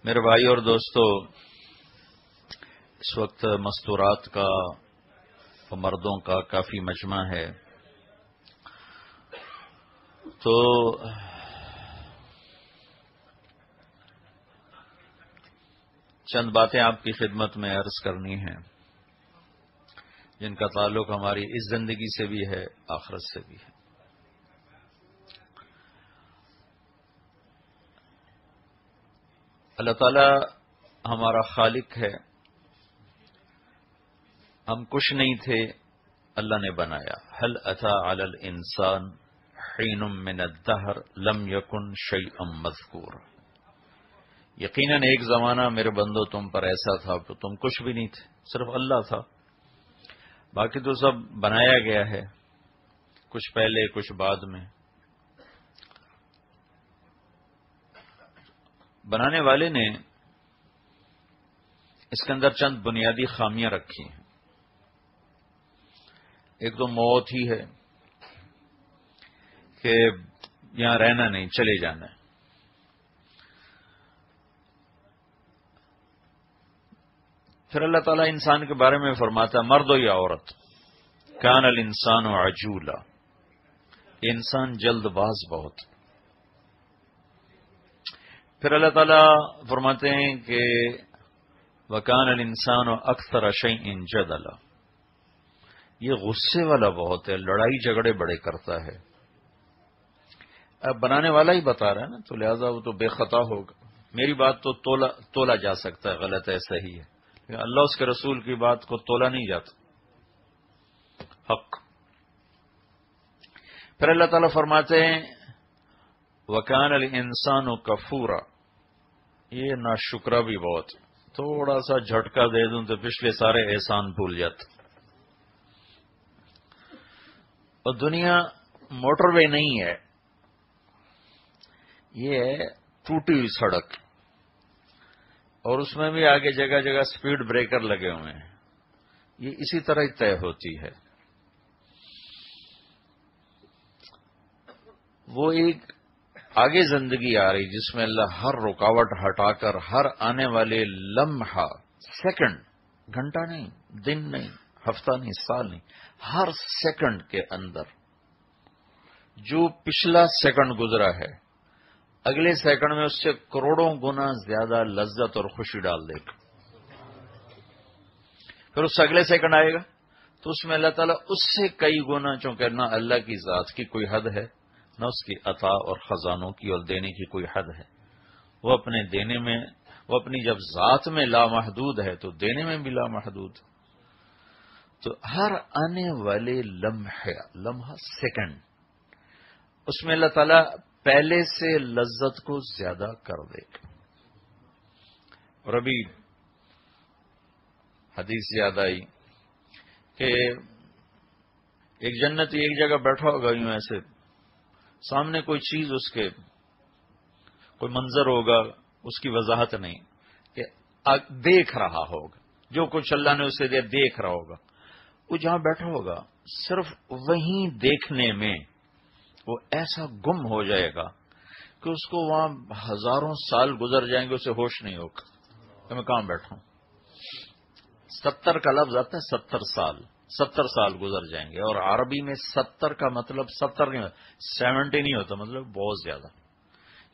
میرے بھائی اور دوستو، اس وقت مستورات کا اور مردوں کا کافی مجمع ہے، تو چند باتیں آپ کی خدمت میں عرض کرنی ہیں جن کا تعلق ہماری اس زندگی سے بھی ہے، آخرت سے بھی ہے۔ اللہ تعالی ہمارا خالق ہے، ہم کچھ نہیں تھے، اللہ نے بنایا۔ هل اتى على الانسان حين من الدهر لم يكن شيئا مذكورا۔ یقیناً ایک زمانہ میرے بندو تم پر ایسا تھا کہ تم کچھ بھی نہیں تھے، صرف اللہ تھا، باقی تو سب بنایا گیا ہے، کچھ پہلے کچھ بعد میں۔ بنانے والے نے اس کے اندر چند بنیادی خامیاں رکھی ہیں۔ ایک تو موت ہی ہے کہ یہاں رہنا نہیں، چلے جانا ہے۔ پھر اللہ تعالیٰ انسان کے بارے میں فرماتا ہے، مرد ہو یا عورت، کان الانسان عجولا، انسان جلد باز بہت۔ پھر اللہ تعالیٰ فرماتے ہیں کہ وَكَانَ الْإِنسَانُ أَكْثَرَ شَيْءٍ جَدَلًا، یہ غصے والا بہت ہے، لڑائی جھگڑے بڑے کرتا ہے۔ اب بنانے والا ہی بتا رہا ہے نا، تو لہذا وہ تو بے خطا ہوگا۔ میری بات تو تولا جا سکتا ہے، غلط ہے، صحیح ہے، لیکن اللہ اس کے رسول کی بات کو تولا نہیں جاتا، حق۔ پھر اللہ تعالیٰ فرماتے ہیں وَكَانَ الْإِنسَانُ كَفُورًا، یہ ناشکرا بھی بہت، تھوڑا سا جھٹکا دے دوں تو پچھلے سارے احسان بھول جاتا۔ اور دنیا موٹر وے نہیں ہے، یہ ہے ٹوٹی ہوئی سڑک، اور اس میں بھی آگے جگہ جگہ سپیڈ بریکر لگے ہوئے ہیں، یہ اسی طرح ہی طے ہوتی ہے۔ وہ ایک آگے زندگی آ رہی جس میں اللہ ہر رکاوٹ ہٹا کر ہر آنے والے لمحہ، سیکنڈ، گھنٹہ نہیں، دن نہیں، ہفتہ نہیں، سال نہیں، ہر سیکنڈ کے اندر جو پچھلا سیکنڈ گزرا ہے اگلے سیکنڈ میں اس سے کروڑوں گنا زیادہ لذت اور خوشی ڈال دے گا۔ پھر اس سے اگلے سیکنڈ آئے گا تو اس میں اللہ تعالیٰ اس سے کئی گنا، چونکہ نہ اللہ کی ذات کی کوئی حد ہے، نہ اس کی عطا اور خزانوں کی اور دینے کی کوئی حد ہے۔ وہ اپنے دینے میں، وہ اپنی جب ذات میں لامحدود ہے تو دینے میں بھی لامحدود۔ تو ہر آنے والے لمحہ سیکنڈ، اس میں اللہ تعالیٰ پہلے سے لذت کو زیادہ کر دے گا۔ اور ابھی حدیث یاد آئی کہ ایک جنتی ایک جگہ بیٹھا ہوگا، یوں ایسے سامنے کوئی چیز، اس کے کوئی منظر ہوگا، اس کی وضاحت نہیں، کہ دیکھ رہا ہوگا، جو کچھ اللہ نے اسے دیا دیکھ رہا ہوگا۔ وہ جہاں بیٹھا ہوگا صرف وہیں دیکھنے میں وہ ایسا گم ہو جائے گا کہ اس کو وہاں ہزاروں سال گزر جائیں گے، اسے ہوش نہیں ہوگا کہ میں کہاں بیٹھا ہوں۔ 70 کا لفظ آتا ہے، 70 سال گزر جائیں گے، اور عربی میں 70 کا مطلب 70 نہیں ہوتا، 70 نہیں ہوتا، مطلب بہت زیادہ۔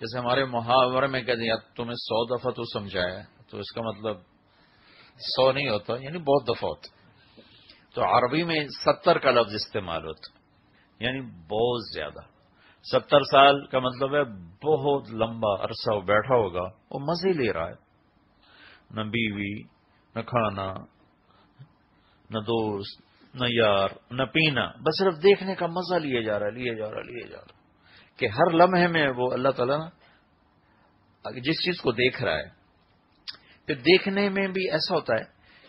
جیسے ہمارے محاورے میں کہتے ہیں یار تمہیں 100 دفعہ تو سمجھایا، تو اس کا مطلب 100 نہیں ہوتا، یعنی بہت دفعہ ہوتا۔ تو عربی میں 70 کا لفظ استعمال ہوتا، یعنی بہت زیادہ۔ 70 سال کا مطلب ہے بہت لمبا عرصہ وہ بیٹھا ہوگا، وہ مزے لے رہا ہے، نہ بیوی، نہ کھانا، نہ دوست، نہ یار، نہ پینا، بس صرف دیکھنے کا مزہ لیے جا رہا کہ ہر لمحے میں وہ اللہ تعالیٰ جس چیز کو دیکھ رہا ہے۔ پھر دیکھنے میں بھی ایسا ہوتا ہے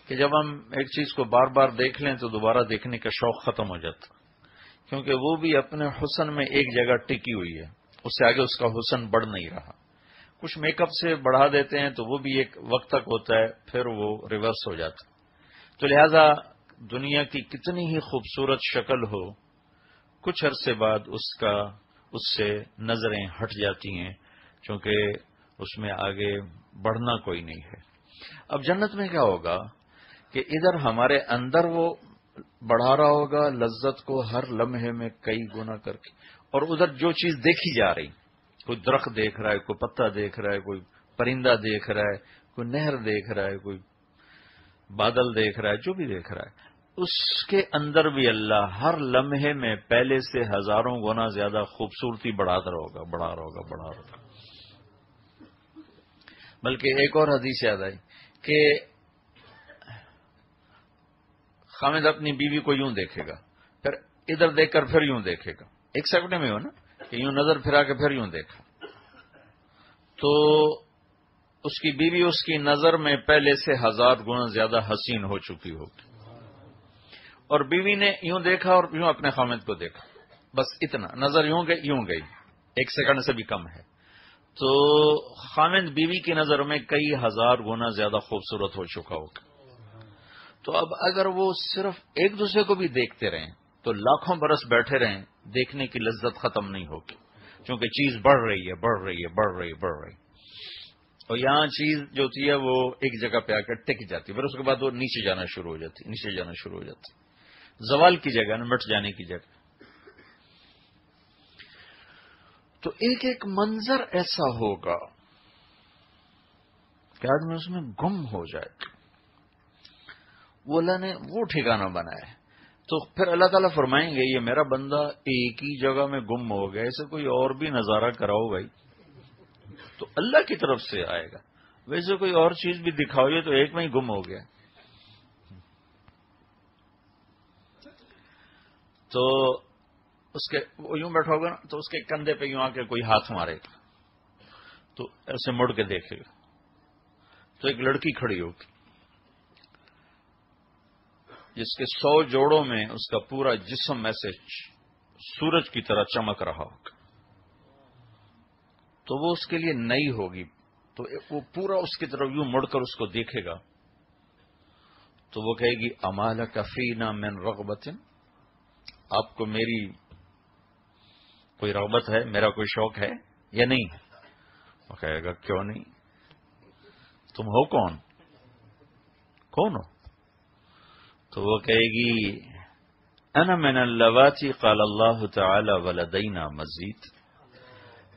کہ جب ہم ایک چیز کو بار بار دیکھ لیں تو دوبارہ دیکھنے کا شوق ختم ہو جاتا، کیونکہ وہ بھی اپنے حسن میں ایک جگہ ٹکی ہوئی ہے، اس سے آگے اس کا حسن بڑھ نہیں رہا۔ کچھ میک اپ سے بڑھا دیتے ہیں تو وہ بھی ایک وقت تک ہوتا ہے، پھر وہ ریورس ہو جاتا۔ تو لہذا دنیا کی کتنی ہی خوبصورت شکل ہو، کچھ عرصے بعد اس سے نظریں ہٹ جاتی ہیں، چونکہ اس میں آگے بڑھنا کوئی نہیں ہے۔ اب جنت میں کیا ہوگا کہ ادھر ہمارے اندر وہ بڑھا رہا ہوگا لذت کو ہر لمحے میں کئی گنا کر کے، اور ادھر جو چیز دیکھی جا رہی، کوئی درخت دیکھ رہا ہے، کوئی پتا دیکھ رہا ہے، کوئی پرندہ دیکھ رہا ہے، کوئی نہر دیکھ رہا ہے، کوئی بادل دیکھ رہا ہے، جو بھی دیکھ رہا ہے، اس کے اندر بھی اللہ ہر لمحے میں پہلے سے ہزاروں گنا زیادہ خوبصورتی بڑھاتا رہے گا، بڑھا رہا ہوگا۔ بلکہ ایک اور حدیث یاد آئی کہ خامد اپنی بیوی کو یوں دیکھے گا، پھر ادھر دیکھ کر پھر یوں دیکھے گا، ایک سیکنڈ میں ہو نا کہ یوں نظر پھرا کے پھر یوں دیکھا، تو اس کی بیوی اس کی نظر میں پہلے سے 1000 گنا زیادہ حسین ہو چکی ہوگی، اور بیوی نے یوں دیکھا اور یوں اپنے خامد کو دیکھا، بس اتنا، نظر یوں گئی، ایک سیکنڈ سے بھی کم ہے، تو خامد بیوی کی نظر میں کئی 1000 گنا زیادہ خوبصورت ہو چکا ہوگا۔ تو اب اگر وہ صرف ایک دوسرے کو بھی دیکھتے رہیں تو لاکھوں برس بیٹھے رہیں، دیکھنے کی لذت ختم نہیں ہوگی، کیونکہ چیز بڑھ رہی ہے، اور یہاں چیز جو ہوتی ہے وہ ایک جگہ پہ آ کر ٹک جاتی ہے، پھر اس کے بعد وہ نیچے جانا شروع ہو جاتی زوال کی جگہ، مٹ جانے کی جگہ۔ تو ایک ایک منظر ایسا ہوگا کہ آدمی اس میں گم ہو جائے گا۔ وہ اللہ نے وہ ٹھکانہ بنایا ہے، تو پھر اللہ تعالیٰ فرمائیں گے یہ میرا بندہ ایک ہی جگہ میں گم ہو گیا، اسے کوئی اور بھی نظارہ کراؤ بھائی، تو اللہ کی طرف سے آئے گا، ویسے کوئی اور چیز بھی دکھاؤ، یہ تو ایک میں ہی گم ہو گیا۔ تو اس کے وہ یوں بیٹھا ہوگا نا، تو اس کے کندھے پہ یوں آ کے کوئی ہاتھ مارے گا، تو ایسے مڑ کے دیکھے گا، تو ایک لڑکی کھڑی ہوگی جس کے 100 جوڑوں میں اس کا پورا جسم ایسے سورج کی طرح چمک رہا ہوگا، تو وہ اس کے لیے نئی ہوگی، تو وہ پورا اس کی طرف یوں مڑ کر اس کو دیکھے گا، تو وہ کہے گی امالک فینا من رغبت، آپ کو میری کوئی رغبت ہے، میرا کوئی شوق ہے یا نہیں؟ وہ کہے گا کیوں نہیں، تم ہو کون ہو؟ تو وہ کہے گی انا من اللواتی قال اللہ تعالی ولدینا مزید،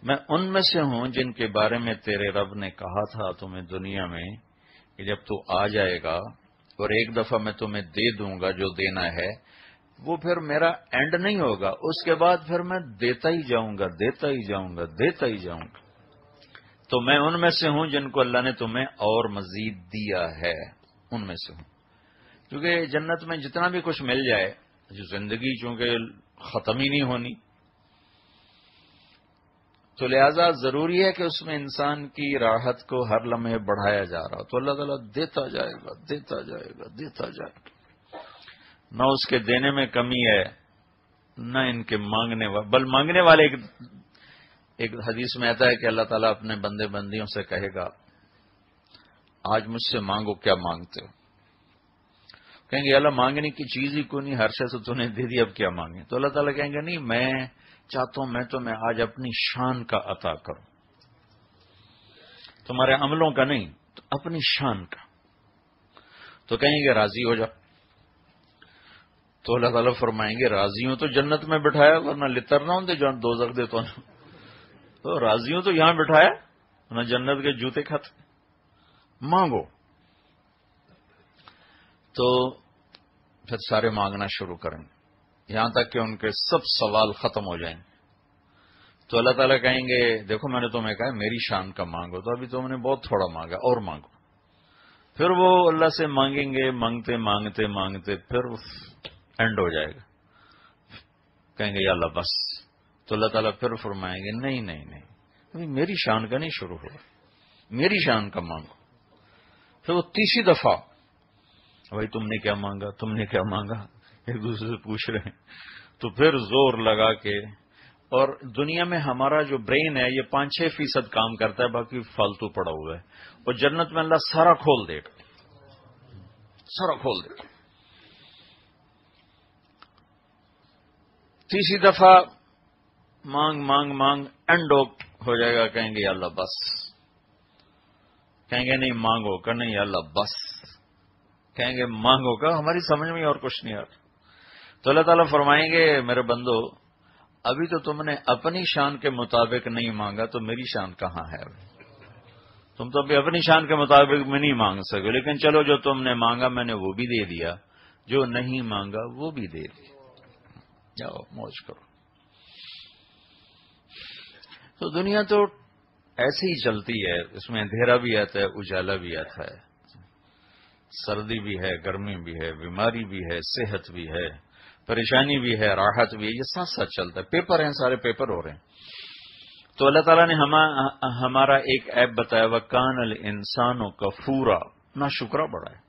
میں ان میں سے ہوں جن کے بارے میں تیرے رب نے کہا تھا تمہیں دنیا میں کہ جب تو آ جائے گا اور ایک دفعہ میں تمہیں دے دوں گا جو دینا ہے، وہ پھر میرا اینڈ نہیں ہوگا، اس کے بعد پھر میں دیتا ہی جاؤں گا۔ تو میں ان میں سے ہوں جن کو اللہ نے تمہیں اور مزید دیا ہے، ان میں سے ہوں، کیونکہ جنت میں جتنا بھی کچھ مل جائے، جو زندگی چونکہ ختم ہی نہیں ہونی، تو لہذا ضروری ہے کہ اس میں انسان کی راحت کو ہر لمحے بڑھایا جا رہا، تو اللہ تعالیٰ دیتا جائے گا، نہ اس کے دینے میں کمی ہے نہ ان کے مانگنے والے ایک حدیث میں آتا ہے کہ اللہ تعالیٰ اپنے بندے بندیوں سے کہے گا آج مجھ سے مانگو، کیا مانگتے ہو؟ کہیں گے اللہ مانگنے کی چیز ہی کوئی نہیں، ہر شے سے تو نے دے دی، اب کیا مانگے؟ تو اللہ تعالیٰ کہیں گے نہیں، میں چاہتا ہوں میں تمہیں آج اپنی شان کا عطا کروں، تمہارے عملوں کا نہیں، تو اپنی شان کا۔ تو کہیں گے راضی ہو جاؤ، تو اللہ تعالیٰ فرمائیں گے راضی ہوں تو جنت میں بٹھایا، ورنہ لتر نہ ہوں دے جو دوزخ دے تو راضی ہوں تو یہاں بٹھایا، ورنہ جنت کے جوتے کھاتے، مانگو۔ تو پھر سارے مانگنا شروع کریں گے یہاں تک کہ ان کے سب سوال ختم ہو جائیں، تو اللہ تعالیٰ کہیں گے دیکھو میں نے تمہیں کہا میری شان کا مانگو، تو ابھی تم نے بہت تھوڑا مانگا، اور مانگو۔ پھر وہ اللہ سے مانگیں گے، مانگتے پھر اینڈ ہو جائے گا، کہیں گے یا اللہ بس، تو اللہ تعالیٰ پھر فرمائیں گے نہیں ابھی میری شان کا نہیں شروع ہوا، میری شان کا مانگو۔ پھر وہ تیسری دفعہ بھائی تم نے کیا مانگا، ایک دوسرے سے پوچھ رہے ہیں، تو پھر زور لگا کے، اور دنیا میں ہمارا جو برین ہے یہ 5-6% کام کرتا ہے، باقی فالتو پڑا ہوا ہے، اور جنت میں اللہ سارا کھول دے گا، تیسری دفعہ مانگ اینڈ ہو جائے گا، کہیں گے یا اللہ بس، کہیں گے نہیں مانگو، کہ نہیں اللہ بس، کہیں گے مانگو، کہ ہماری سمجھ میں اور کچھ نہیں آ رہا۔ تو اللہ تعالیٰ فرمائیں گے میرے بندو ابھی تو تم نے اپنی شان کے مطابق نہیں مانگا تو میری شان کہاں ہے؟ تم تو ابھی اپنی شان کے مطابق میں نہیں مانگ سکے، لیکن چلو جو تم نے مانگا میں نے وہ بھی دے دیا، جو نہیں مانگا وہ بھی دے دیا، جاؤ موج کرو۔ تو دنیا تو ایسے ہی چلتی ہے، اس میں اندھیرا بھی آتا ہے، اجالا بھی آتا ہے، سردی بھی ہے، گرمی بھی ہے، بیماری بھی ہے، صحت بھی ہے، پریشانی بھی ہے، راحت بھی ہے، یہ ساتھ ساتھ چلتا ہے۔ پیپر ہیں، سارے پیپر ہو رہے ہیں۔ تو اللہ تعالیٰ نے ہمارا ایک ایپ بتایا، وَكَانَ الْإِنسَانُ كَفُورًا، ناشکرا بڑا ہے۔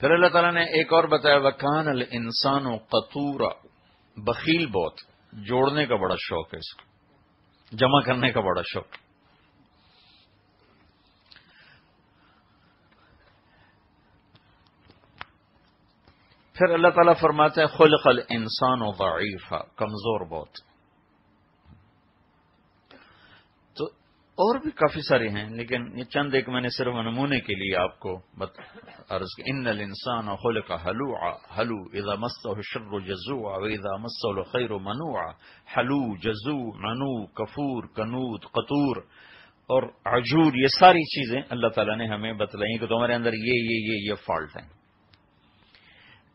پھر اللہ تعالیٰ نے ایک اور بتایا، وَكَانَ الْإِنسَانُ قَتُورًا، بخیل بہت، جوڑنے کا بڑا شوق ہے اس کو، جمع کرنے کا بڑا شوق۔ پھر اللہ تعالیٰ فرماتا ہے خلق الانسان ضعیفا، کمزور بہت۔ تو اور بھی کافی سارے ہیں، لیکن یہ چند ایک میں نے صرف نمونے کے لیے آپ کو عرض کی۔ ان الانسان خلق ہلوعا، ہلو اذا مسہ الشر جزوعا واذا مسہ الخیر منوعا، ہلو، جزوع، منوع، کفور، کنود، قطور اور عجور، یہ ساری چیزیں اللہ تعالیٰ نے ہمیں بتلائیں کہ تمہارے اندر یہ فالٹ ہیں۔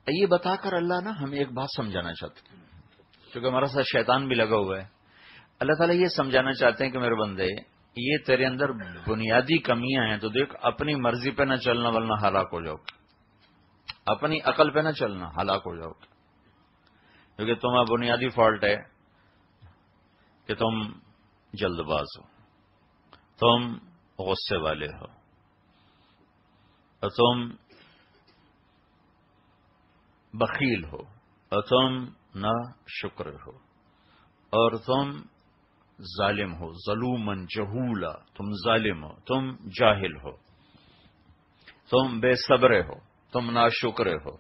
یہ بتا کر اللہ نا ہمیں ایک بات سمجھانا چاہتے ہیں، کیونکہ ہمارا ساتھ شیطان بھی لگا ہوا ہے۔ اللہ تعالیٰ یہ سمجھانا چاہتے ہیں کہ میرے بندے یہ تیرے اندر بنیادی کمیاں ہیں، تو دیکھ اپنی مرضی پہ نہ چلنا ورنہ ہلاک ہو جاؤ، اپنی عقل پہ نہ چلنا ہلاک ہو جاؤ، کیونکہ تمہارا بنیادی فالٹ ہے کہ تم جلد باز ہو، تم غصے والے ہو، اور تم بخیل ہو، اور تم نا شکر ہو، اور تم ظالم ہو، ظلومن جہولا، تم ظالم ہو، تم جاہل ہو، تم بے صبر ہو، تم ناشکر ہو۔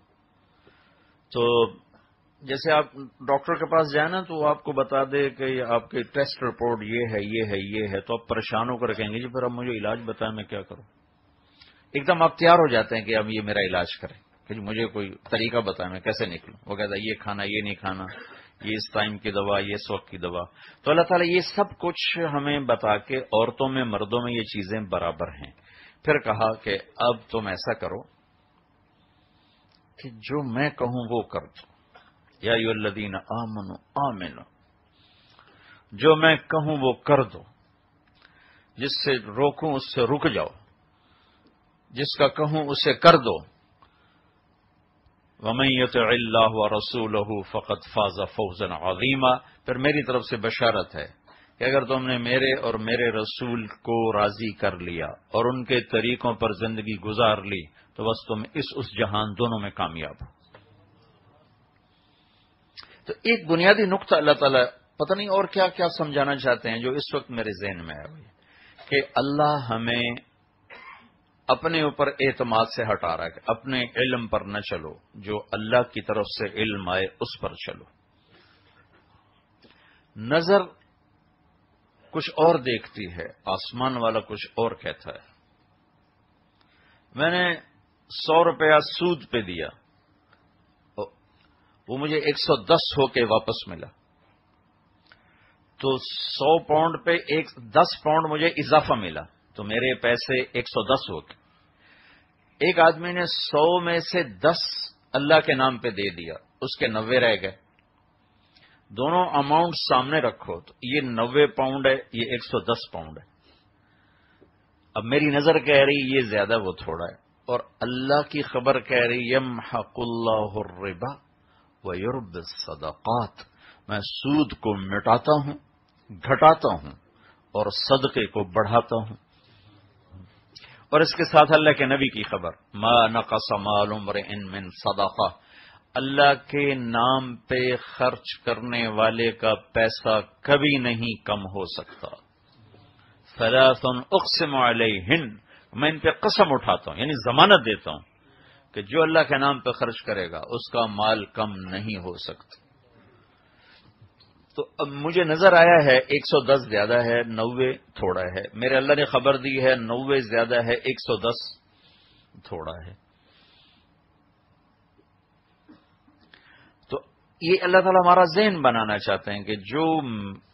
تو جیسے آپ ڈاکٹر کے پاس جائیں نا تو وہ آپ کو بتا دے کہ آپ کی ٹیسٹ رپورٹ یہ ہے تو آپ پریشان ہو کر کہیں گے جی پھر اب مجھے علاج بتائیں میں کیا کروں۔ ایک دم آپ تیار ہو جاتے ہیں کہ اب یہ میرا علاج کریں، کہ مجھے کوئی طریقہ بتائیں میں کیسے نکلوں۔ وہ کہتا ہے یہ کھانا، یہ نہیں کھانا، یہ اس ٹائم کی دوا، یہ اس وقت کی دوا۔ تو اللہ تعالیٰ یہ سب کچھ ہمیں بتا کے عورتوں میں مردوں میں یہ چیزیں برابر ہیں۔ پھر کہا کہ اب تم ایسا کرو کہ جو میں کہوں وہ کر دو، یا ایھا الذین آمنوا آمنوا، جو میں کہوں وہ کر دو، جس سے روکوں اس سے رک جاؤ، جس کا کہوں اسے کر دو۔ وَمَن يُطِعِ اللَّهَ وَرَسُولَهُ فَقَدْ فَازَ فَوْزًا عَظِيمًا، پھر میری طرف سے بشارت ہے کہ اگر تم نے میرے اور میرے رسول کو راضی کر لیا اور ان کے طریقوں پر زندگی گزار لی تو بس تم اس جہان دونوں میں کامیاب ہو۔ تو ایک بنیادی نقطہ اللہ تعالیٰ پتہ نہیں اور کیا کیا سمجھانا چاہتے ہیں جو اس وقت میرے ذہن میں ہے کہ اللہ ہمیں اپنے اوپر اعتماد سے ہٹا رہا ہے کہ اپنے علم پر نہ چلو، جو اللہ کی طرف سے علم آئے اس پر چلو۔ نظر کچھ اور دیکھتی ہے، آسمان والا کچھ اور کہتا ہے۔ میں نے 100 روپیہ سود پہ دیا، وہ مجھے 110 ہو کے واپس ملا، تو 100 پاؤنڈ پہ 10 پاؤنڈ مجھے اضافہ ملا، تو میرے پیسے 110 ہو گئے۔ ایک آدمی نے 100 میں سے 10 اللہ کے نام پہ دے دیا، اس کے 90 رہ گئے۔ دونوں اماؤنٹ سامنے رکھو تو یہ 90 پاؤنڈ ہے، یہ 110 پاؤنڈ ہے۔ اب میری نظر کہہ رہی یہ زیادہ وہ تھوڑا ہے، اور اللہ کی خبر کہہ رہی یمحق اللہ الربا ویربی الصدقات، میں سود کو مٹاتا ہوں، گھٹاتا ہوں اور صدقے کو بڑھاتا ہوں۔ اور اس کے ساتھ اللہ کے نبی کی خبر، ما نقص مال امرئ من صدقہ، اللہ کے نام پہ خرچ کرنے والے کا پیسہ کبھی نہیں کم ہو سکتا۔ ثلاث اقسم علیہن، میں ان پہ قسم اٹھاتا ہوں، یعنی ضمانت دیتا ہوں کہ جو اللہ کے نام پہ خرچ کرے گا اس کا مال کم نہیں ہو سکتا۔ تو اب مجھے نظر آیا ہے 110 زیادہ ہے، 90 تھوڑا ہے. میرے اللہ نے خبر دی ہے 90 زیادہ ہے، 110 تھوڑا ہے. تو یہ اللہ تعالیٰ ہمارا ذہن بنانا چاہتے ہیں کہ جو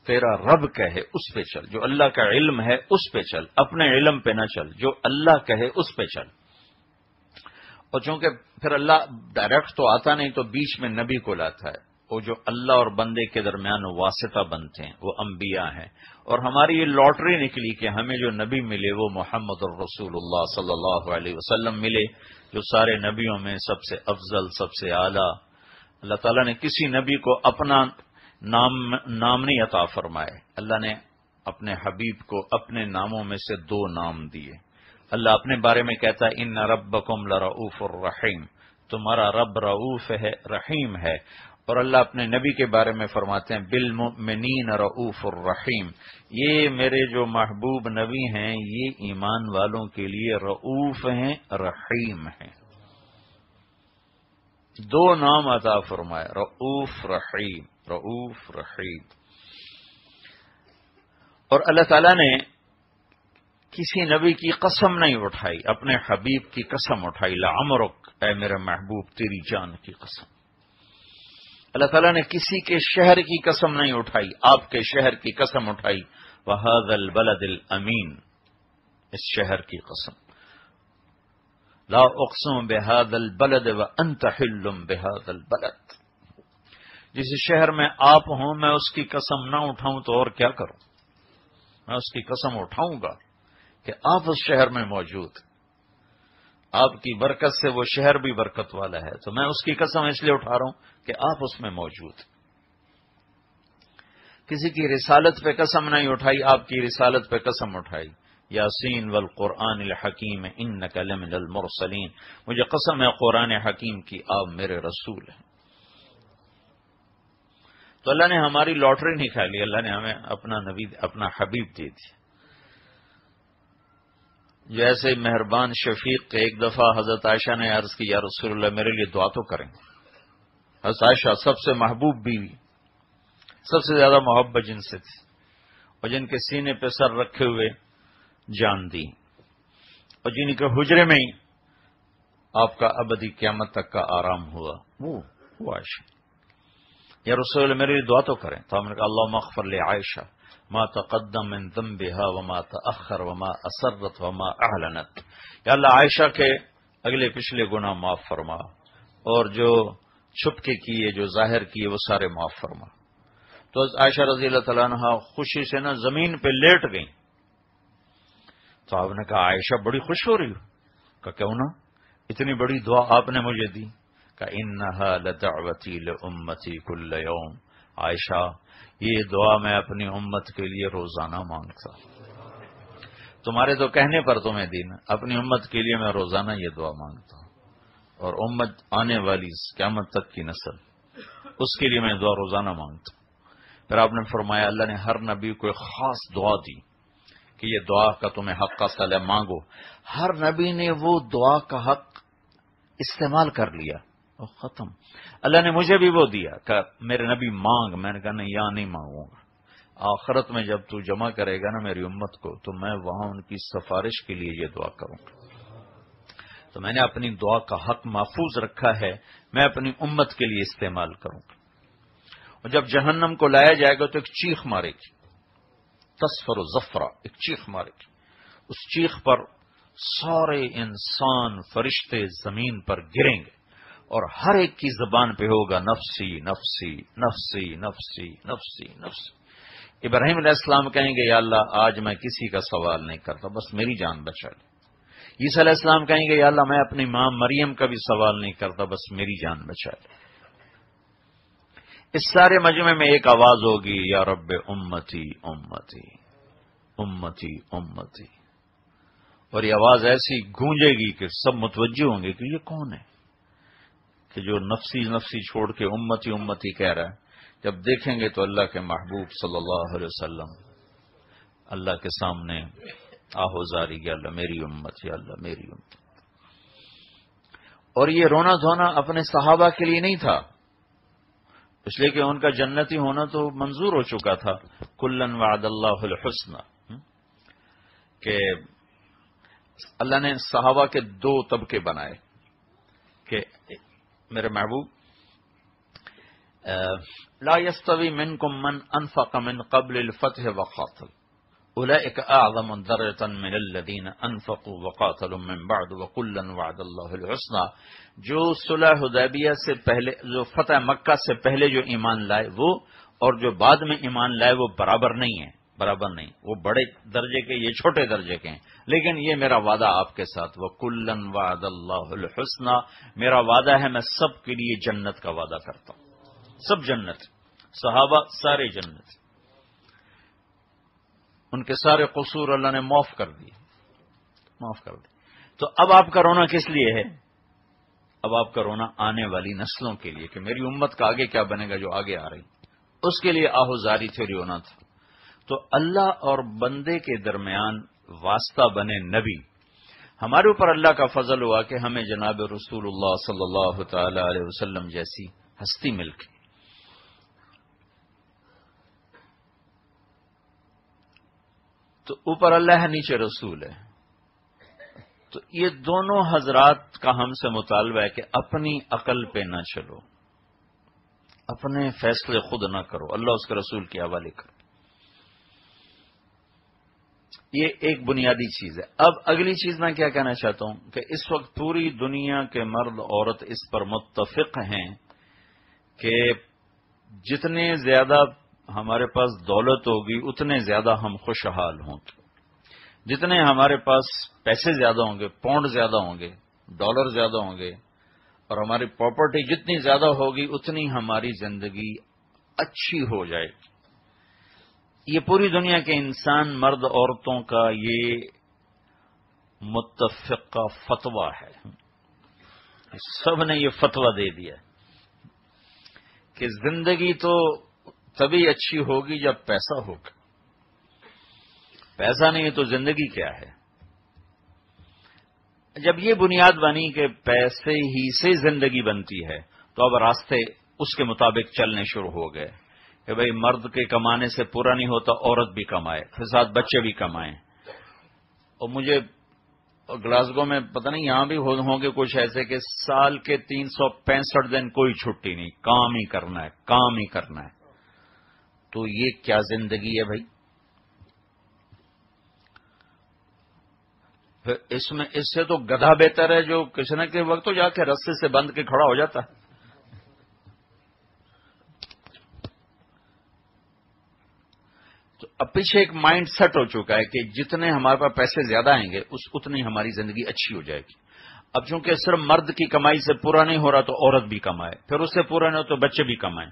تیرا رب کہے اس پہ چل، جو اللہ کا علم ہے اس پہ چل، اپنے علم پہ نہ چل، جو اللہ کہے اس پہ چل. اور چونکہ پھر اللہ ڈائریکٹ تو آتا نہیں تو بیچ میں نبی کو لاتا ہے. وہ جو اللہ اور بندے کے درمیان واسطہ بنتے ہیں وہ انبیاء ہیں. اور ہماری یہ لاٹری نکلی کہ ہمیں جو نبی ملے وہ محمد الرسول اللہ صلی اللہ علیہ وسلم ملے، جو سارے نبیوں میں سب سے افضل، سب سے اعلیٰ. اللہ تعالیٰ نے کسی نبی کو اپنا نام نہیں عطا فرمائے. اللہ نے اپنے حبیب کو اپنے ناموں میں سے 2 نام دیے. اللہ اپنے بارے میں کہتا ہے ان ربکم لرؤوف الرحیم، تمہارا رب رؤوف ہے، رحیم ہے. اور اللہ اپنے نبی کے بارے میں فرماتے ہیں بالمؤمنین رؤوف الرحیم، یہ میرے جو محبوب نبی ہیں یہ ایمان والوں کے لیے رؤوف ہیں، رحیم ہیں. 2 نام عطا فرمائے، رؤوف رحیم، رؤوف رحیم. اور اللہ تعالیٰ نے کسی نبی کی قسم نہیں اٹھائی، اپنے حبیب کی قسم اٹھائی. لعمرک، اے میرے محبوب تیری جان کی قسم. اللہ تعالیٰ نے کسی کے شہر کی قسم نہیں اٹھائی، آپ کے شہر کی قسم اٹھائی. وَهَذَا الْبَلَدِ الْأَمِينَ، اس شہر کی قسم. لا اقسم بهذا البلد وانت حل بهذا البلد، جس شہر میں آپ ہوں میں اس کی قسم نہ اٹھاؤں تو اور کیا کروں. میں اس کی قسم اٹھاؤں گا کہ آپ اس شہر میں موجود، آپ کی برکت سے وہ شہر بھی برکت والا ہے، تو میں اس کی قسم اس لیے اٹھا رہا ہوں کہ آپ اس میں موجود. کسی کی رسالت پہ قسم نہیں اٹھائی، آپ کی رسالت پہ قسم اٹھائی. یاسین والقرآن الحکیم انک لمن المرسلین، مجھے قسم ہے قرآن حکیم کی آپ میرے رسول ہیں. تو اللہ نے ہماری لاٹری نہیں کھا لی، اللہ نے ہمیں اپنا نبی، اپنا حبیب دے دیا. جیسے مہربان شفیق ایک دفعہ حضرت عائشہ نے عرض کی یا رسول اللہ میرے لیے دعا تو کریں. حضرت عائشہ سب سے محبوب بیوی، سب سے زیادہ محبت جن سے تھی، اور جن کے سینے پہ سر رکھے ہوئے جان دی، اور جن کے حجرے میں ہی آپ کا ابدی قیامت تک کا آرام ہوا، وہ عائشہ. یا رسول اللہ میرے لیے دعا تو کریں. تو ہم نے کہا اللہم اغفر لعائشہ ما تقدم من ذنبها وما تأخر وما اسرت وما اعلنت. یا اللہ عائشہ کے اگلے پچھلے گناہ معاف فرما، اور جو چھپ کے کیے جو ظاہر کیے وہ سارے معاف فرما. تو عائشہ رضی اللہ تعالیٰ عنہ خوشی سے نا زمین پہ لیٹ گئیں. تو آپ نے کہا عائشہ بڑی خوش ہو رہی ہو؟ کہ کیوں نہ، اتنی بڑی دعا آپ نے مجھے دی. کہ انہا لدعوتی لامتی کل یوم، عائشہ یہ دعا میں اپنی امت کے لیے روزانہ مانگتا. تمہارے تو کہنے پر تمہیں دین، اپنی امت کے لیے میں روزانہ یہ دعا مانگتا ہوں، اور امت آنے والی قیامت تک کی نسل اس کے لیے میں دعا روزانہ مانگتا ہوں. پھر آپ نے فرمایا اللہ نے ہر نبی کو ایک خاص دعا دی کہ یہ دعا کا تمہیں حق حاصل ہے، مانگو. ہر نبی نے وہ دعا کا حق استعمال کر لیا اور ختم. اللہ نے مجھے بھی وہ دیا کہ میرے نبی مانگ. میں نے کہا نہیں، یہاں نہیں مانگوں گا. آخرت میں جب تو جمع کرے گا نا میری امت کو تو میں وہاں ان کی سفارش کے لیے یہ دعا کروں گا. تو میں نے اپنی دعا کا حق محفوظ رکھا ہے، میں اپنی امت کے لیے استعمال کروں گا. اور جب جہنم کو لایا جائے گا تو ایک چیخ مارے گی، تصفر و زفرہ، ایک چیخ مارے گی. اس چیخ پر سارے انسان فرشتے زمین پر گریں گے، اور ہر ایک کی زبان پہ ہوگا نفسی نفسی نفسی نفسی نفسی نفسی. ابراہیم علیہ السلام کہیں گے یا اللہ آج میں کسی کا سوال نہیں کرتا، بس میری جان بچا لے. عیسیٰ علیہ السلام کہیں گے یا اللہ میں اپنی ماں مریم کا بھی سوال نہیں کرتا، بس میری جان بچا لے. اس سارے مجمع میں ایک آواز ہوگی یا رب امتی امتی امتی امتی. اور یہ آواز ایسی گونجے گی کہ سب متوجہ ہوں گے کہ یہ کون ہے کہ جو نفسی نفسی چھوڑ کے امتی امتی کہہ رہا ہے. جب دیکھیں گے تو اللہ کے محبوب صلی اللہ علیہ وسلم اللہ کے سامنے آہوزاری، یا اللہ میری امت، یا اللہ میری امت. اور یہ رونا دھونا اپنے صحابہ کے لیے نہیں تھا، اس لیے کہ ان کا جنتی ہونا تو منظور ہو چکا تھا. کلن وعد اللہ الحسنى، کہ اللہ نے صحابہ کے دو طبقے بنائے کہ میرے محبوب لا يستوي منكم من انفق من قبل الفتح وقاتل اولئك اعظم درجة من الذين انفقوا وقاتلوا من بعد وكلا وعد الله الحسنى. جو صلح حدیبیہ سے پہلے، جو فتح مکہ سے پہلے جو ایمان لائے وہ اور جو بعد میں ایمان لائے وہ برابر نہیں ہیں، برابر نہیں. وہ بڑے درجے کے، یہ چھوٹے درجے کے ہیں. لیکن یہ میرا وعدہ آپ کے ساتھ، وَكُلًّا وَعَدَ اللَّهُ الْحُسْنَى، میرا وعدہ ہے میں سب کے لیے جنت کا وعدہ کرتا ہوں. سب جنت، صحابہ سارے جنت، ان کے سارے قصور اللہ نے معاف کر دیے، معاف کر دی. تو اب آپ کا رونا کس لیے ہے؟ اب آپ کا رونا آنے والی نسلوں کے لیے کہ میری امت کا آگے کیا بنے گا جو آگے آ رہی، اس کے لیے آہوزاری تھے، رونا تھا. تو اللہ اور بندے کے درمیان واسطہ بنے نبی. ہمارے اوپر اللہ کا فضل ہوا کہ ہمیں جناب رسول اللہ صلی اللہ تعالی علیہ وسلم جیسی ہستی مل گئی. تو اوپر اللہ ہے، نیچے رسول ہے. تو یہ دونوں حضرات کا ہم سے مطالبہ ہے کہ اپنی عقل پہ نہ چلو، اپنے فیصلے خود نہ کرو، اللہ اس کے رسول کے حوالے کرو. یہ ایک بنیادی چیز ہے. اب اگلی چیز میں کیا کہنا چاہتا ہوں کہ اس وقت پوری دنیا کے مرد عورت اس پر متفق ہیں کہ جتنے زیادہ ہمارے پاس دولت ہوگی اتنے زیادہ ہم خوشحال ہوں گے. جتنے ہمارے پاس پیسے زیادہ ہوں گے، پاؤنڈ زیادہ ہوں گے، ڈالر زیادہ ہوں گے، اور ہماری پراپرٹی جتنی زیادہ ہوگی اتنی ہماری زندگی اچھی ہو جائے گی. یہ پوری دنیا کے انسان، مرد عورتوں کا یہ متفقہ فتویٰ ہے. سب نے یہ فتویٰ دے دیا کہ زندگی تو تبھی اچھی ہوگی جب پیسہ ہوگا. پیسہ نہیں ہے تو زندگی کیا ہے؟ جب یہ بنیاد بنی کہ پیسے ہی سے زندگی بنتی ہے تو اب راستے اس کے مطابق چلنے شروع ہو گئے کہ بھئی مرد کے کمانے سے پورا نہیں ہوتا، عورت بھی کمائے، پھر ساتھ بچے بھی کمائیں. اور مجھے گلاسگو میں پتہ نہیں یہاں بھی ہوں گے کچھ ایسے کہ سال کے 365 دن کوئی چھٹی نہیں، کام ہی کرنا ہے، کام ہی کرنا ہے. تو یہ کیا زندگی ہے بھائی؟ پھر اس سے تو گدھا بہتر ہے جو کسی نہ کسی وقت تو جا کے رستے سے بندھ کے کھڑا ہو جاتا ہے. تو اب پیچھے ایک مائنڈ سیٹ ہو چکا ہے کہ جتنے ہمارے پاس پیسے زیادہ آئیں گے اتنی ہماری زندگی اچھی ہو جائے گی. اب چونکہ صرف مرد کی کمائی سے پورا نہیں ہو رہا تو عورت بھی کمائے، پھر اس سے پورا نہیں ہو تو بچے بھی کمائیں.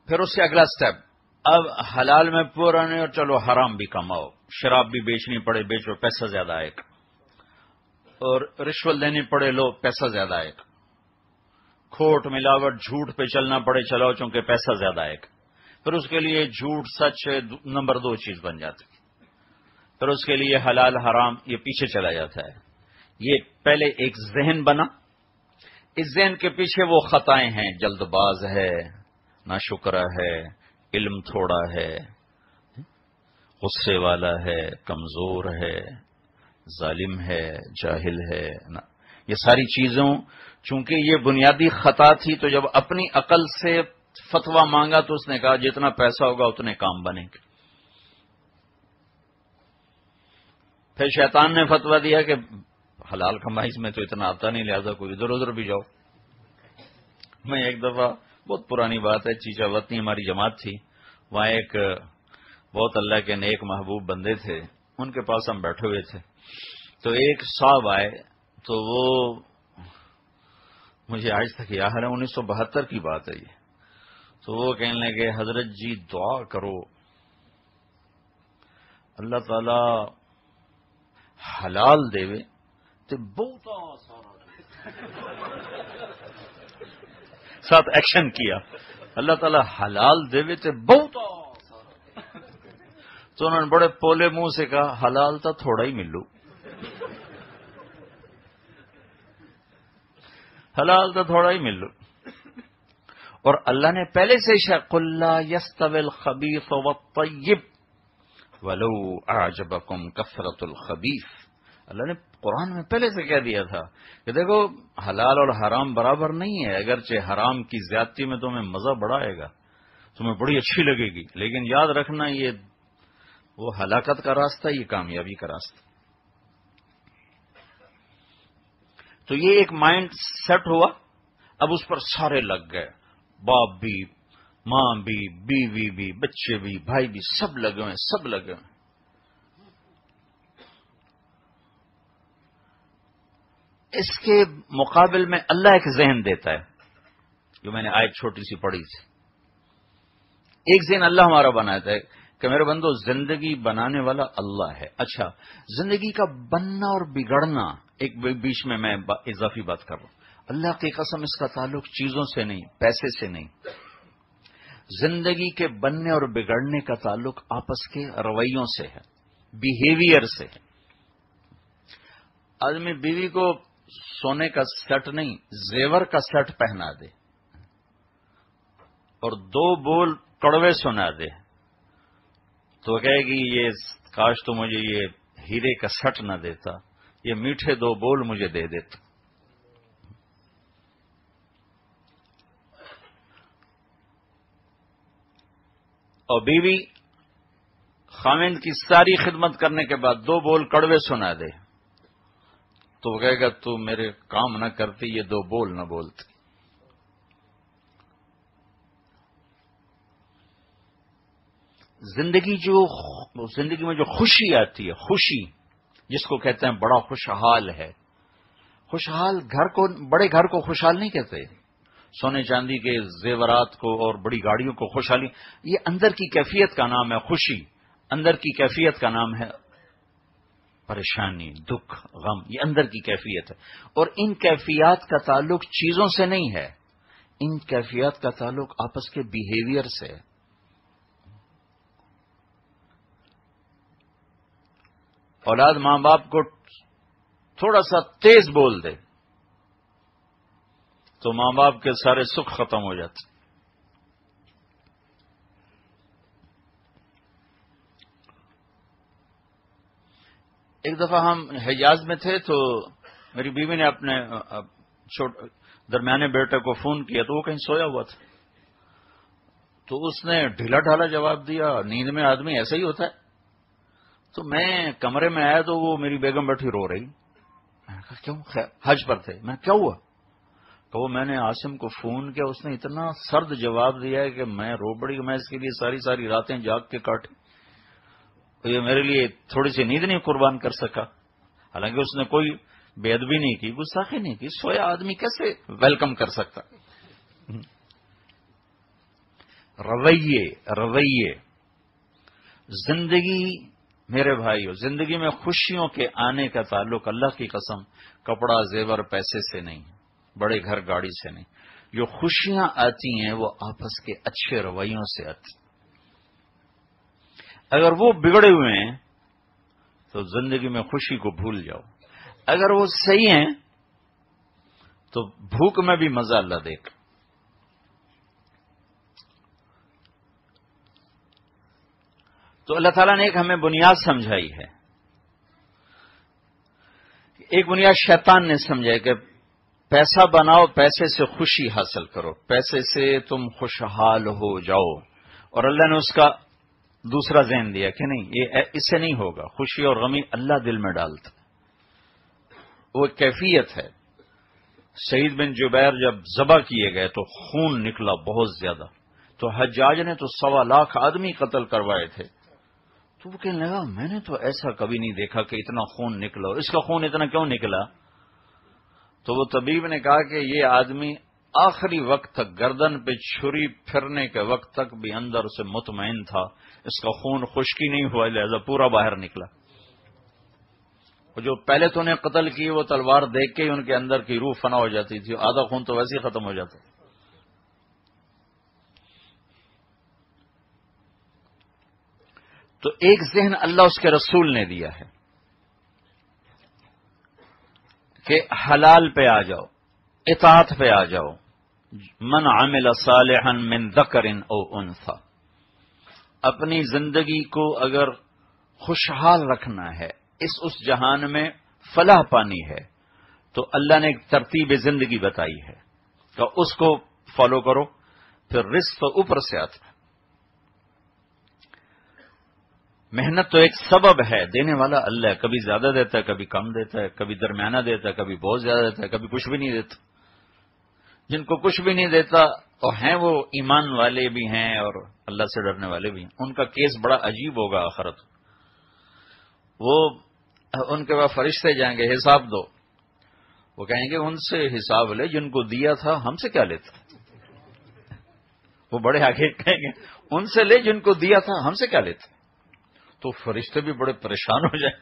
پھر اس سے اگلا سٹیپ، اب حلال میں پورا نہیں اور چلو حرام بھی کماؤ، شراب بھی بیچنی پڑے بیچو، پیسہ زیادہ آئے گا، اور رشوت دینی پڑے لو، پیسہ زیادہ آئے گا، کھوٹ ملاوٹ جھوٹ پہ چلنا پڑے چلاؤ چونکہ پیسہ زیادہ آئے گا. پھر اس کے لیے جھوٹ سچ نمبر 2 چیز بن جاتی. پھر اس کے لیے حلال حرام یہ پیچھے چلا جاتا ہے. یہ پہلے ایک ذہن بنا، اس ذہن کے پیچھے وہ خطائیں ہیں، جلد باز ہے، ناشکرا ہے، علم تھوڑا ہے، غصے والا ہے، کمزور ہے، ظالم ہے، جاہل ہے. یہ ساری چیزوں چونکہ یہ بنیادی خطا تھی تو جب اپنی عقل سے فتویٰ مانگا تو اس نے کہا جتنا پیسہ ہوگا اتنے کام بنیں گے. پھر شیطان نے فتویٰ دیا کہ حلال کمائی میں تو اتنا آتا نہیں، لہذا کوئی ادھر ادھر بھی جاؤ. میں ایک دفعہ، بہت پرانی بات ہے، چیچا وطنی ہماری جماعت تھی، وہاں ایک بہت اللہ کے نیک محبوب بندے تھے، ان کے پاس ہم بیٹھے ہوئے تھے. تو ایک صاحب آئے تو وہ مجھے آج تک یاد ہے، 1972 کی بات ہے یہ. تو وہ کہنے لگے حضرت جی دعا کرو اللہ تعالی حلال دے تو بہت ساتھ ایکشن کیا، اللہ تعالی حلال دے تو بہت. تو انہوں نے بڑے پولے منہ سے کہا حلال تو تھوڑا ہی ملو. حلال تو تھوڑا ہی مل لو. اور اللہ نے پہلے سے قُل لَا يَسْتَوِي الْخَبِيثُ وَالطَّيِّبُ وَلَوْ أَعْجَبَكُمْ كَثْرَةُ الْخَبِيثِ. اللہ نے قرآن میں پہلے سے کہہ دیا تھا کہ دیکھو حلال اور حرام برابر نہیں ہے. اگرچہ حرام کی زیادتی میں تمہیں مزہ بڑا آئے گا، تمہیں بڑی اچھی لگے گی، لیکن یاد رکھنا یہ وہ ہلاکت کا راستہ، یہ کامیابی کا راستہ. تو یہ ایک مائنڈ سیٹ ہوا. اب اس پر سارے لگ گئے، باپ بھی، ماں بھی، بیوی بھی، بچے بھی، بھائی بھی، سب لگے ہوئے، سب لگے ہوئے. اس کے مقابل میں اللہ ایک ذہن دیتا ہے، جو میں نے آیت چھوٹی سی پڑھی تھی. ایک ذہن اللہ ہمارا بناتا ہے کہ میرے بندو زندگی بنانے والا اللہ ہے. اچھا، زندگی کا بننا اور بگڑنا، ایک بیچ میں اضافی بات کر رہا ہوں. اللہ کی قسم اس کا تعلق چیزوں سے نہیں، پیسے سے نہیں. زندگی کے بننے اور بگڑنے کا تعلق آپس کے رویوں سے ہے، بیہیویئر سے ہے. آدمی بیوی کو سونے کا سیٹ نہیں، زیور کا سیٹ پہنا دے اور 2 بول کڑوے سنا دے تو کہے گی یہ کاش تو مجھے یہ ہیرے کا سیٹ نہ دیتا، یہ میٹھے 2 بول مجھے دے دیتا. اور بیوی خاوند کی ساری خدمت کرنے کے بعد 2 بول کڑوے سنا دے تو وہ کہے گا تو میرے کام نہ کرتی، یہ 2 بول نہ بولتی. زندگی میں جو خوشی آتی ہے، خوشی جس کو کہتے ہیں بڑا خوشحال ہے. خوشحال گھر کو، بڑے گھر کو خوشحال نہیں کہتے، سونے چاندی کے زیورات کو اور بڑی گاڑیوں کو خوشحالی. یہ اندر کی کیفیت کا نام ہے خوشی، اندر کی کیفیت کا نام ہے پریشانی، دکھ، غم. یہ اندر کی کیفیت ہے. اور ان کیفیات کا تعلق چیزوں سے نہیں ہے، ان کیفیات کا تعلق آپس کے بیہیویئر سے ہے. اولاد ماں باپ کو تھوڑا سا تیز بول دے تو ماں باپ کے سارے سکھ ختم ہو جاتے. ایک دفعہ ہم حجاز میں تھے تو میری بیوی نے اپنے درمیانے بیٹے کو فون کیا تو وہ کہیں سویا ہوا تھا، تو اس نے ڈھیلا ڈھالا جواب دیا. نیند میں آدمی ایسا ہی ہوتا ہے. تو میں کمرے میں آیا تو وہ میری بیگم بیٹھی رو رہی. میں نے کہا کیوں؟ حج پر تھے. میں کیا ہوا؟ کہ وہ میں نے عاصم کو فون کیا، اس نے اتنا سرد جواب دیا ہے کہ میں رو پڑی کہ میں اس کے لیے ساری راتیں جاگ کے کاٹی. یہ میرے لیے تھوڑی سی نیند نہیں قربان کر سکا. حالانکہ اس نے کوئی بے ادبی نہیں کی، گستاخی نہیں کی. سویا آدمی کیسے ویلکم کر سکتا؟ رویے. زندگی میرے بھائیو، زندگی میں خوشیوں کے آنے کا تعلق اللہ کی قسم کپڑا زیور پیسے سے نہیں، بڑے گھر گاڑی سے نہیں. جو خوشیاں آتی ہیں وہ آپس کے اچھے رویوں سے آتی. اگر وہ بگڑے ہوئے ہیں تو زندگی میں خوشی کو بھول جاؤ. اگر وہ صحیح ہیں تو بھوک میں بھی مزہ اللہ دے گا. تو اللہ تعالیٰ نے ایک ہمیں بنیاد سمجھائی ہے. ایک بنیاد شیطان نے سمجھائی کہ پیسہ بناؤ، پیسے سے خوشی حاصل کرو، پیسے سے تم خوشحال ہو جاؤ. اور اللہ نے اس کا دوسرا ذہن دیا کہ نہیں، یہ اس سے نہیں ہوگا. خوشی اور غمی اللہ دل میں ڈالتا، وہ ایک کیفیت ہے. سعید بن جبیر جب ذبح کیے گئے تو خون نکلا بہت زیادہ، تو حجاج نے تو 1.25 لاکھ آدمی قتل کروائے تھے. تو وہ کہنے لگا میں نے تو ایسا کبھی نہیں دیکھا کہ اتنا خون نکلا. اس کا خون اتنا کیوں نکلا؟ تو وہ طبیب نے کہا کہ یہ آدمی آخری وقت تک، گردن پہ چھری پھرنے کے وقت تک بھی اندر سے مطمئن تھا، اس کا خون خشکی نہیں ہوا، لہذا پورا باہر نکلا. جو پہلے تو انہیں قتل کی وہ تلوار دیکھ کے ہی ان کے اندر کی روح فنا ہو جاتی تھی، آدھا خون تو ویسے ہی ختم ہو جاتا. تو ایک ذہن اللہ اس کے رسول نے دیا ہے کہ حلال پہ آ جاؤ. اطاعت پہ آ جاؤ. من عمل صالحا من ذکر او انثى. اپنی زندگی کو اگر خوشحال رکھنا ہے، اس جہان میں فلاح پانی ہے، تو اللہ نے ایک ترتیب زندگی بتائی ہے کہ اس کو فالو کرو، پھر رزق تو اوپر سے آتا ہے. محنت تو ایک سبب ہے، دینے والا اللہ ہے. کبھی زیادہ دیتا ہے، کبھی کم دیتا ہے، کبھی درمیانہ دیتا ہے، کبھی بہت زیادہ دیتا ہے، کبھی کچھ بھی نہیں دیتا. جن کو کچھ بھی نہیں دیتا اور ہیں وہ ایمان والے بھی ہیں اور اللہ سے ڈرنے والے بھی ہیں، ان کا کیس بڑا عجیب ہوگا آخرت. وہ ان کے بعد فرشتے جائیں گے حساب دو، وہ کہیں گے ان سے حساب لے جن کو دیا تھا، ہم سے کیا لیتا. وہ بڑے آگے کہیں گے ان سے لے جن کو دیا تھا، ہم سے کیا لیتا. تو فرشتے بھی بڑے پریشان ہو جائیں،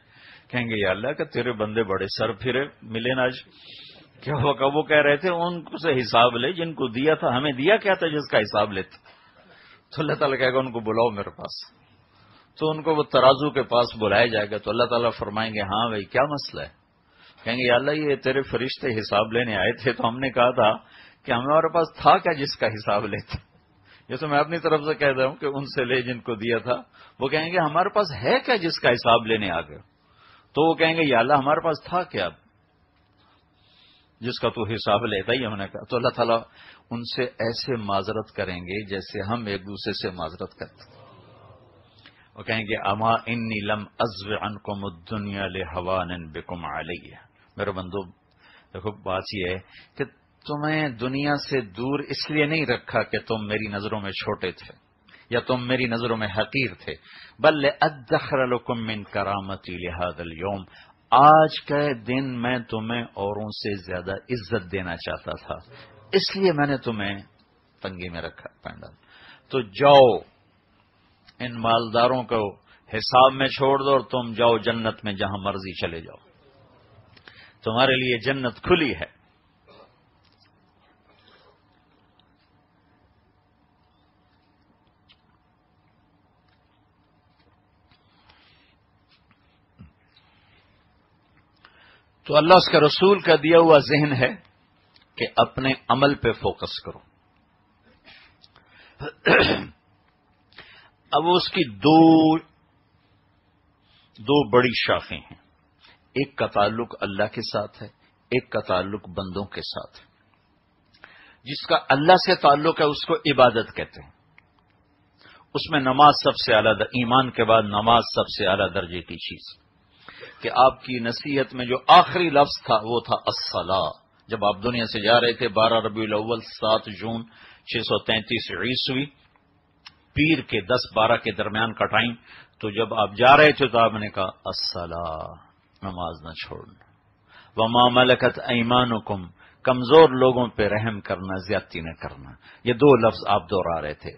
کہیں گے یا اللہ کہ تیرے بندے بڑے سر پھرے ملے نا آج. کیا ہوگا؟ وہ کہہ رہے تھے ان سے حساب لے جن کو دیا تھا، ہمیں دیا کیا تھا جس کا حساب لیتے. تو اللہ تعالیٰ کہے گا ان کو بلاؤ میرے پاس. تو ان کو وہ ترازو کے پاس بلایا جائے گا. تو اللہ تعالیٰ فرمائیں گے ہاں بھائی کیا مسئلہ ہے؟ کہیں گے یا اللہ یہ تیرے فرشتے حساب لینے آئے تھے تو ہم نے کہا تھا کہ ہمارے پاس تھا کیا جس کا حساب لیتے. یہ تو میں اپنی طرف سے کہہ رہا ہوں کہ ان سے لے جن کو دیا تھا. وہ کہیں گے ہمارے پاس ہے کیا جس کا حساب لینے آ گئے. تو وہ کہیں گے یا اللہ ہمارے پاس تھا کیا جس کا تو حساب لیتا ہی. ہم نے کہا تو اللہ تعالیٰ ان سے ایسے معذرت کریں گے جیسے ہم ایک دوسرے سے معذرت کرتے. وہ کہیں گے اما انی لم ازو عنکم الدنیا لہوان بکم علیہ. میرے بندو دیکھو بات یہ ہے کہ تمہیں دنیا سے دور اس لیے نہیں رکھا کہ تم میری نظروں میں چھوٹے تھے یا تم میری نظروں میں حقیر تھے، بل ادخر لکم من کرامتی لہذا اليوم. آج کے دن میں تمہیں اوروں سے زیادہ عزت دینا چاہتا تھا، اس لیے میں نے تمہیں تنگی میں رکھا پینڈل. تو جاؤ ان مالداروں کو حساب میں چھوڑ دو اور تم جاؤ جنت میں جہاں مرضی چلے جاؤ، تمہارے لیے جنت کھلی ہے. تو اللہ اس کے رسول کا دیا ہوا ذہن ہے کہ اپنے عمل پہ فوکس کرو. اب اس کی دو بڑی شاخیں ہیں. ایک کا تعلق اللہ کے ساتھ ہے، ایک کا تعلق بندوں کے ساتھ ہے. جس کا اللہ سے تعلق ہے اس کو عبادت کہتے ہیں. اس میں نماز سب سے اعلیٰ، ایمان کے بعد نماز سب سے اعلیٰ درجے کی چیز. کہ آپ کی نصیحت میں جو آخری لفظ تھا وہ تھا الصلاۃ. جب آپ دنیا سے جا رہے تھے 12 ربیع الاول 7 جون 633 عیسوی، پیر کے 10-12 کے درمیان کا ٹائم، تو جب آپ جا رہے تھے تو آپ نے کہا الصلاۃ، نماز نہ چھوڑنا. وما ملکت ایمانکم، کمزور لوگوں پہ رحم کرنا، زیادتی نہ کرنا. یہ دو لفظ آپ دوہرا رہے تھے.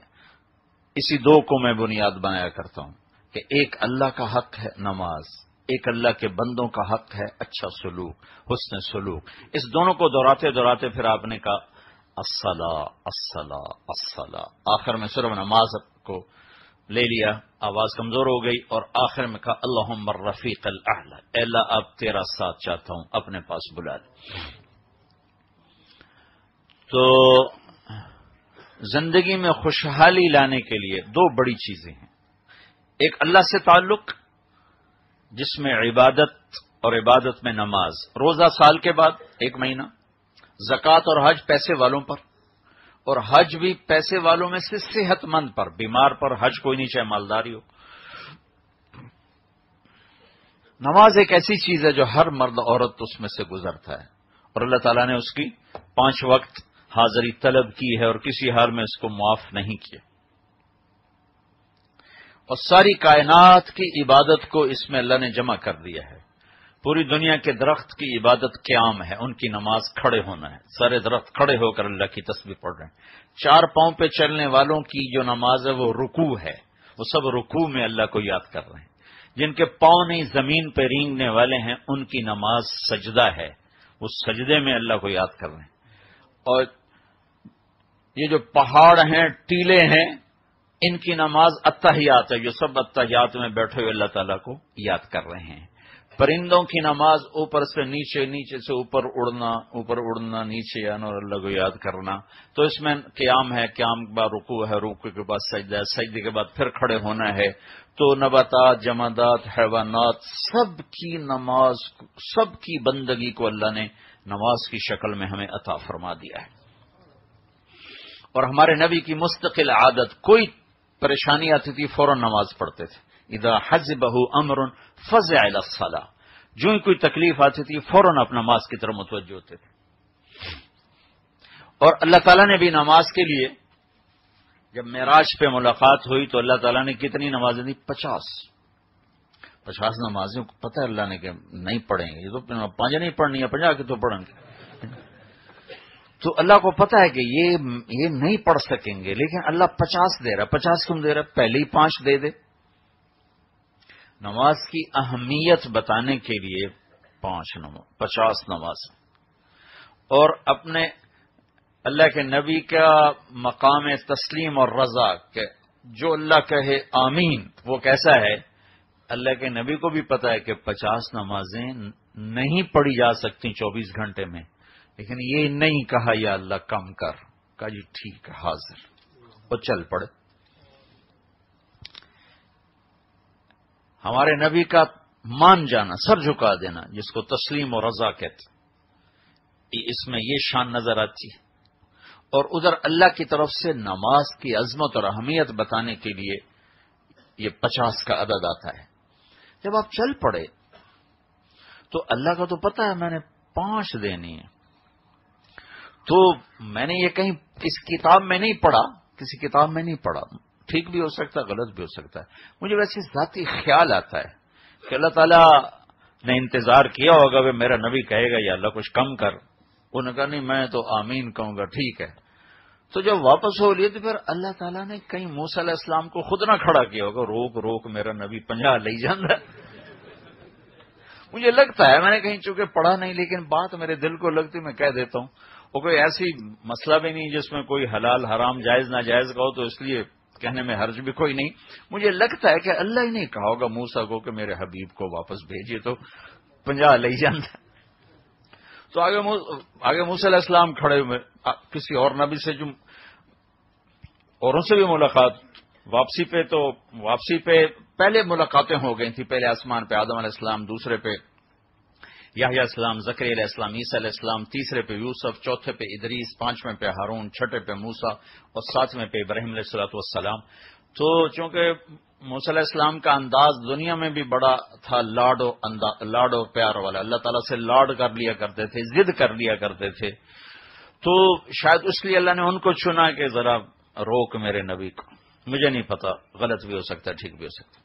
اسی دو کو میں بنیاد بنایا کرتا ہوں کہ ایک اللہ کا حق ہے نماز، ایک اللہ کے بندوں کا حق ہے اچھا سلوک، حسن سلوک. اس دونوں کو دہراتے دہراتے پھر آپ نے کہا الصلاۃ الصلاۃ الصلاۃ. آخر میں صرف نماز کو لے لیا، آواز کمزور ہو گئی، اور آخر میں کہا اللہم الرفیق الاعلی، اے اللہ اب تیرا ساتھ چاہتا ہوں، اپنے پاس بلا لے. تو زندگی میں خوشحالی لانے کے لیے دو بڑی چیزیں ہیں. ایک اللہ سے تعلق جس میں عبادت اور عبادت میں نماز، روزہ سال کے بعد 1 مہینہ، زکوٰۃ اور حج پیسے والوں پر، اور حج بھی پیسے والوں میں سے صحت مند پر. بیمار پر حج کوئی نہیں، چاہے مالداری ہو. نماز ایک ایسی چیز ہے جو ہر مرد عورت اس میں سے گزرتا ہے، اور اللہ تعالیٰ نے اس کی 5 وقت حاضری طلب کی ہے اور کسی حال میں اس کو معاف نہیں کیا. اور ساری کائنات کی عبادت کو اس میں اللہ نے جمع کر دیا ہے. پوری دنیا کے درخت کی عبادت قیام ہے، ان کی نماز کھڑے ہونا ہے. سارے درخت کھڑے ہو کر اللہ کی تسبیح پڑھ رہے ہیں. 4 پاؤں پہ چلنے والوں کی جو نماز ہے وہ رکوع ہے، وہ سب رکوع میں اللہ کو یاد کر رہے ہیں. جن کے پاؤں نہیں زمین پہ رینگنے والے ہیں ان کی نماز سجدہ ہے، وہ سجدے میں اللہ کو یاد کر رہے ہیں. اور یہ جو پہاڑ ہیں، ٹیلے ہیں، ان کی نماز اتحیات ہے، جو سب اتحیات میں بیٹھے ہوئے اللہ تعالیٰ کو یاد کر رہے ہیں. پرندوں کی نماز اوپر سے نیچے، نیچے سے اوپر اڑنا، اوپر اڑنا، نیچے آنا اور اللہ کو یاد کرنا. تو اس میں قیام ہے، قیام کے بعد رکوع ہے، رکوع کے بعد سجدہ ہے، سجدے کے بعد پھر کھڑے ہونا ہے. تو نباتات، جمادات، حیوانات، سب کی نماز، سب کی بندگی کو اللہ نے نماز کی شکل میں ہمیں عطا فرما دیا ہے. اور ہمارے نبی کی مستقل عادت، کوئی پریشانی آتی تھی فوراً نماز پڑھتے تھے. اذا حزبہ امر فزع الی الصلاۃ، جو ہی کوئی تکلیف آتی تھی فوراً اپنا نماز کی طرف متوجہ ہوتے تھے. اور اللہ تعالیٰ نے بھی نماز کے لیے جب معراج پہ ملاقات ہوئی تو اللہ تعالیٰ نے کتنی نمازیں دی؟ 50 نمازیں. پتہ ہے اللہ نے کہ نہیں پڑھیں گے، یہ تو 5 نہیں پڑھنی ہے، 50 کی تو پڑھیں گے. تو اللہ کو پتا ہے کہ یہ نہیں پڑھ سکیں گے، لیکن اللہ 50 دے رہا ہے. 50 کیوں دے رہا ہے؟ پہلے ہی 5 دے دے. نماز کی اہمیت بتانے کے لیے 50 نماز. اور اپنے اللہ کے نبی کا مقام تسلیم اور رضا کہ جو اللہ کہے آمین وہ کیسا ہے، اللہ کے نبی کو بھی پتا ہے کہ 50 نمازیں نہیں پڑھی جا سکتی 24 گھنٹے میں، لیکن یہ نہیں کہا یا اللہ کم کر، کہا جی ٹھیک ہے حاضر، وہ چل پڑے. ہمارے نبی کا مان جانا، سر جھکا دینا، جس کو تسلیم اور رضا کہتے، اس میں یہ شان نظر آتی ہے. اور ادھر اللہ کی طرف سے نماز کی عظمت اور اہمیت بتانے کے لیے یہ 50 کا عدد آتا ہے. جب آپ چل پڑے تو اللہ کا تو پتا ہے میں نے 5 دینی ہے. تو میں نے یہ کہیں اس کتاب میں نہیں پڑھا، کسی کتاب میں نہیں پڑھا، ٹھیک بھی ہو سکتا ہے، غلط بھی ہو سکتا ہے. مجھے ویسے ذاتی خیال آتا ہے کہ اللہ تعالیٰ نے انتظار کیا ہوگا کہ میرا نبی کہے گا یا اللہ کچھ کم کر. انہوں نے کہا نہیں میں تو آمین کہوں گا، ٹھیک ہے. تو جب واپس ہو لیے تو پھر اللہ تعالیٰ نے کہیں موسیٰ علیہ السلام کو خود نہ کھڑا کیا ہوگا، روک روک میرا نبی 50 لے جانا. مجھے لگتا ہے، میں نے کہیں چونکہ پڑھا نہیں لیکن بات میرے دل کو لگتی میں کہہ دیتا ہوں. اور کوئی ایسی مسئلہ بھی نہیں جس میں کوئی حلال حرام جائز ناجائز کا ہو، تو اس لیے کہنے میں حرج بھی کوئی نہیں. مجھے لگتا ہے کہ اللہ ہی نہیں کہا ہوگا موسیٰ کو کہ میرے حبیب کو واپس بھیجیے تو 50 لے جانا. تو آگے موسیٰ علیہ السلام کھڑے ہوئے، کسی اور نبی سے جو اوروں سے بھی ملاقات واپسی پہ پہلے ملاقاتیں ہو گئی تھیں. پہلے آسمان پہ آدم علیہ السلام، دوسرے پہ یحییٰ علیہ السلام، زکریا علیہ السلام، عیسیٰ علیہ السلام، تیسرے پہ یوسف، چوتھے پہ ادریس، 5ویں پہ ہارون، چھٹے پہ موسیٰ اور 7ویں پہ ابراہیم علیہ الصلوۃ والسلام. تو چونکہ موسیٰ علیہ السلام کا انداز دنیا میں بھی بڑا تھا، لاڈ و پیار والا، اللہ تعالیٰ سے لاڈ کر لیا کرتے تھے، ضد کر لیا کرتے تھے. تو شاید اس لیے اللہ نے ان کو چنا کہ ذرا روک میرے نبی کو. مجھے نہیں پتا، غلط بھی ہو سکتا ہے، ٹھیک بھی ہو سکتا ہے.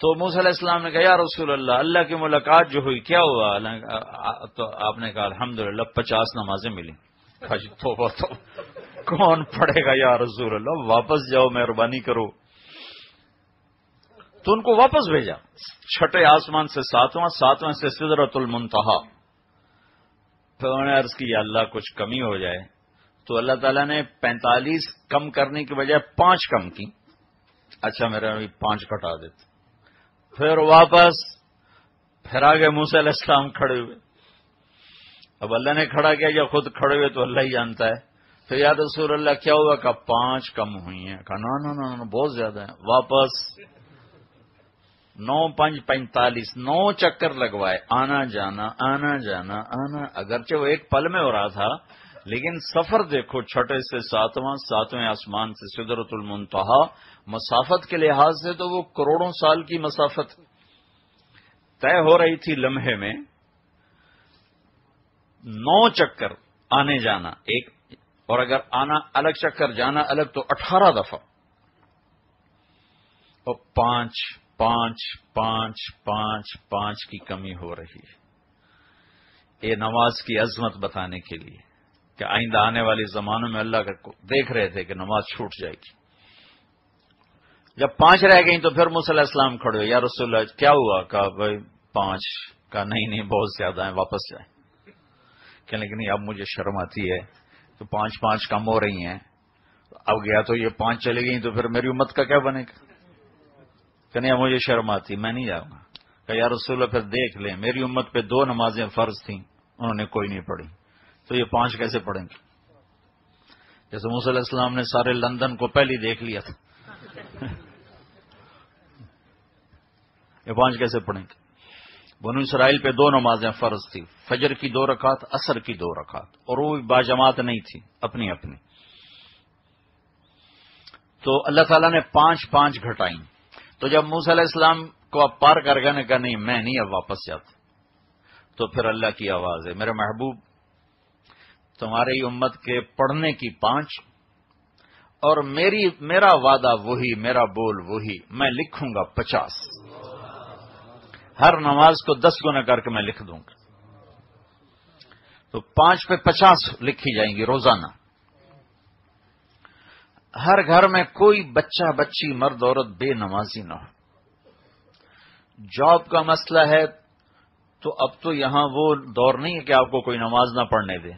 تو موسیٰ علیہ السلام نے کہا یا رسول اللہ کی ملاقات جو ہوئی کیا ہوا؟ تو آپ نے کہا الحمدللہ 50 نمازیں ملی. توبہ تو کون پڑھے گا یا رسول اللہ، واپس جاؤ مہربانی کرو. تو ان کو واپس بھیجا، چھٹے آسمان سے 7واں سے سدرۃ المنتہا. پھر انہوں نے عرض کی یا اللہ کچھ کمی ہو جائے. تو اللہ تعالیٰ نے 45 کم کرنے کی بجائے 5 کم کی. اچھا میرا نبی 5 گھٹا دیتے. پھر واپس پھر آگے موسیٰ علیہ السلام کھڑے ہوئے. اب اللہ نے کھڑا کیا یا خود کھڑے ہوئے تو اللہ ہی جانتا ہے. تو یا رسول اللہ کیا ہوا؟ کہ 5 کم ہوئی ہیں. کہا نا بہت زیادہ ہیں. واپس 9 5 45 9 چکر لگوائے، آنا جانا آنا جانا آنا. اگرچہ وہ ایک پل میں ہو رہا تھا لیکن سفر دیکھو، چھٹے سے 7ویں آسمان سے سدرۃ المنتہا. مسافت کے لحاظ سے تو وہ کروڑوں سال کی مسافت طے ہو رہی تھی لمحے میں. 9 چکر آنے جانا ایک، اور اگر آنا الگ چکر جانا الگ تو 18 دفعہ. اور 5 5 5 5 5 کی کمی ہو رہی ہے. یہ نماز کی عظمت بتانے کے لیے کہ آئندہ آنے والے زمانوں میں اللہ کو دیکھ رہے تھے کہ نماز چھوٹ جائے گی. جب 5 رہ گئیں تو پھر موسیٰ علیہ السلام کھڑے ہوئے، یا رسول اللہ کیا ہوا؟ کہا بھائی 5. کہا نہیں بہت زیادہ ہیں، واپس جائیں. کہنے کہ نہیں اب مجھے شرم آتی ہے تو 5 کم ہو رہی ہیں. اب گیا تو یہ 5 چلے گئی تو پھر میری امت کا کیا بنے گا؟ کہ نہیں اب مجھے شرم آتی، میں نہیں جاؤں گا. کہ یا رسول اللہ پھر دیکھ لیں، میری امت پہ 2 نمازیں فرض تھیں، انہوں نے کوئی نہیں پڑھی، تو یہ 5 کیسے پڑھیں گے؟ جیسے موسیٰ علیہ السلام نے سارے لندن کو پہلے دیکھ لیا تھا، یہ 5 کیسے پڑھیں گے؟ بنو اسرائیل پہ 2 نمازیں فرض تھی، فجر کی 2 رکعت، عصر کی 2 رکعت، اور وہ باجماعت نہیں تھی، اپنی اپنی. تو اللہ تعالیٰ نے 5 گھٹائیں. تو جب موسیٰ علیہ السلام کو اب پار کر گئے نے کہا نہیں میں نہیں اب واپس جاتا، تو پھر اللہ کی آواز ہے، میرے محبوب تمہاری امت کے پڑھنے کی 5 اور میرا وعدہ وہی، میرا بول وہی، میں لکھوں گا 50، ہر نماز کو 10 گنا کر کے میں لکھ دوں گا. تو 5 پہ 50 لکھی جائیں گی روزانہ. ہر گھر میں کوئی بچہ بچی مرد عورت بے نمازی نہ ہو. جاب کا مسئلہ ہے تو اب تو یہاں وہ دور نہیں ہے کہ آپ کو کوئی نماز نہ پڑھنے دے.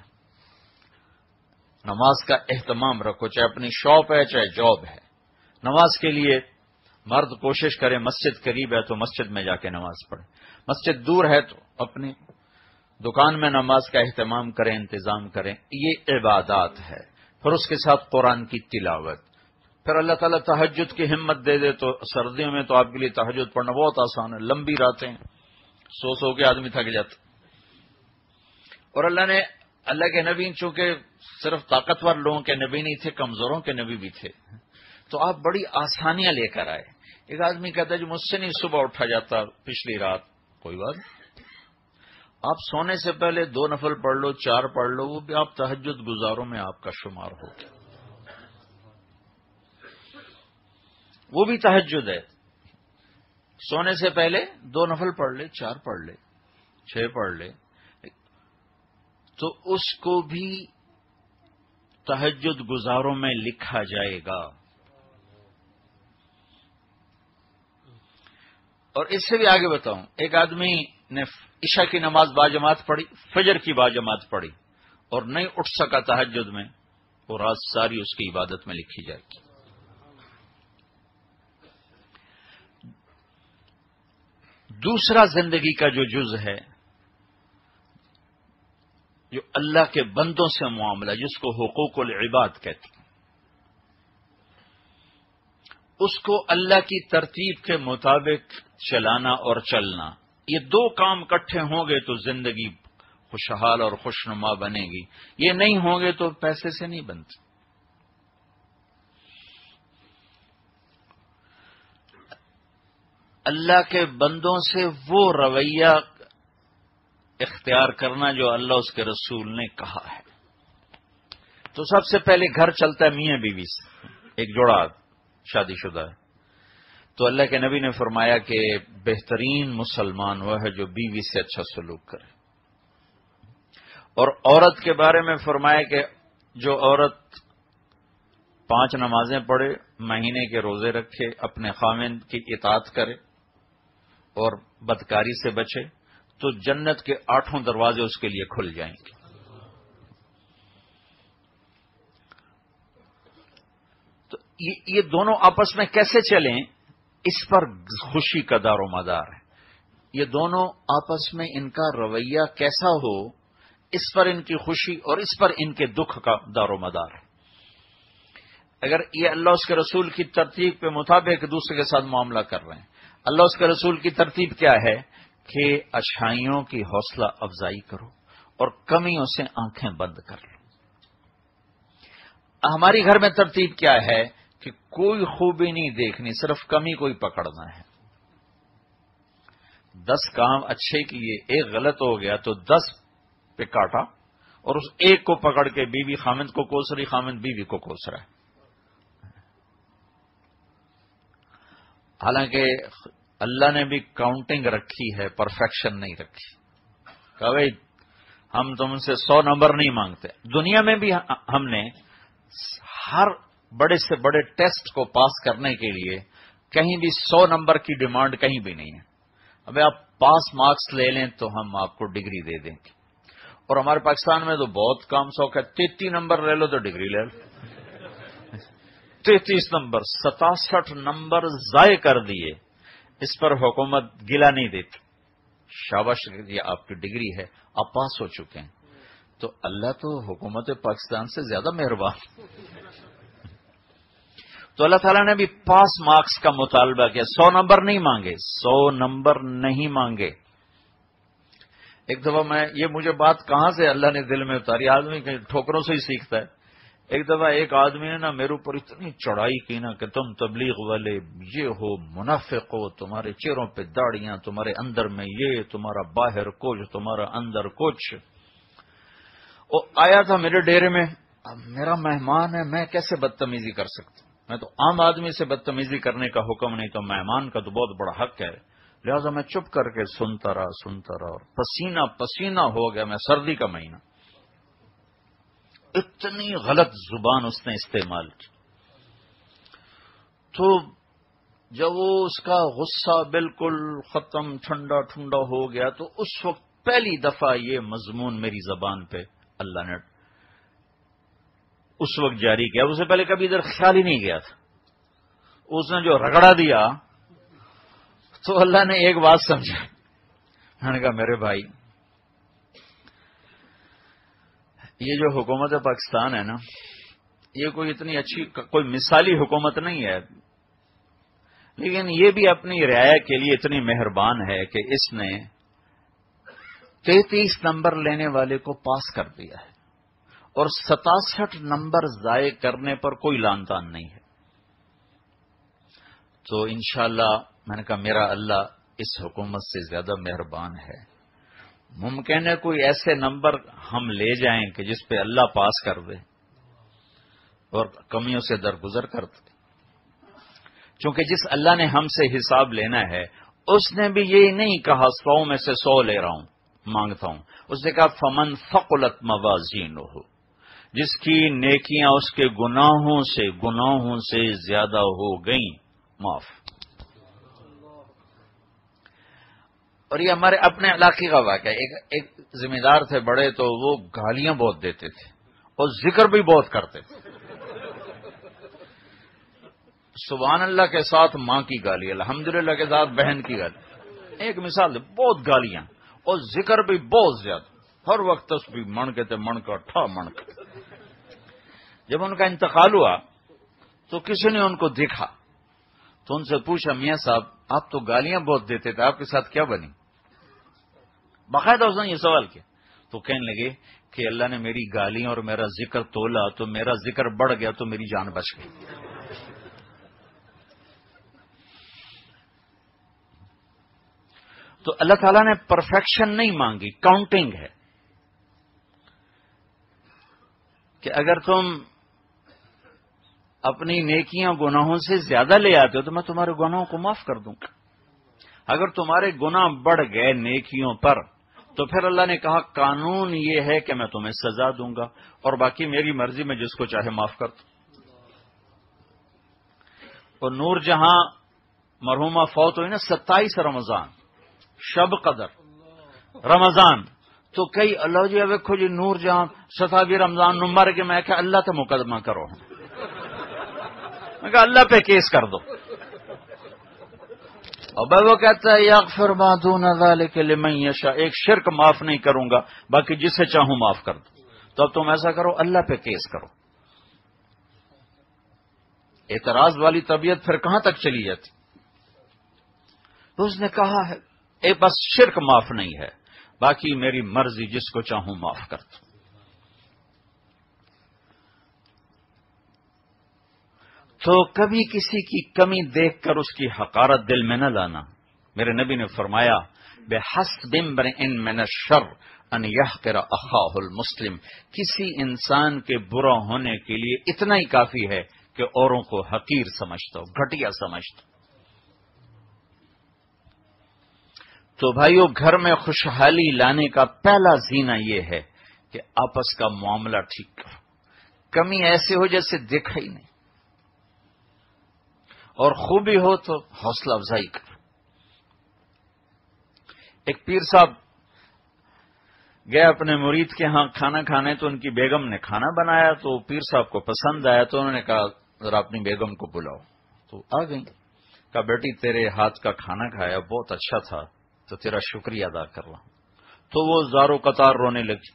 نماز کا اہتمام رکھو، چاہے اپنی شاپ ہے چاہے جاب ہے. نماز کے لیے مرد کوشش کرے، مسجد قریب ہے تو مسجد میں جا کے نماز پڑھے، مسجد دور ہے تو اپنی دکان میں نماز کا اہتمام کریں، انتظام کریں. یہ عبادات ہے. پھر اس کے ساتھ قرآن کی تلاوت. پھر اللہ تعالیٰ تہجد کی ہمت دے دے تو سردیوں میں تو آپ کے لیے تہجد پڑھنا بہت آسان ہے. لمبی راتیں سو کے آدمی تھک جاتا. اور اللہ کے نبی چونکہ صرف طاقتور لوگوں کے نبی نہیں تھے، کمزوروں کے نبی بھی تھے، تو آپ بڑی آسانیاں لے کر آئے. ایک آدمی کہتا ہے جو مجھ سے نہیں صبح اٹھا جاتا پچھلی رات، کوئی بات نہیں، آپ سونے سے پہلے 2 نفل پڑھ لو، 4 پڑھ لو، وہ بھی آپ تہجد گزاروں میں آپ کا شمار ہوگا. وہ بھی تہجد ہے. سونے سے پہلے 2 نفل پڑھ لے، 4 پڑھ لے، 6 پڑھ لے، تو اس کو بھی تہجد گزاروں میں لکھا جائے گا. اور اس سے بھی آگے بتاؤں، ایک آدمی نے عشاء کی نماز باجماعت پڑھی، فجر کی باجماعت پڑھی اور نہیں اٹھ سکا تہجد میں، وہ رات ساری اس کی عبادت میں لکھی جائے گی. دوسرا زندگی کا جو جز ہے، جو اللہ کے بندوں سے معاملہ، جس کو حقوق العباد کہتے ہیں، اس کو اللہ کی ترتیب کے مطابق چلانا اور چلنا. یہ 2 کام اکٹھے ہوں گے تو زندگی خوشحال اور خوشنما بنے گی. یہ نہیں ہوں گے تو پیسے سے نہیں بنتے. اللہ کے بندوں سے وہ رویہ اختیار کرنا جو اللہ اس کے رسول نے کہا ہے. تو سب سے پہلے گھر چلتا ہے میاں بیوی سے. ایک جوڑا شادی شدہ ہے تو اللہ کے نبی نے فرمایا کہ بہترین مسلمان وہ ہے جو بیوی سے اچھا سلوک کرے. اور عورت کے بارے میں فرمایا کہ جو عورت 5 نمازیں پڑھے، مہینے کے روزے رکھے، اپنے خاوند کی اطاعت کرے اور بدکاری سے بچے تو جنت کے 8 دروازے اس کے لیے کھل جائیں گے. تو یہ دونوں آپس میں کیسے چلیں، اس پر خوشی کا دار و مدار ہے. یہ دونوں آپس میں ان کا رویہ کیسا ہو، اس پر ان کی خوشی اور اس پر ان کے دکھ کا دار و مدار ہے. اگر یہ اللہ اس کے رسول کی ترتیب کے مطابق ایک دوسرے کے ساتھ معاملہ کر رہے ہیں. اللہ اس کے رسول کی ترتیب کیا ہے کہ اچھائیوں کی حوصلہ افزائی کرو اور کمیوں سے آنکھیں بند کر لو. ہماری گھر میں ترتیب کیا ہے کہ کوئی خوبی نہیں دیکھنی، صرف کمی کوئی پکڑنا ہے. 10 کام اچھے کیے، ایک غلط ہو گیا تو 10 پہ کاٹا اور اس ایک کو پکڑ کے بیوی خامند کو کوس رہی، خامند بیوی کو کوس رہا ہے. حالانکہ اللہ نے بھی کاؤنٹنگ رکھی ہے، پرفیکشن نہیں رکھی. کہ بھائی ہم تم سے 100 نمبر نہیں مانگتے. دنیا میں بھی ہم نے ہر بڑے سے بڑے ٹیسٹ کو پاس کرنے کے لیے کہیں بھی 100 نمبر کی ڈیمانڈ کہیں بھی نہیں ہے. اب آپ پاس مارکس لے لیں تو ہم آپ کو ڈگری دے دیں گے. اور ہمارے پاکستان میں تو بہت کام شوق ہے، 33 نمبر لے لو تو ڈگری لے لو. 33 نمبر 67 نمبر ضائع کر دیے. اس پر حکومت گلا نہیں دیتی، شاباش یہ آپ کی ڈگری ہے، آپ پاس ہو چکے ہیں، تو اللہ تو حکومت پاکستان سے زیادہ مہربان۔ تو اللہ تعالیٰ نے بھی پاس مارکس کا مطالبہ کیا، 100 نمبر نہیں مانگے، 100 نمبر نہیں مانگے۔ ایک دفعہ یہ مجھے بات کہاں سے اللہ نے دل میں اتاری، آدمی ٹھوکروں سے ہی سیکھتا ہے۔ ایک دفعہ ایک آدمی نے نا میرے اوپر اتنی چڑھائی کی نا کہ تم تبلیغ والے یہ ہو، منافق ہو، تمہارے چہروں پہ داڑیاں، تمہارے اندر میں یہ، تمہارا باہر کچھ، تمہارا اندر کچھ۔ وہ آیا تھا میرے ڈیرے میں، اب میرا مہمان ہے، میں کیسے بدتمیزی کر سکتا ہوں؟ میں تو عام آدمی سے بدتمیزی کرنے کا حکم نہیں، تو مہمان کا تو بہت بڑا حق ہے، لہذا میں چپ کر کے سنتا رہا اور پسینہ پسینہ ہو گیا۔ میں سردی کا مہینہ، اتنی غلط زبان اس نے استعمال کی۔ تو جب وہ اس کا غصہ بالکل ختم، ٹھنڈا ٹھنڈا ہو گیا، تو اس وقت پہلی دفعہ یہ مضمون میری زبان پہ اللہ نے اس وقت جاری کیا۔ اسے پہلے کبھی ادھر خیال ہی نہیں گیا تھا، اس نے جو رگڑا دیا تو اللہ نے ایک بات سمجھا۔ میں نے کہا میرے بھائی، یہ جو حکومت پاکستان ہے نا، یہ کوئی اتنی اچھی، کوئی مثالی حکومت نہیں ہے، لیکن یہ بھی اپنی رعایا کے لیے اتنی مہربان ہے کہ اس نے 33 نمبر لینے والے کو پاس کر دیا ہے، اور 67 نمبر ضائع کرنے پر کوئی لان تان نہیں ہے۔ تو انشاءاللہ میں نے کہا میرا اللہ اس حکومت سے زیادہ مہربان ہے۔ ممکن ہے کوئی ایسے نمبر ہم لے جائیں کہ جس پہ اللہ پاس کر دے اور کمیوں سے درگزر کر دے، چونکہ جس اللہ نے ہم سے حساب لینا ہے اس نے بھی یہ نہیں کہا 100 میں سے 100 لے رہا ہوں، مانگتا ہوں۔ اس نے کہا فمن ثقلت موازینہ، جس کی نیکیاں اس کے گناہوں سے زیادہ ہو گئیں، معاف۔ اور یہ ہمارے اپنے علاقے کا واقعہ ہے۔ ایک ذمہ دار تھے بڑے، تو وہ گالیاں بہت دیتے تھے اور ذکر بھی بہت کرتے تھے۔ سبحان اللہ کے ساتھ ماں کی گالی، الحمدللہ کے ساتھ بہن کی گالی، ایک مثال ہے، بہت گالیاں اور ذکر بھی بہت زیادہ، ہر وقت تسبیح من کے تے من کا ٹھا من کے۔ جب ان کا انتقال ہوا تو کسی نے ان کو دیکھا تو ان سے پوچھا میاں صاحب آپ تو گالیاں بہت دیتے تھے، آپ کے ساتھ کیا بنی؟ باقاعدہ اس نے یہ سوال کیا، تو کہنے لگے کہ اللہ نے میری گالیاں اور میرا ذکر تولا تو میرا ذکر بڑھ گیا تو میری جان بچ گئی۔ تو اللہ تعالیٰ نے پرفیکشن نہیں مانگی، کاؤنٹنگ ہے کہ اگر تم اپنی نیکیاں گناہوں سے زیادہ لے آتے ہو تو میں تمہارے گناہوں کو معاف کر دوں گا۔ اگر تمہارے گناہ بڑھ گئے نیکیوں پر تو پھر اللہ نے کہا قانون یہ ہے کہ میں تمہیں سزا دوں گا، اور باقی میری مرضی میں جس کو چاہے معاف کر دوں۔ اور نور جہاں مرحومہ فوت ہوئی نا 27 رمضان، شب قدر رمضان، تو کئی اللہ جی ویکھو جی نور جہاں 27 رمضان نمبر کے، میں کہ اللہ تے مقدمہ کرو، میں کہا اللہ پہ کیس کر دو۔ اب وہ کہتا ہے یغفر ما دون ذلک لمن یشاء، ایک شرک معاف نہیں کروں گا، باقی جسے چاہوں معاف کر دوں۔ تو اب تم ایسا کرو، اللہ پہ کیس کرو۔ اعتراض والی طبیعت پھر کہاں تک چلی جاتی؟ تو اس نے کہا ہے بس شرک معاف نہیں ہے، باقی میری مرضی جس کو چاہوں معاف کر دوں۔ تو کبھی کسی کی کمی دیکھ کر اس کی حقارت دل میں نہ لانا۔ میرے نبی نے فرمایا بِحَسْبِ امْرِئٍ مِّنَ الشَّرِّ أَن يَحْقِرَ أَخَاهُ الْمُسْلِمَ، کسی انسان کے برا ہونے کے لیے اتنا ہی کافی ہے کہ اوروں کو حقیر سمجھتا ہو، گھٹیا سمجھتا ہو۔ تو بھائیو، گھر میں خوشحالی لانے کا پہلا زینہ یہ ہے کہ آپس کا معاملہ ٹھیک کرو، کمی ایسے ہو جیسے دیکھا ہی نہیں، اور خوبی ہو تو حوصلہ افزائی کرو۔ ایک پیر صاحب گئے اپنے مرید کے ہاں کھانا کھانے، تو ان کی بیگم نے کھانا بنایا، تو پیر صاحب کو پسند آیا، تو انہوں نے کہا ذرا اپنی بیگم کو بلاؤ، تو آ گئی۔ کہا بیٹی تیرے ہاتھ کا کھانا کھایا بہت اچھا تھا تو تیرا شکریہ ادا کر رہا ہوں. تو وہ زارو قطار رونے لگی.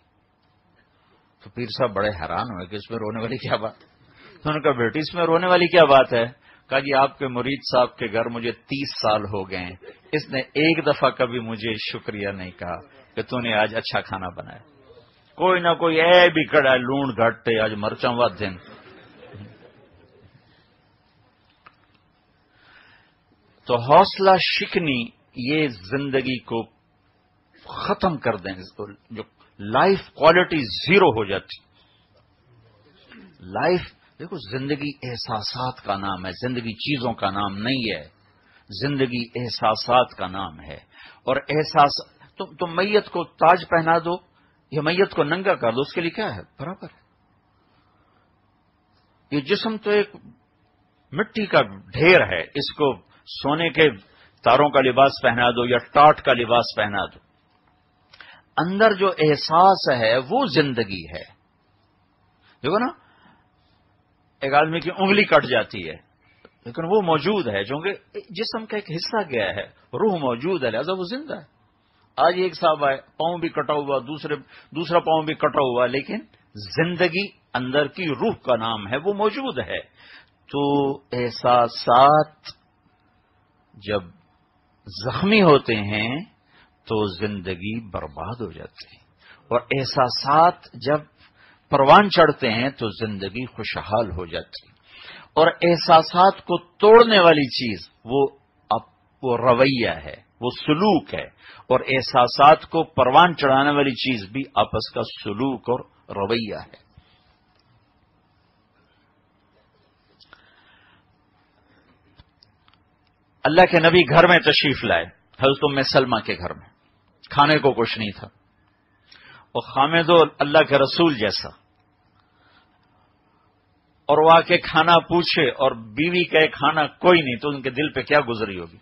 تو پیر صاحب بڑے حیران ہوئے کہ اس میں رونے والی کیا بات. تو انہوں نے کہا بیٹی اس میں رونے والی کیا بات ہے. کہا جی آپ کے مرید صاحب کے گھر مجھے 30 سال ہو گئے ہیں, اس نے ایک دفعہ کبھی مجھے شکریہ نہیں کہا کہ تو نے آج اچھا کھانا بنایا. کوئی نہ کوئی اے بھی کڑا ہے لون گھٹے آج مرچاں ود دن. تو حوصلہ شکنی یہ زندگی کو ختم کر دیں, جو لائف کوالٹی زیرو ہو جاتی. لائف دیکھو زندگی احساسات کا نام ہے, زندگی چیزوں کا نام نہیں ہے. زندگی احساسات کا نام ہے. اور احساس تم میت کو تاج پہنا دو یا میت کو ننگا کر دو, اس کے لیے کیا ہے, برابر ہے. یہ جسم تو ایک مٹی کا ڈھیر ہے, اس کو سونے کے تاروں کا لباس پہنا دو یا ٹاٹ کا لباس پہنا دو. اندر جو احساس ہے وہ زندگی ہے. دیکھو نا ایک آدمی کی انگلی کٹ جاتی ہے لیکن وہ موجود ہے, چونکہ جسم کا ایک حصہ گیا ہے, روح موجود ہے, لہذا وہ زندہ ہے. آج ایک صاحب آئے پاؤں بھی کٹا ہوا, دوسرا پاؤں بھی کٹا ہوا, لیکن زندگی اندر کی روح کا نام ہے, وہ موجود ہے. تو احساسات جب زخمی ہوتے ہیں تو زندگی برباد ہو جاتی ہے, اور احساسات جب پروان چڑھتے ہیں تو زندگی خوشحال ہو جاتی ہے. اور احساسات کو توڑنے والی چیز وہ رویہ ہے, وہ سلوک ہے, اور احساسات کو پروان چڑھانے والی چیز بھی آپس کا سلوک اور رویہ ہے. اللہ کے نبی گھر میں تشریف لائے, حضرت ام سلمہ کے گھر میں. کھانے کو کچھ نہیں تھا, اور خامد اللہ کے رسول جیسا, اور وہ آ کے کھانا پوچھے اور بیوی کہے کھانا کوئی نہیں, تو ان کے دل پہ کیا گزری ہوگی.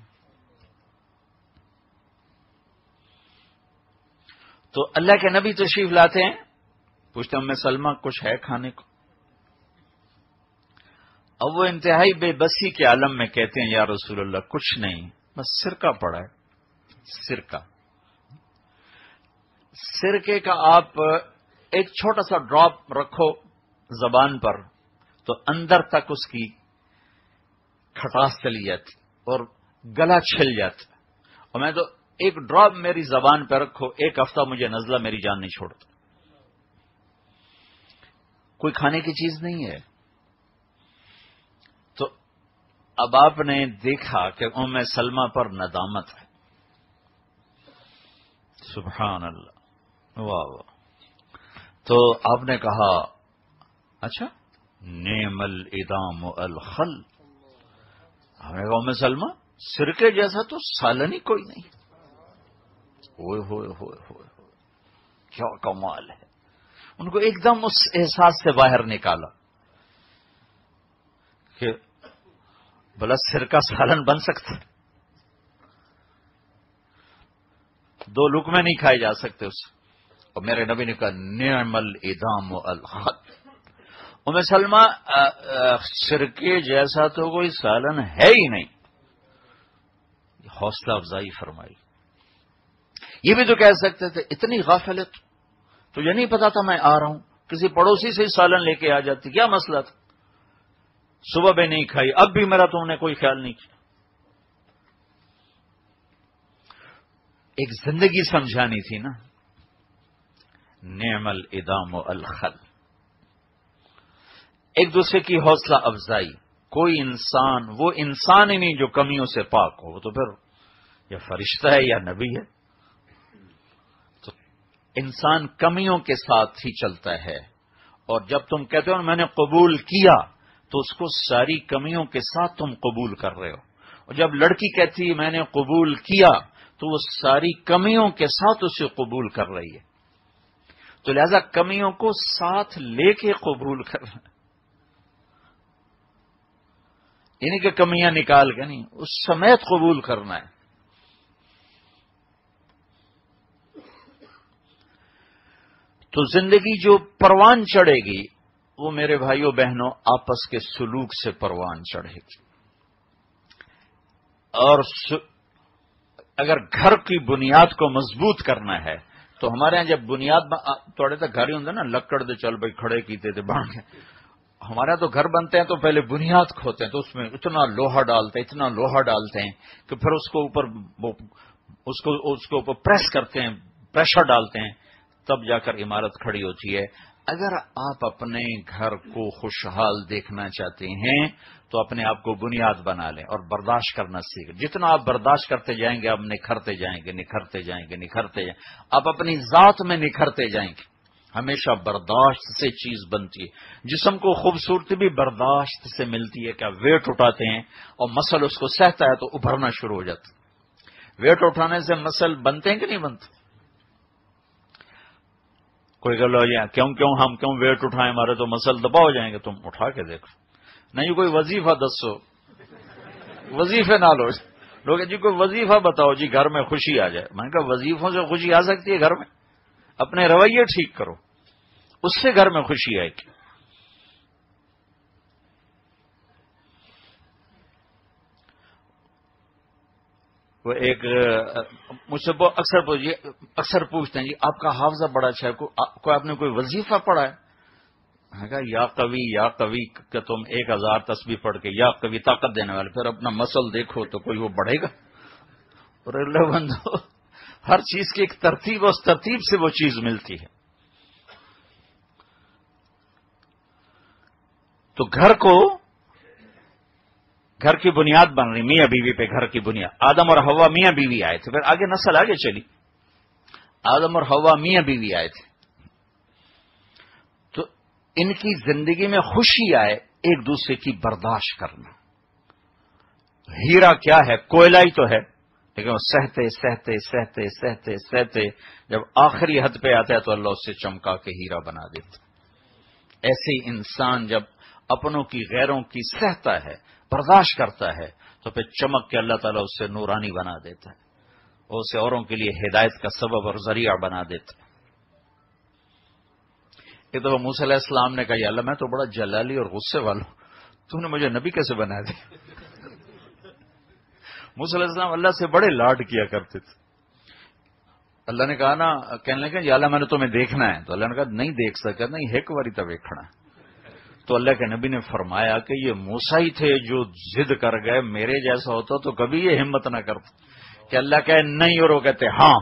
تو اللہ کے نبی تشریف لاتے ہیں, پوچھتے ام سلمہ کچھ ہے کھانے کو. اب وہ انتہائی بے بسی کے عالم میں کہتے ہیں یا رسول اللہ کچھ نہیں, بس سرکہ پڑا ہے. سرکے کا آپ ایک چھوٹا سا ڈراپ رکھو زبان پر تو اندر تک اس کی کھٹاس چلی جاتی اور گلا چھل جاتا. اور میں تو ایک ڈراپ میری زبان پہ رکھو, ایک ہفتہ مجھے نزلہ میری جان نہیں چھوڑتا. کوئی کھانے کی چیز نہیں ہے. تو اب آپ نے دیکھا کہ ام سلمہ پر ندامت ہے. سبحان اللہ, واہ واہ. تو آپ نے کہا اچھا نعم الادام الخل. ہم نے کہا ام سلمہ سرکے جیسا تو سالن ہی کوئی نہیں. ہوئے ہوئے ہوئے ہوئے کیا کمال ہے. ان کو ایک دم اس احساس سے باہر نکالا کہ بلا سرکہ سالن بن سکتا ہے. 2 لقمے نہیں کھائے جا سکتے اس. اور میرے نبی نے کہا نعم الادام الخل. ام سلمہ سرکے جیسا تو کوئی سالن ہے ہی نہیں. حوصلہ افزائی فرمائی. یہ بھی تو کہہ سکتے تھے اتنی غافلت, تو یہ نہیں پتا تھا میں آ رہا ہوں, کسی پڑوسی سے سالن لے کے آ جاتی, کیا مسئلہ تھا. صبح بھی نہیں کھائی, اب بھی میرا تم نے کوئی خیال نہیں کیا. ایک زندگی سمجھانی تھی نا. نعم الادام الخل. ایک دوسرے کی حوصلہ افزائی. کوئی انسان وہ انسان ہی نہیں جو کمیوں سے پاک ہو, وہ تو پھر یا فرشتہ ہے یا نبی ہے. تو انسان کمیوں کے ساتھ ہی چلتا ہے, اور جب تم کہتے ہو میں نے قبول کیا تو اس کو ساری کمیوں کے ساتھ تم قبول کر رہے ہو. اور جب لڑکی کہتی ہے میں نے قبول کیا تو وہ ساری کمیوں کے ساتھ اسے قبول کر رہی ہے. تو لہذا کمیوں کو ساتھ لے کے قبول کرنا, یعنی کہ کمیاں نکال کے نہیں, اس سمیت قبول کرنا ہے. تو زندگی جو پروان چڑھے گی وہ میرے بھائیوں بہنوں آپس کے سلوک سے پروان چڑھے گی. اور اگر گھر کی بنیاد کو مضبوط کرنا ہے تو ہمارے ہاں جب بنیاد تھوڑے تک گھر ہی ہوں نا لکڑ دے چل بھائی کھڑے کیتے تھے بن کے، ہمارے یہاں تو گھر بنتے ہیں تو پہلے بنیاد کھوتے ہیں تو اس میں اتنا لوہا ڈالتے ہیں کہ پھر اس کو اوپر پریس کرتے ہیں، پریشر ڈالتے ہیں، تب جا کر عمارت کھڑی ہوتی ہے۔ اگر آپ اپنے گھر کو خوشحال دیکھنا چاہتے ہیں تو اپنے آپ کو بنیاد بنا لیں اور برداشت کرنا سیکھیں۔ جتنا آپ برداشت کرتے جائیں گے آپ نکھرتے جائیں گے۔ آپ اپنی ذات میں نکھرتے جائیں گے۔ ہمیشہ برداشت سے چیز بنتی ہے۔ جسم کو خوبصورتی بھی برداشت سے ملتی ہے کہ آپ ویٹ اٹھاتے ہیں اور مسل اس کو سہتا ہے تو ابھرنا شروع ہو جاتا ہے۔ ویٹ اٹھانے سے مسل بنتے ہیں کہ نہیں بنتے؟ کوئی کہ لو ہم کیوں ویٹ اٹھائیں، ہمارے تو مسل دبا ہو جائیں گے۔ تم اٹھا کے دیکھو، نہیں کوئی وظیفہ دسو، وظیفے نہ لو۔ لوگ جی کوئی وظیفہ بتاؤ جی گھر میں خوشی آ جائے۔ میں نے کہا وظیفوں سے خوشی آ سکتی ہے گھر میں؟ اپنے رویے ٹھیک کرو، اس سے گھر میں خوشی آئے گی۔ وہ ایک مجھ سے اکثر پوچھتے ہیں جی آپ کا حافظہ بڑا اچھا ہے، کوئی آپ نے کوئی وظیفہ پڑھا ہے؟ میں نے کہا یا قوی کہ تم 1000 تسبیح پڑھ کے یا قوی طاقت دینے والے، پھر اپنا مسل دیکھو تو کوئی وہ بڑھے گا؟ اور اللہ بندو، ہر چیز کی ایک ترتیب، اس ترتیب سے وہ چیز ملتی ہے۔ تو گھر کی بنیاد بن رہی، میاں بیوی پہ گھر کی بنیاد۔ آدم اور حوا میاں بیوی آئے تھے، پھر آگے نسل آگے چلی، آدم اور حوا میاں بیوی آئے تھے تو ان کی زندگی میں خوشی آئے ایک دوسرے کی برداشت کرنا۔ ہیرا کیا ہے؟ کوئلہ ہی تو ہے، لیکن وہ سہتے جب آخری حد پہ آتا ہے تو اللہ اس سے چمکا کے ہیرا بنا دیتا۔ ایسے ہی انسان جب اپنوں کی غیروں کی سہتا ہے، برداشت کرتا ہے، تو پھر چمک کے اللہ تعالیٰ اس سے نورانی بنا دیتا ہے، اور اسے اوروں کے لیے ہدایت کا سبب اور ذریعہ بنا دیتا ہے۔ ایک دفعہ موسیٰ علیہ السلام نے کہا یا اللہ میں تو بڑا جلالی اور غصے والا ہوں، تو نے مجھے نبی کیسے بنا دیا؟ موسیٰ علیہ السلام اللہ سے بڑے لاڈ کیا کرتے تھے۔ اللہ نے کہا نا، کہنے لگے یا اللہ میں نے تمہیں دیکھنا ہے، تو اللہ نے کہا نہیں دیکھ سکا، نہیں ایک باری تو دیکھنا۔ تو اللہ کے نبی نے فرمایا کہ یہ موسیٰ ہی تھے جو ضد کر گئے، میرے جیسا ہوتا تو کبھی یہ ہمت نہ کرتا کہ اللہ کہے نہیں اور وہ کہتے ہاں،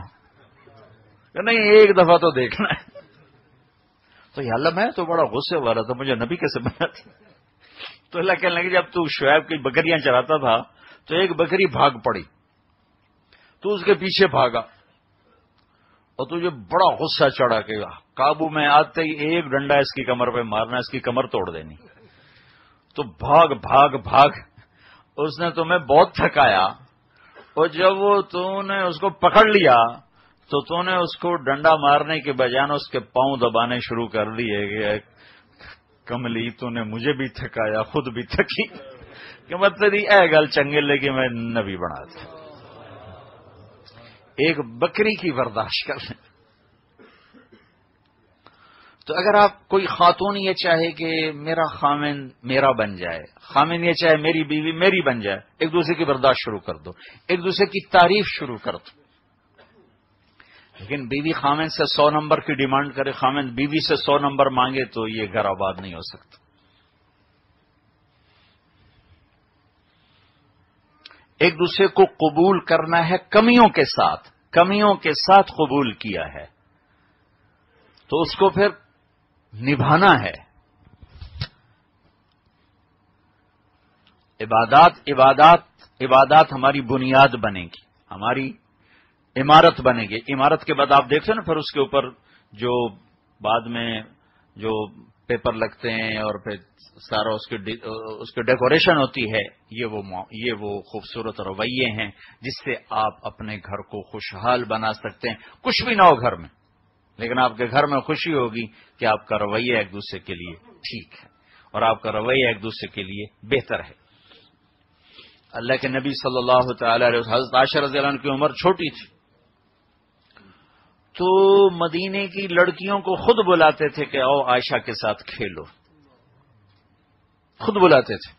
کہ نہیں ایک دفعہ تو دیکھنا ہے۔ تو یا اللہ میں تو بڑا غصے والا تھا، مجھے نبی کیسے بنا تھا؟ تو اللہ کہنے لگے جب تو شعیب کی بکریاں چراتا تھا تو ایک بکری بھاگ پڑی، تو اس کے پیچھے بھاگا اور تجھے بڑا غصہ چڑھا کہ قابو میں آتے ہی ایک ڈنڈا اس کی کمر پہ مارنا، اس کی کمر توڑ دینی۔ تو بھاگ اس نے تمہیں بہت تھکایا، اور جب وہ تو نے اس کو پکڑ لیا تو نے اس کو ڈنڈا مارنے کے بجائے اس کے پاؤں دبانے شروع کر دیے کہ کملی تو نے مجھے بھی تھکایا خود بھی تھکی، کہ مطلب اے گل چنگے لگی میں نبی بنا تھا۔ ایک بکری کی برداشت کر لیں۔ تو اگر آپ کوئی خاتون یہ چاہے کہ میرا خامن میرا بن جائے، خامن یہ چاہے میری بیوی میری بن جائے، ایک دوسرے کی برداشت شروع کر دو، ایک دوسرے کی تعریف شروع کر دو۔ لیکن بیوی خامن سے 100 نمبر کی ڈیمانڈ کرے، خامن بیوی سے 100 نمبر مانگے تو یہ گھر آباد نہیں ہو سکتا۔ ایک دوسرے کو قبول کرنا ہے کمیوں کے ساتھ قبول کیا ہے تو اس کو پھر نبھانا ہے۔ عبادات ہماری بنیاد بنے گی، ہماری عمارت بنے گی۔ عمارت کے بعد آپ دیکھتے ہیں نا پھر اس کے اوپر جو بعد میں جو پیپر لگتے ہیں اور پھر سارا اس کی ڈیکوریشن ہوتی ہے، یہ وہ خوبصورت رویے ہیں جس سے آپ اپنے گھر کو خوشحال بنا سکتے ہیں۔ کچھ بھی نہ ہو گھر میں، لیکن آپ کے گھر میں خوشی ہوگی کہ آپ کا رویہ ایک دوسرے کے لیے ٹھیک ہے اور آپ کا رویہ ایک دوسرے کے لیے بہتر ہے۔ اللہ کے نبی صلی اللہ تعالی علیہ وسلم، حضرت عائشہ رضی اللہ عنہ کی عمر چھوٹی تھی تو مدینے کی لڑکیوں کو خود بلاتے تھے کہ آؤ عائشہ کے ساتھ کھیلو، خود بلاتے تھے۔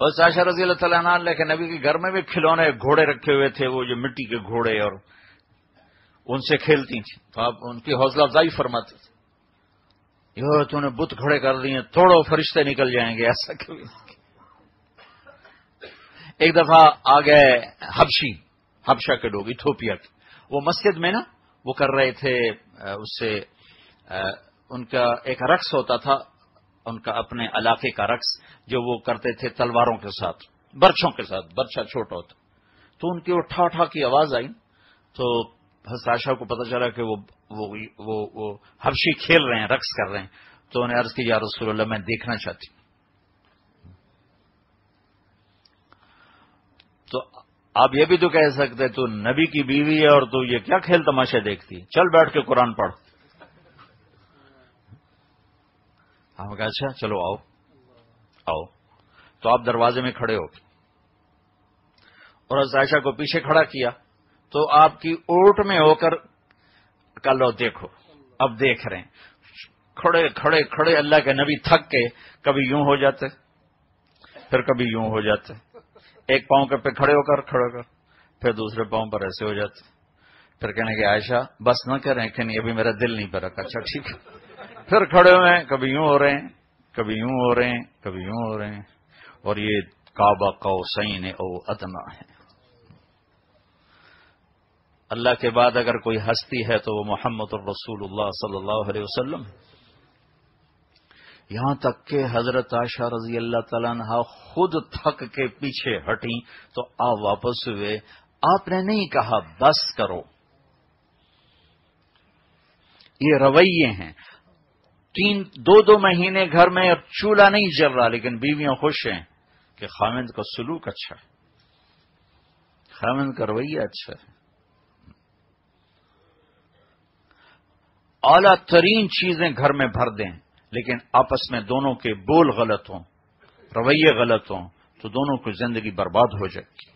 اور عائشہ رضی اللہ تعالیٰ عنہ لے کے نبی کے گھر میں بھی کھلونے گھوڑے رکھے ہوئے تھے، وہ جو مٹی کے گھوڑے، اور ان سے کھیلتی تھیں، تو آپ ان کی حوصلہ افزائی فرماتے تھے، یہ تو نے بت کھڑے کر دیے، توڑو فرشتے نکل جائیں گے، ایسا کبھی نہیں۔ ایک دفعہ آ گئے حبشہ کے لوگ، ایتھوپیا کے، وہ مسجد میں نا وہ کر رہے تھے، اس سے ان کا ایک رقص ہوتا تھا، ان کا اپنے علاقے کا رقص جو وہ کرتے تھے تلواروں کے ساتھ، برچھوں کے ساتھ، برچھا چھوٹا ہوتا، تو ان کی وہ ٹھا ٹھا کی آواز آئی، تو حضرت عائشہ کو پتہ چلا کہ وہ حبشی کھیل رہے ہیں، رقص کر رہے ہیں، تو انہیں عرض کی یا رسول اللہ میں دیکھنا چاہتی ہوں۔ تو آپ یہ بھی تو کہہ سکتے تو نبی کی بیوی ہے اور تو یہ کیا کھیل تماشے دیکھتی، چل بیٹھ کے قرآن پڑھ۔ ہم کہا اچھا چلو آؤ، تو آپ دروازے میں کھڑے ہو اور حضرت عائشہ کو پیچھے کھڑا کیا، تو آپ کی اوٹ میں ہو کر لو دیکھو، اب دیکھ رہے ہیں کھڑے اللہ کے نبی تھک کے کبھی یوں ہو جاتے پھر کبھی یوں ہو جاتے، ایک پاؤں پہ کھڑے ہو کر پھر دوسرے پاؤں پر ایسے ہو جاتے، پھر کہنے کہ عائشہ بس نہ کریں کہ نہیں ابھی میرا دل نہیں پڑا، اچھا ٹھیک ہے، پھر کھڑے ہوئے ہیں، کبھی یوں ہو رہے ہیں، کبھی یوں ہو رہے ہیں، کبھی یوں ہو رہے ہیں، اور یہ کعبہ قوسین او ادنی ہے۔ اللہ کے بعد اگر کوئی ہستی ہے تو وہ محمد الرسول اللہ صلی اللہ علیہ وسلم، یہاں تک کہ حضرت عائشہ رضی اللہ تعالیٰ عنہ خود تھک کے پیچھے ہٹیں تو آپ واپس ہوئے، آپ نے نہیں کہا بس کرو۔ یہ رویے ہیں، دو مہینے گھر میں چولہا نہیں جل رہا لیکن بیویاں خوش ہیں کہ خاوند کا سلوک اچھا ہے، خاوند کا رویہ اچھا ہے۔ اعلیٰ ترین چیزیں گھر میں بھر دیں لیکن آپس میں دونوں کے بول غلط ہوں، رویے غلط ہوں تو دونوں کی زندگی برباد ہو جائے گی۔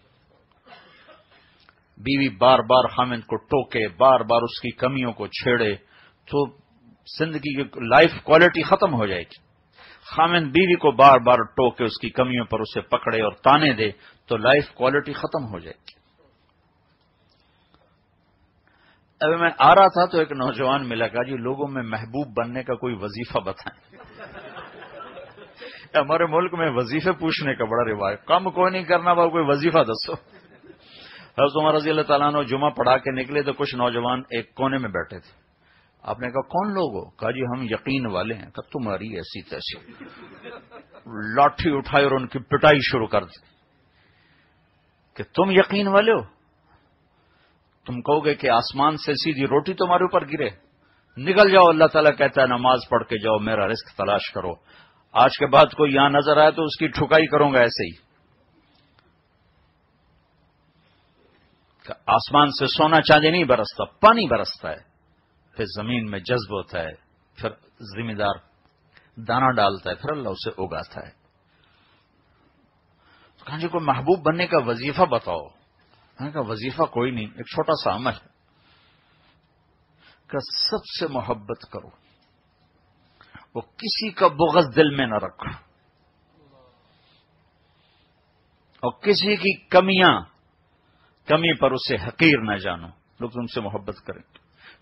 بیوی بار بار خاوند کو ٹوکے، بار بار اس کی کمیوں کو چھیڑے تو زندگی کی لائف کوالٹی ختم ہو جائے گی۔ خاوند بیوی کو بار بار ٹوکے، اس کی کمیوں پر اسے پکڑے اور تانے دے تو لائف کوالٹی ختم ہو جائے گی۔ ابھی میں آ رہا تھا تو ایک نوجوان ملا، کہا جی لوگوں میں محبوب بننے کا کوئی وظیفہ بتائیں۔ ہمارے ملک میں وظیفے پوچھنے کا بڑا رواج، کام کوئی نہیں کرنا با کوئی وظیفہ دسو۔ حضرت عمر رضی اللہ تعالیٰ عنہ جمعہ پڑھا کے نکلے تو کچھ نوجوان ایک کونے میں بیٹھے تھے۔ آپ نے کہا کون لوگ ہو؟ کہا جی ہم یقین والے ہیں۔ کہا تمہاری ایسی تیسی، لاٹھی اٹھائی اور ان کی پٹائی شروع کر دی کہ تم یقین والے ہو، تم کہو گے کہ آسمان سے سیدھی روٹی تمہارے اوپر گرے، نکل جاؤ، اللہ تعالیٰ کہتا ہے نماز پڑھ کے جاؤ، میرا رزق تلاش کرو، آج کے بعد کوئی یہاں نظر آئے تو اس کی ٹھکائی کروں گا ایسے ہی۔ کہ آسمان سے سونا چاندی نہیں برستا، پانی برستا ہے، پھر زمین میں جذب ہوتا ہے، پھر ذمہ دار دانہ ڈالتا ہے، پھر اللہ اسے اگاتا ہے۔ کہاں جی کوئی محبوب بننے کا وظیفہ بتاؤ۔ میں کہا وظیفہ کوئی نہیں، ایک چھوٹا سا عمل ہے کہ سب سے محبت کرو، وہ کسی کا بغض دل میں نہ رکھو، اور کسی کی کمی پر اسے حقیر نہ جانو، لوگ تم سے محبت کریں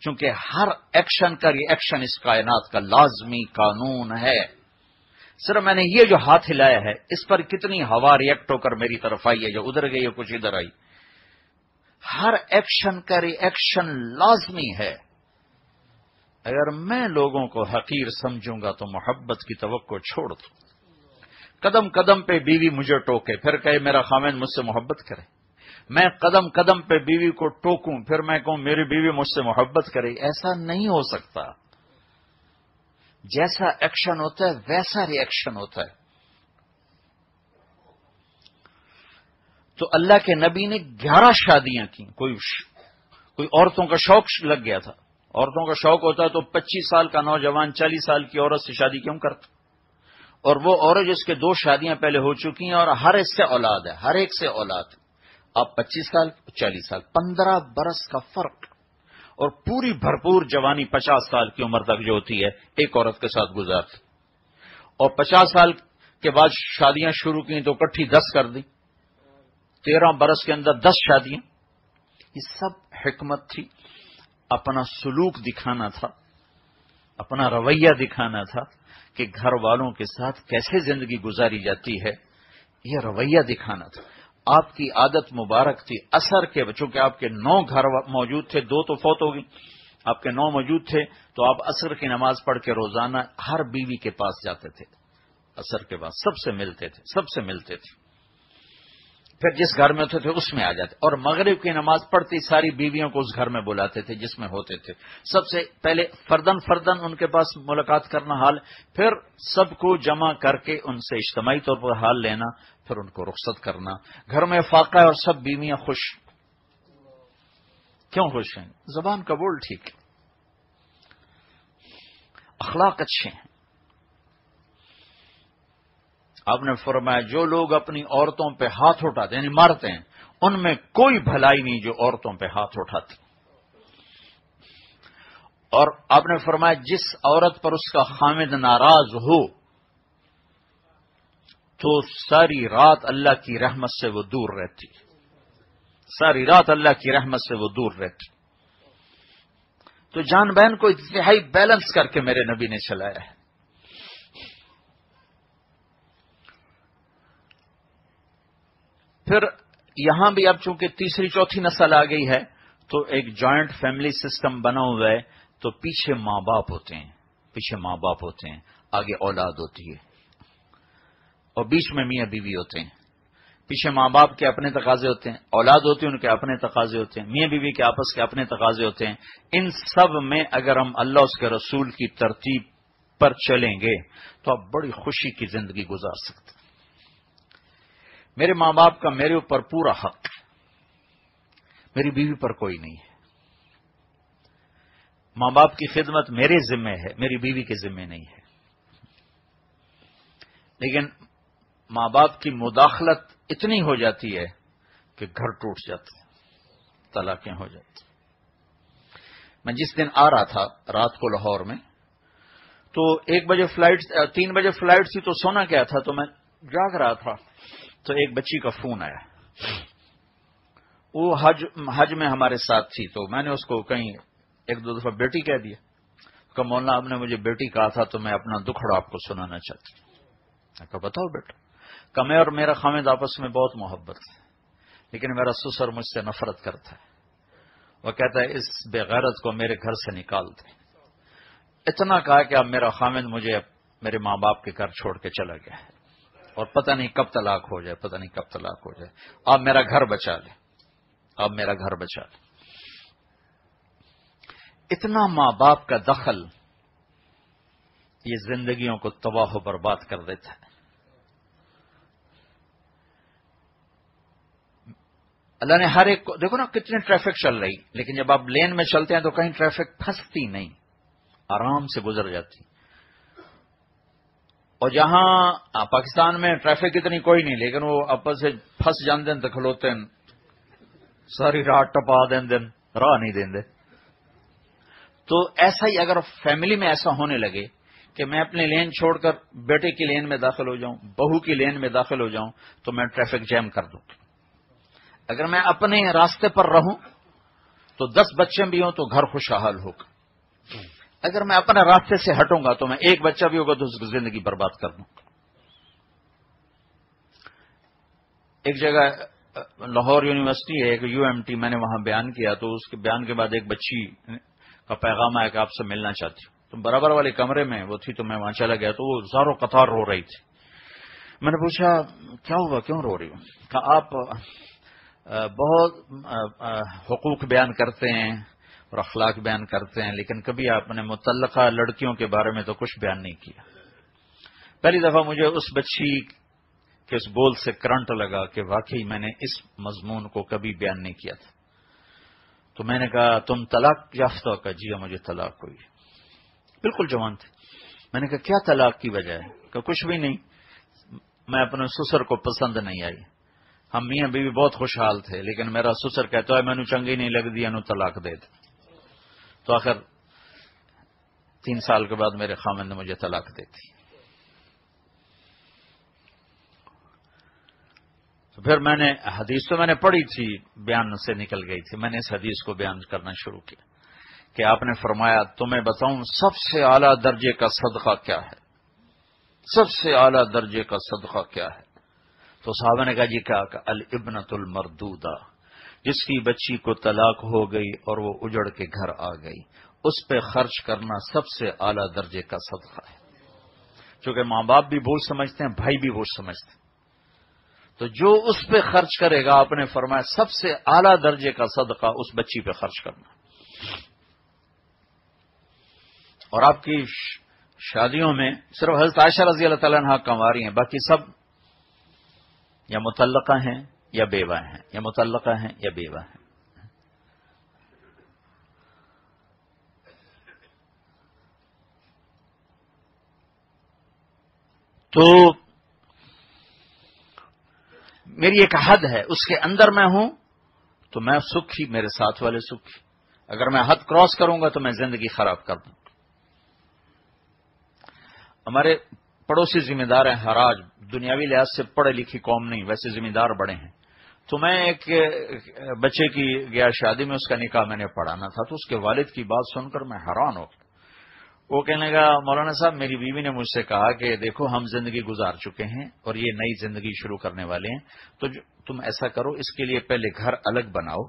چونکہ ہر ایکشن کا ری ایکشن اس کائنات کا لازمی قانون ہے۔ صرف میں نے یہ جو ہاتھ ہلایا ہے اس پر کتنی ہوا ریئیکٹ ہو کر میری طرف آئی ہے، جو ادھر گئی ہے کچھ ادھر آئی، ہر ایکشن کا ری ایکشن لازمی ہے۔ اگر میں لوگوں کو حقیر سمجھوں گا تو محبت کی توقع چھوڑ دوں۔ قدم قدم پہ بیوی مجھے ٹوکے پھر کہے میرا خاوند مجھ سے محبت کرے، میں قدم قدم پہ بیوی کو ٹوکوں پھر میں کہوں میری بیوی مجھ سے محبت کرے، ایسا نہیں ہو سکتا۔ جیسا ایکشن ہوتا ہے ویسا ری ایکشن ہوتا ہے۔ تو اللہ کے نبی نے 11 شادیاں کی، کوئی عورتوں کا شوق لگ گیا تھا، عورتوں کا شوق ہوتا ہے تو 25 سال کا نوجوان 40 سال کی عورت سے شادی کیوں کرتا؟ اور وہ عورت جس کے 2 شادیاں پہلے ہو چکی ہیں اور ہر ایک سے اولاد ہے، ہر ایک سے اولاد ہے، اب 25 سال 40 سال 15 برس کا فرق، اور پوری بھرپور جوانی 50 سال کی عمر تک جو ہوتی ہے ایک عورت کے ساتھ گزارتی، اور 50 سال کے بعد شادیاں شروع کی تو اکٹھی 10 کر دی، 13 برس کے اندر 10 شادیاں. یہ سب حکمت تھی، اپنا سلوک دکھانا تھا، اپنا رویہ دکھانا تھا کہ گھر والوں کے ساتھ کیسے زندگی گزاری جاتی ہے، یہ رویہ دکھانا تھا. آپ کی عادت مبارک تھی اثر کے، چونکہ آپ کے 9 گھر موجود تھے، 2 تو فوت ہو گئی، آپ کے 9 موجود تھے، تو آپ عصر کی نماز پڑھ کے روزانہ ہر بیوی کے پاس جاتے تھے، عصر کے بعد سب سے ملتے تھے. پھر جس گھر میں ہوتے تھے اس میں آ جاتے، اور مغرب کی نماز پڑھتی ساری بیویوں کو اس گھر میں بلاتے تھے جس میں ہوتے تھے. سب سے پہلے فردن ان کے پاس ملاقات کرنا حال، پھر سب کو جمع کر کے ان سے اجتماعی طور پر حال لینا، پھر ان کو رخصت کرنا. گھر میں فاقہ اور سب بیویاں خوش. کیوں خوش ہیں؟ زبان کا بول ٹھیک ہے، اخلاق اچھے ہیں. آپ نے فرمایا جو لوگ اپنی عورتوں پہ ہاتھ اٹھاتے یعنی مارتے ہیں، ان میں کوئی بھلائی نہیں جو عورتوں پہ ہاتھ اٹھاتی. اور آپ نے فرمایا جس عورت پر اس کا خامد ناراض ہو تو ساری رات اللہ کی رحمت سے وہ دور رہتی، ساری رات اللہ کی رحمت سے وہ دور رہتی. تو جان بہن کو انتہائی بیلنس کر کے میرے نبی نے چلایا ہے. پھر یہاں بھی اب چونکہ تیسری چوتھی نسل آ گئی ہے تو ایک جوائنٹ فیملی سسٹم بنا ہوا ہے. تو پیچھے ماں باپ ہوتے ہیں، آگے اولاد ہوتی ہے، اور بیچ میں میاں بیوی ہوتے ہیں. پیچھے ماں باپ کے اپنے تقاضے ہوتے ہیں، اولاد ہوتی ہے ان کے اپنے تقاضے ہوتے ہیں، میاں بیوی کے آپس کے اپنے تقاضے ہوتے ہیں. ان سب میں اگر ہم اللہ اس کے رسول کی ترتیب پر چلیں گے تو آپ بڑی خوشی کی زندگی گزار سکتے ہیں. میرے ماں باپ کا میرے اوپر پورا حق ہے، میری بیوی پر کوئی نہیں ہے. ماں باپ کی خدمت میرے ذمہ ہے، میری بیوی کے ذمہ نہیں ہے. لیکن ماں باپ کی مداخلت اتنی ہو جاتی ہے کہ گھر ٹوٹ جاتے ہیں، طلاقیں ہو جاتی. میں جس دن آ رہا تھا رات کو لاہور میں، تو 1 بجے فلائٹ، 3 بجے فلائٹ تھی، تو سونا کیا تھا، تو میں جاگ رہا تھا تو ایک بچی کا فون آیا. وہ حج میں ہمارے ساتھ تھی، تو میں نے اس کو کہیں 1-2 دفعہ بیٹی کہہ دیا. کہ مولانا آپ نے مجھے بیٹی کہا تھا تو میں اپنا دکھڑا آپ کو سنانا چاہتی ہوں. میں کہا بتاؤ بیٹا. کہ میں اور میرا خامد آپس میں بہت محبت ہے، لیکن میرا سسر مجھ سے نفرت کرتا ہے. وہ کہتا ہے اس بے غیرت کو میرے گھر سے نکال دے. اتنا کہا کہ اب میرا خامد مجھے میرے ماں باپ کے گھر چھوڑ کے چلا گیا ہے، اور پتہ نہیں کب طلاق ہو جائے، آپ میرا گھر بچا لے. اتنا ماں باپ کا دخل یہ زندگیوں کو تباہ و برباد کر دیتا ہے. اللہ نے ہر ایک کو، دیکھو نا کتنی ٹریفک چل رہی، لیکن جب آپ لین میں چلتے ہیں تو کہیں ٹریفک پھنستی نہیں، آرام سے گزر جاتی. اور جہاں پاکستان میں ٹریفک اتنی کوئی نہیں، لیکن وہ آپس سے پھنس جاندے ہیں تو کھلوتے ہیں، ساری رات ٹپا دیں راہ نہیں دیں. تو ایسا ہی اگر فیملی میں ایسا ہونے لگے کہ میں اپنے لین چھوڑ کر بیٹے کی لین میں داخل ہو جاؤں، بہو کی لین میں داخل ہو جاؤں، تو میں ٹریفک جیم کر دوں. اگر میں اپنے راستے پر رہوں تو 10 بچے بھی ہوں تو گھر خوشحال ہوگا. اگر میں اپنے راستے سے ہٹوں گا تو میں 1 بچہ بھی ہوگا تو اس کی زندگی برباد کر دوں. ایک جگہ لاہور یونیورسٹی ہے، ایک UMT، میں نے وہاں بیان کیا، تو اس کے بیان کے بعد ایک بچی کا پیغام آیا کہ آپ سے ملنا چاہتی ہوں. تو برابر والے کمرے میں وہ تھی، تو میں وہاں چلا گیا تو وہ زاروں قطار رو رہی تھی. میں نے پوچھا کیا ہوا، کیوں رو رہی ہوں؟ کہا آپ بہت حقوق بیان کرتے ہیں اور اخلاق بیان کرتے ہیں، لیکن کبھی آپ نے متعلقہ لڑکیوں کے بارے میں تو کچھ بیان نہیں کیا. پہلی دفعہ مجھے اس بچی کے اس بول سے کرنٹ لگا کہ واقعی میں نے اس مضمون کو کبھی بیان نہیں کیا تھا. تو میں نے کہا تم طلاق یافتہ ہو؟ کہ جی مجھے طلاق ہوئی. بالکل جوان تھے. میں نے کہا کیا طلاق کی وجہ ہے؟ کہ کچھ بھی نہیں، میں اپنے سسر کو پسند نہیں آئی. ہم میاں بیوی بہت خوشحال تھے، لیکن میرا سسر کہتا ہے مینو چنگی نہیں لگتی، انو طلاق دے دے. تو آخر 3 سال کے بعد میرے خامد نے مجھے طلاق دے دی. تو پھر میں نے حدیث تو میں نے پڑھی تھی، بیان سے نکل گئی تھی، میں نے اس حدیث کو بیان کرنا شروع کیا کہ آپ نے فرمایا تمہیں بتاؤں سب سے اعلیٰ درجے کا صدقہ کیا ہے؟ سب سے اعلیٰ درجے کا صدقہ کیا ہے؟ تو صحابہ نے کہا جی کیا؟ الابنۃ المردودہ، جس کی بچی کو طلاق ہو گئی اور وہ اجڑ کے گھر آ گئی، اس پہ خرچ کرنا سب سے اعلیٰ درجے کا صدقہ ہے۔ چونکہ ماں باپ بھی بوجھ سمجھتے ہیں، بھائی بھی بوجھ سمجھتے ہیں، تو جو اس پہ خرچ کرے گا، آپ نے فرمایا سب سے اعلیٰ درجے کا صدقہ اس بچی پہ خرچ کرنا۔ اور آپ کی شادیوں میں صرف حضرت عائشہ رضی اللہ تعالیٰ عنہا کنواری ہیں، باقی سب یا مطلقہ ہیں یا بیوہ ہیں، یا مطلقہ ہیں یا بیوہ ہیں۔ تو میری ایک حد ہے، اس کے اندر میں ہوں تو میں سکھی، میرے ساتھ والے سکھی۔ اگر میں حد کراس کروں گا تو میں زندگی خراب کر دوں۔ ہمارے پڑوسی ذمہ دار ہیں حراج، دنیاوی لحاظ سے پڑھے لکھی قوم نہیں، ویسے ذمہ دار بڑے ہیں۔ تو میں ایک بچے کی گیا شادی میں، اس کا نکاح میں نے پڑھانا تھا، تو اس کے والد کی بات سن کر میں حیران ہو گیا۔ وہ کہنے لگا مولانا صاحب میری بیوی نے مجھ سے کہا کہ دیکھو ہم زندگی گزار چکے ہیں اور یہ نئی زندگی شروع کرنے والے ہیں، تو تم ایسا کرو اس کے لیے پہلے گھر الگ بناؤ،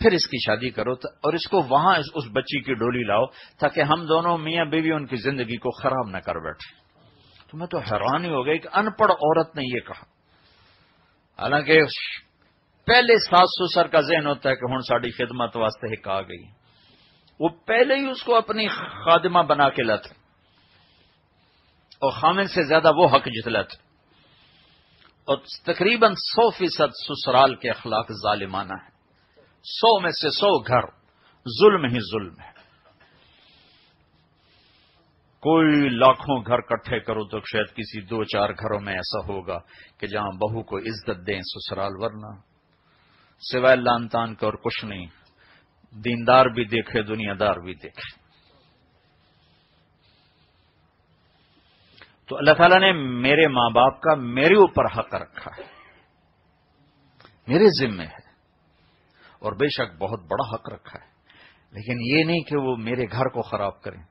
پھر اس کی شادی کرو اور اس کو وہاں اس بچی کی ڈولی لاؤ تاکہ ہم دونوں میاں بیوی ان کی زندگی کو خراب نہ کر بیٹھے۔ تو میں تو حیران ہی ہو گئی کہ ان پڑھ عورت نے یہ کہا، حالانکہ پہلے ساس سسر کا ذہن ہوتا ہے کہ ہن ساڑی خدمت واسطے ایک آ گئی، وہ پہلے ہی اس کو اپنی خادمہ بنا کے لاتے اور خامن سے زیادہ وہ حق جتلاتے، اور تقریباً 100% سسرال کے اخلاق ظالمانہ ہیں، 100 میں سے 100 گھر ظلم ہی ظلم ہے۔ کوئی لاکھوں گھر کٹھے کرو تو شاید کسی 2-4 گھروں میں ایسا ہوگا کہ جہاں بہو کو عزت دیں سسرال، ورنہ سوائے لان تان کے اور کچھ نہیں۔ دیندار بھی دیکھے، دنیا دار بھی دیکھے۔ تو اللہ تعالیٰ نے میرے ماں باپ کا میرے اوپر حق رکھا ہے، میرے ذمہ ہے، اور بے شک بہت بڑا حق رکھا ہے، لیکن یہ نہیں کہ وہ میرے گھر کو خراب کریں۔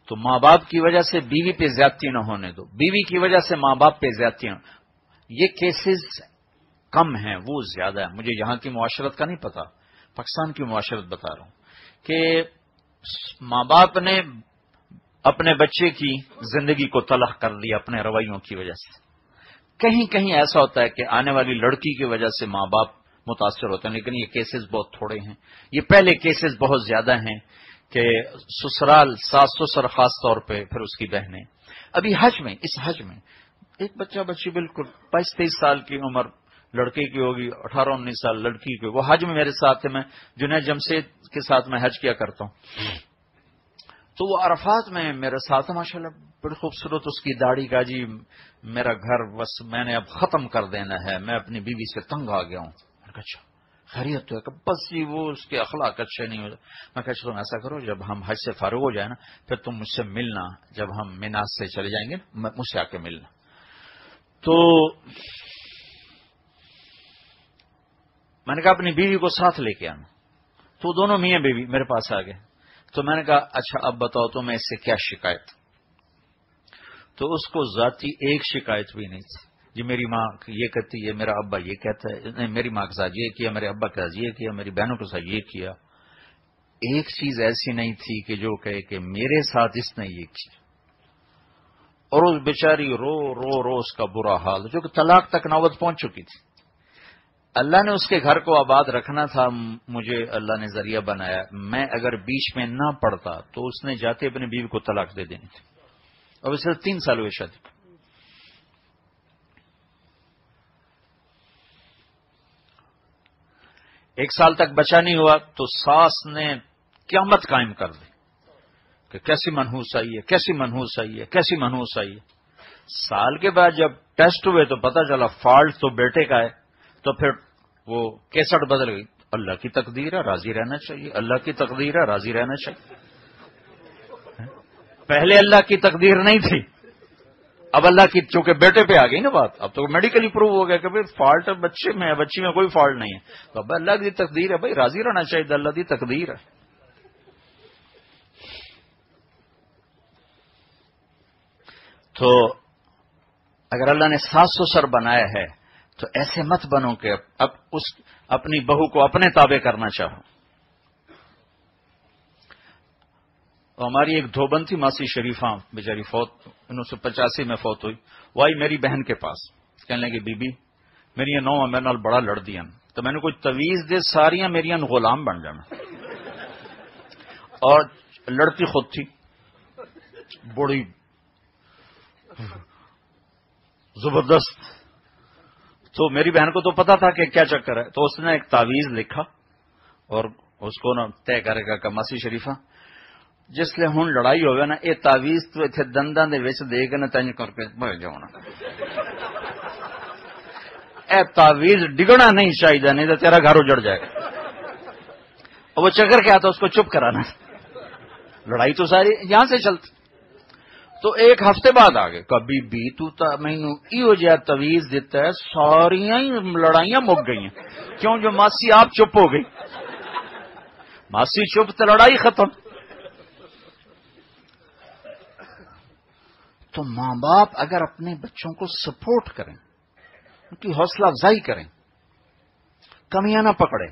تو ماں باپ کی وجہ سے بیوی پہ زیادتی نہ ہونے دو، بیوی کی وجہ سے ماں باپ پہ زیادتی نہ۔ یہ کیسز کم ہیں، وہ زیادہ ہے۔ مجھے یہاں کی معاشرت کا نہیں پتا، پاکستان کی معاشرت بتا رہا ہوں کہ ماں باپ نے اپنے بچے کی زندگی کو تلخ کر دیا اپنے رویوں کی وجہ سے۔ کہیں کہیں ایسا ہوتا ہے کہ آنے والی لڑکی کی وجہ سے ماں باپ متاثر ہوتے ہیں، لیکن یہ کیسز بہت تھوڑے ہیں۔ یہ پہلے کیسز بہت زیادہ ہیں کہ سسرال، ساس سسر خاص طور پہ، پھر اس کی بہنیں۔ ابھی حج میں، اس حج میں ایک بچہ بچی بالکل 22-23 سال کی عمر لڑکے کی ہوگی، 18-19 سال لڑکی کی، وہ حج میں میرے ساتھ تھے، میں جنید جمشید کے ساتھ میں حج کیا کرتا ہوں، تو وہ عرفات میں میرے ساتھ ماشاءاللہ بڑی خوبصورت اس کی داڑھی کا، جی میرا گھر بس میں نے اب ختم کر دینا ہے، میں اپنی بیوی سے تنگ آ گیا ہوں۔ میں کہا اچھا خیریت تو ہے کہ بس جی وہ اس کے اخلاق اچھے نہیں ہوتے۔ میں کہا تم ایسا کرو جب ہم حج سے فارغ ہو جائیں نا پھر تم مجھ سے ملنا، جب ہم مینا سے چلے جائیں گے مجھ سے آ کے ملنا۔ تو میں نے کہا اپنی بیوی کو ساتھ لے کے آنا، تو دونوں میاں بیوی میرے پاس آ گئے۔ تو میں نے کہا اچھا اب بتاؤ تو میں اس سے کیا شکایت؟ تو اس کو ذاتی ایک شکایت بھی نہیں تھی، جی میری ماں یہ کہتی ہے، میرا ابا یہ کہتا ہے، نہیں میری ماں کے ساتھ یہ کیا، میرے ابا کے ساتھ یہ کیا، میری بہنوں کے ساتھ یہ کیا۔ ایک چیز ایسی نہیں تھی کہ جو کہے کہ میرے ساتھ اس نے یہ کیا۔ اور اس بیچاری رو رو رو اس کا برا حال، جو کہ طلاق تک نوبت پہنچ چکی تھی۔ اللہ نے اس کے گھر کو آباد رکھنا تھا، مجھے اللہ نے ذریعہ بنایا، میں اگر بیچ میں نہ پڑتا تو اس نے جاتے اپنی بیوی کو طلاق دے دینی تھی۔ اب اسے 3 سال ہوئے شادی۔ ایک سال تک بچہ نہیں ہوا تو ساس نے قیامت قائم کر دی کہ کیسی منحوس آئی ہے، کیسی منحوس آئی ہے، کیسی منحوس آئی ہے۔ سال کے بعد جب ٹیسٹ ہوئے تو پتہ چلا فالٹ تو بیٹے کا ہے، تو پھر وہ کیسٹ بدل گئی۔ اللہ کی تقدیر ہے، راضی رہنا چاہیے، اللہ کی تقدیر ہے، راضی رہنا چاہیے۔ پہلے اللہ کی تقدیر نہیں تھی، اب اللہ کی چونکہ بیٹے پہ آ گئی نا بات، اب تو میڈیکلی پروو ہو گیا کہ بھائی فالٹ بچے میں ہے، بچی میں کوئی فالٹ نہیں ہے، تو اب اللہ کی تقدیر ہے، بھائی راضی رہنا چاہیے، اللہ کی تقدیر ہے۔ تو اگر اللہ نے ساس سسر بنایا ہے تو ایسے مت بنو کہ اب اپنی بہو کو اپنے تابع کرنا چاہو۔ ہماری ایک دھوبن تھی ماسی شریفہ، بیچاری فوت 1985 میں فوت ہوئی، وہ آئی میری بہن کے پاس، کہنے لگی بی بی میری یہ نو میرے نال بڑا لڑ دیا، تو میں نے کوئی تویز دے ساریاں میری غلام بن جانا، اور لڑتی خود تھی بڑی زبردست۔ تو میری بہن کو تو پتا تھا کہ کیا چکر ہے، تو اس نے ایک تعویذ لکھا اور اس کو نا طے کرے گا کہ ماسی شریفہ جس لئے ہوں لڑائی ہوگا نا یہ تعویذ تو اتنے دنداں دے وچ دے کے نا تنج کر کے بہ جاؤنا، اے تعویذ ڈگنا نہیں چاہیے، نہیں تو تیرا گھر اجڑ جائے گا۔ اور وہ چکر کیا تھا، اس کو چپ کرانا، لڑائی تو ساری یہاں سے چلتی۔ تو ایک ہفتے بعد آ گئے، کبھی بھی تو مینو ایو جہا تویز دیتا ہے، ساریاں لڑائیاں مک گئی ہیں، کیوں جو ماسی آپ چپ ہو گئی، ماسی چپ تو لڑائی ختم۔ تو ماں باپ اگر اپنے بچوں کو سپورٹ کریں، ان کی حوصلہ افزائی کریں، کمیاں نہ پکڑے۔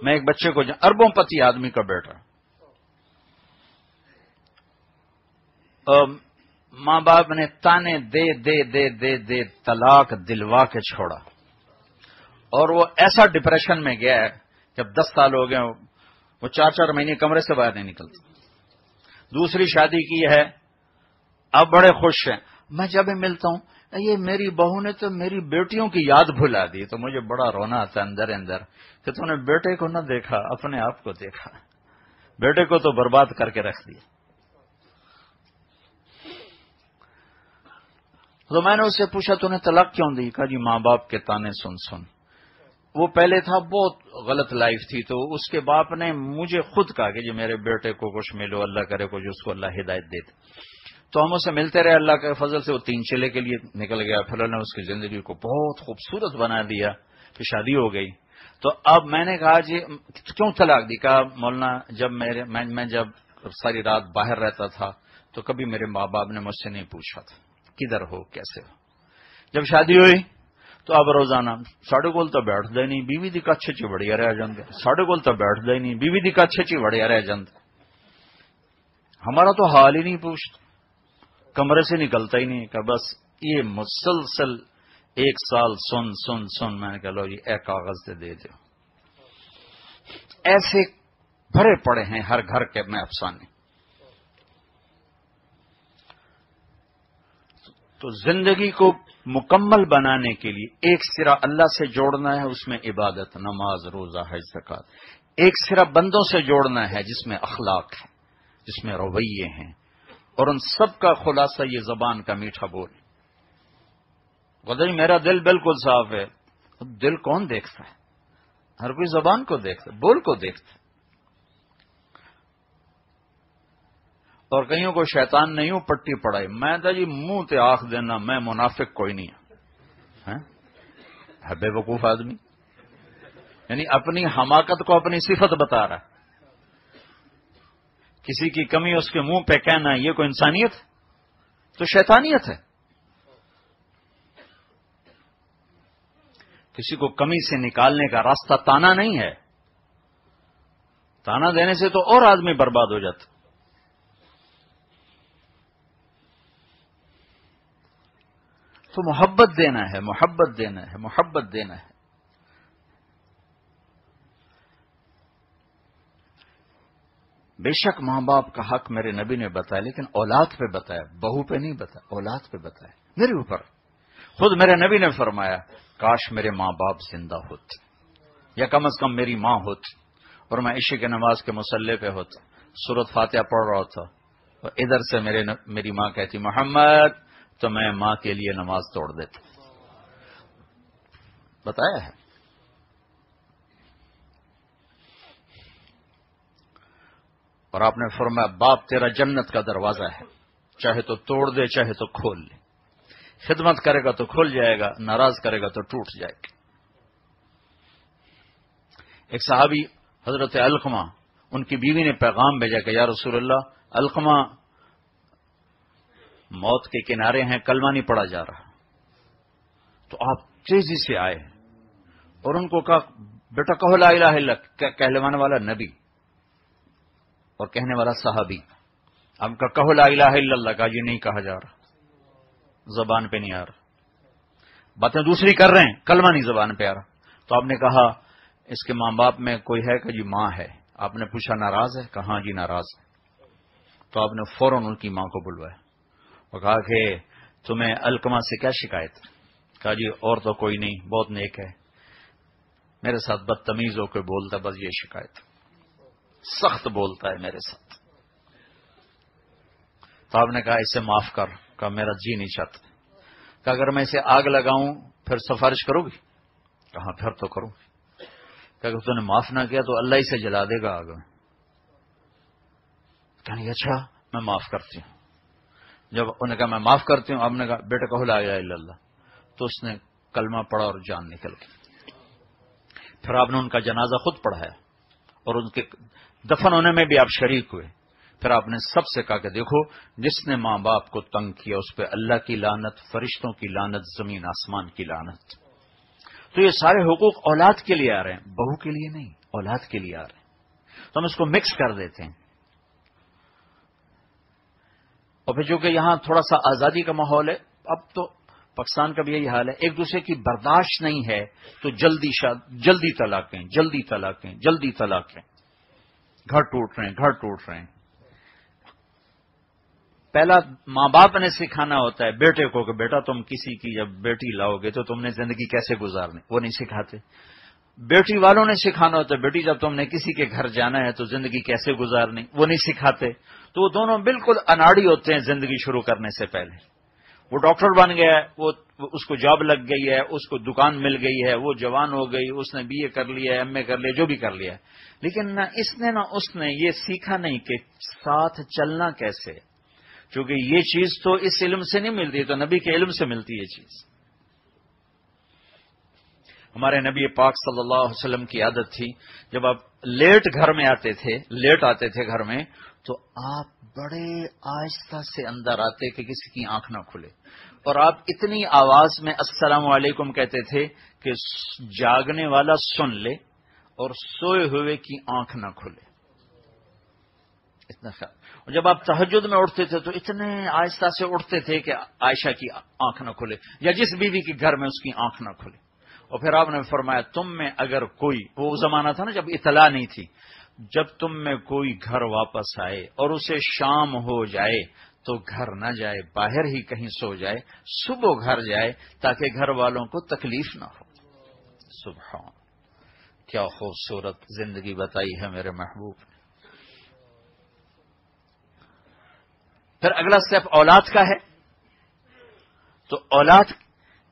میں ایک بچے کو اربوں پتی آدمی کا بیٹا، ماں باپ نے تانے دے دے دے دے دے طلاق دلوا کے چھوڑا، اور وہ ایسا ڈپریشن میں گیا ہے، جب 10 سال ہو گئے وہ 4 مہینے کمرے سے باہر نہیں نکلتا۔ دوسری شادی کی ہے، اب بڑے خوش ہیں۔ میں جب ملتا ہوں، یہ میری بہو نے تو میری بیٹیوں کی یاد بھلا دی، تو مجھے بڑا رونا آتا اندر اندر کہ تو نے بیٹے کو نہ دیکھا، اپنے آپ کو دیکھا، بیٹے کو تو برباد کر کے رکھ دیا۔ تو میں نے اس سے پوچھا تو نے طلاق کیوں دی؟ کہا جی ماں باپ کے تانے سن سن۔ وہ پہلے تھا بہت غلط لائف تھی، تو اس کے باپ نے مجھے خود کہا کہ جی میرے بیٹے کو کچھ ملو، اللہ کرے کچھ اس کو اللہ ہدایت دے دے۔ تو ہم اسے ملتے رہے، اللہ کے فضل سے وہ 3 چلے کے لیے نکل گیا، پھر اللہ نے اس کی زندگی کو بہت خوبصورت بنا دیا، پھر شادی ہو گئی۔ تو اب میں نے کہا جی کیوں طلاق دی؟ کہا مولانا جب میں جب ساری رات باہر رہتا تھا تو کبھی میرے ماں باپ نے مجھ سے نہیں پوچھا تھا کدھر ہو کیسے ہو۔ جب شادی ہوئی تو اب روزانہ ساڑھے کول تو بیٹھ دے نہیں، بیوی دی کچھ چی بڑھیا رہ جاندے، ساڑھے کول تو بیٹھ دے نہیں، بیوی دی کچھ چی بڑھیا رہ جاندے۔ ہمارا تو حال ہی نہیں پوچھتا، کمرے سے نکلتا ہی نہیں، کہ بس یہ مسلسل 1 سال سن سن سن۔ میں نے کہا لو جی اے کاغذ دے دو۔ ایسے بھرے پڑے ہیں ہر گھر کے میں افسانے۔ تو زندگی کو مکمل بنانے کے لیے ایک سرا اللہ سے جوڑنا ہے، اس میں عبادت، نماز، روزہ، حج، زکات۔ ایک سرا بندوں سے جوڑنا ہے جس میں اخلاق ہے، جس میں رویے ہیں، اور ان سب کا خلاصہ یہ زبان کا میٹھا بول۔ جی میرا دل بالکل صاف ہے، دل کون دیکھتا ہے؟ ہر کوئی زبان کو دیکھتا ہے، بول کو دیکھتا ہے۔ اور کئیوں کو شیطان نہیں ہوں پٹی پڑائی، میں تو جی منہ تے آخ دینا میں منافق کوئی نہیں ہے بے وقوف آدمی، یعنی اپنی حماقت کو اپنی صفت بتا رہا ہے، کسی کی کمی اس کے منہ پہ کہنا یہ کوئی انسانیت تو شیطانیت ہے۔ کسی کو کمی سے نکالنے کا راستہ تانا نہیں ہے، تانا دینے سے تو اور آدمی برباد ہو جاتا۔ تو محبت دینا ہے، محبت دینا ہے، محبت دینا ہے۔ بے شک ماں باپ کا حق میرے نبی نے بتایا، لیکن اولاد پہ بتایا، بہو پہ نہیں بتایا، اولاد پہ بتایا، میرے اوپر۔ خود میرے نبی نے فرمایا کاش میرے ماں باپ زندہ ہوتے، یا کم از کم میری ماں ہوتی، اور میں عشاء کی نماز کے مصلی پہ ہوتا، سورۃ فاتحہ پڑھ رہا ہوتا، اور ادھر سے میری ماں کہتی محمد، تو میں ماں کے لیے نماز توڑ دیتا۔ بتایا ہے۔ اور آپ نے فرمایا باپ تیرا جنت کا دروازہ ہے، چاہے تو توڑ دے چاہے تو کھول لے، خدمت کرے گا تو کھل جائے گا، ناراض کرے گا تو ٹوٹ جائے گا۔ ایک صحابی حضرت علقمہ، ان کی بیوی نے پیغام بھیجا کہ یا رسول اللہ، علقمہ موت کے کنارے ہیں، کلمہ نہیں پڑا جا رہا، تو آپ تیزی سے آئے اور ان کو کہا بیٹا کہو لا الہ الا اللہ، کہلوانے والا نبی اور کہنے والا صحابی، ہم کا کہو لا الہ الا اللہ، کا یہ نہیں کہا جا رہا، زبان پہ نہیں آ رہا، باتیں دوسری کر رہے ہیں، کلمہ نہیں زبان پہ آ رہا۔ تو آپ نے کہا اس کے ماں باپ میں کوئی ہے کہ جی ماں ہے؟ آپ نے پوچھا ناراض ہے؟ کہا ہاں جی ناراض ہے۔ تو آپ نے فوراً ان کی ماں کو بلوایا اور کہا کہ تمہیں علقمہ سے کیا شکایت؟ کہا جی اور تو کوئی نہیں، بہت نیک ہے، میرے ساتھ بدتمیز ہو کے بولتا، بس یہ شکایت، سخت بولتا ہے میرے ساتھ۔ تو آپ نے کہا اسے معاف کر، کہا میرا جی نہیں چاہتا۔ کہا اگر میں اسے آگ لگاؤں پھر سفارش کرو گی؟ کہا پھر تو کروں گی۔ کہا کہ تو نے معاف نہ کیا تو اللہ ہی سے جلا دے گا آگ میں۔ کہنے اچھا میں معاف کرتی ہوں۔ جب انہوں نے کہا میں معاف کرتی ہوں، آپ نے کہا بیٹا کہو لا الہ الا اللہ، تو اس نے کلمہ پڑھا اور جان نکل گئی۔ پھر آپ نے ان کا جنازہ خود پڑھایا اور ان کے دفن ہونے میں بھی آپ شریک ہوئے۔ پھر آپ نے سب سے کہا کہ دیکھو جس نے ماں باپ کو تنگ کیا اس پہ اللہ کی لعنت، فرشتوں کی لعنت، زمین آسمان کی لعنت۔ تو یہ سارے حقوق اولاد کے لیے آ رہے ہیں، بہو کے لیے نہیں، اولاد کے لیے آ رہے ہیں، تو ہم اس کو مکس کر دیتے ہیں۔ اور پھر جو کہ یہاں تھوڑا سا آزادی کا ماحول ہے، اب تو پاکستان کا بھی یہی حال ہے، ایک دوسرے کی برداشت نہیں ہے تو جلدی طلاقیں، جلدی طلاقیں، جلدی طلاقیں، گھر ٹوٹ رہے ہیں۔ پہلا ماں باپ نے سکھانا ہوتا ہے بیٹے کو کہ بیٹا تم کسی کی جب بیٹی لاؤ گے تو تم نے زندگی کیسے گزارنی، وہ نہیں سکھاتے۔ بیٹی والوں نے سکھانا ہوتا ہے بیٹی جب تم نے کسی کے گھر جانا ہے تو زندگی کیسے گزارنی، وہ نہیں سکھاتے۔ تو وہ دونوں بالکل اناڑی ہوتے ہیں زندگی شروع کرنے سے پہلے۔ وہ ڈاکٹر بن گیا ہے، وہ اس کو جاب لگ گئی ہے، اس کو دکان مل گئی ہے، وہ جوان ہو گئی، اس نے BA کر لیا ہے، MA کر لیا، جو بھی کر لیا ہے، لیکن نہ اس نے نہ اس نے یہ سیکھا نہیں کہ ساتھ چلنا کیسے، کیونکہ یہ چیز تو اس علم سے نہیں ملتی، تو نبی کے علم سے ملتی ہے یہ چیز۔ ہمارے نبی پاک صلی اللہ علیہ وسلم کی عادت تھی جب آپ لیٹ آتے تھے گھر میں تو آپ بڑے آہستہ سے اندر آتے کہ کسی کی آنکھ نہ کھلے، اور آپ اتنی آواز میں السلام علیکم کہتے تھے کہ جاگنے والا سن لے اور سوئے ہوئے کی آنکھ نہ کھلے، اتنا خیال۔ اور جب آپ تہجد میں اٹھتے تھے تو اتنے آہستہ سے اٹھتے تھے کہ عائشہ کی آنکھ نہ کھلے یا جس بیوی کے گھر میں اس کی آنکھ نہ کھلے۔ اور پھر آپ نے فرمایا تم میں اگر کوئی، وہ زمانہ تھا نا جب اطلاع نہیں تھی، جب تم میں کوئی گھر واپس آئے اور اسے شام ہو جائے تو گھر نہ جائے، باہر ہی کہیں سو جائے، صبح گھر جائے تاکہ گھر والوں کو تکلیف نہ ہو۔ سبحان، کیا خوبصورت زندگی بتائی ہے میرے محبوب نے۔ پھر اگلا سٹیپ اولاد کا ہے، تو اولاد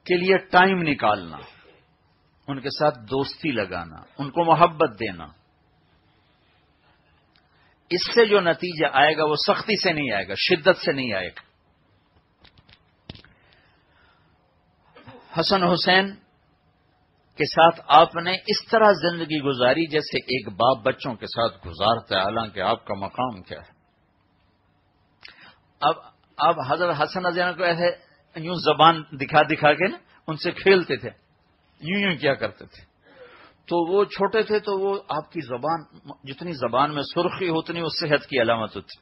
کے لیے ٹائم نکالنا، ان کے ساتھ دوستی لگانا، ان کو محبت دینا، اس سے جو نتیجہ آئے گا وہ سختی سے نہیں آئے گا، شدت سے نہیں آئے گا۔ حسن حسین کے ساتھ آپ نے اس طرح زندگی گزاری جیسے ایک باپ بچوں کے ساتھ گزارتا ہے، حالانکہ آپ کا مقام کیا ہے۔ اب حضرت حسن رضی اللہ عنہ کو ایسے یوں زبان دکھا دکھا کے نا ان سے کھیلتے تھے، یوں کیا کرتے تھے، تو وہ چھوٹے تھے تو وہ آپ کی زبان، جتنی زبان میں سرخی ہو اتنی وہ صحت کی علامت ہوتی،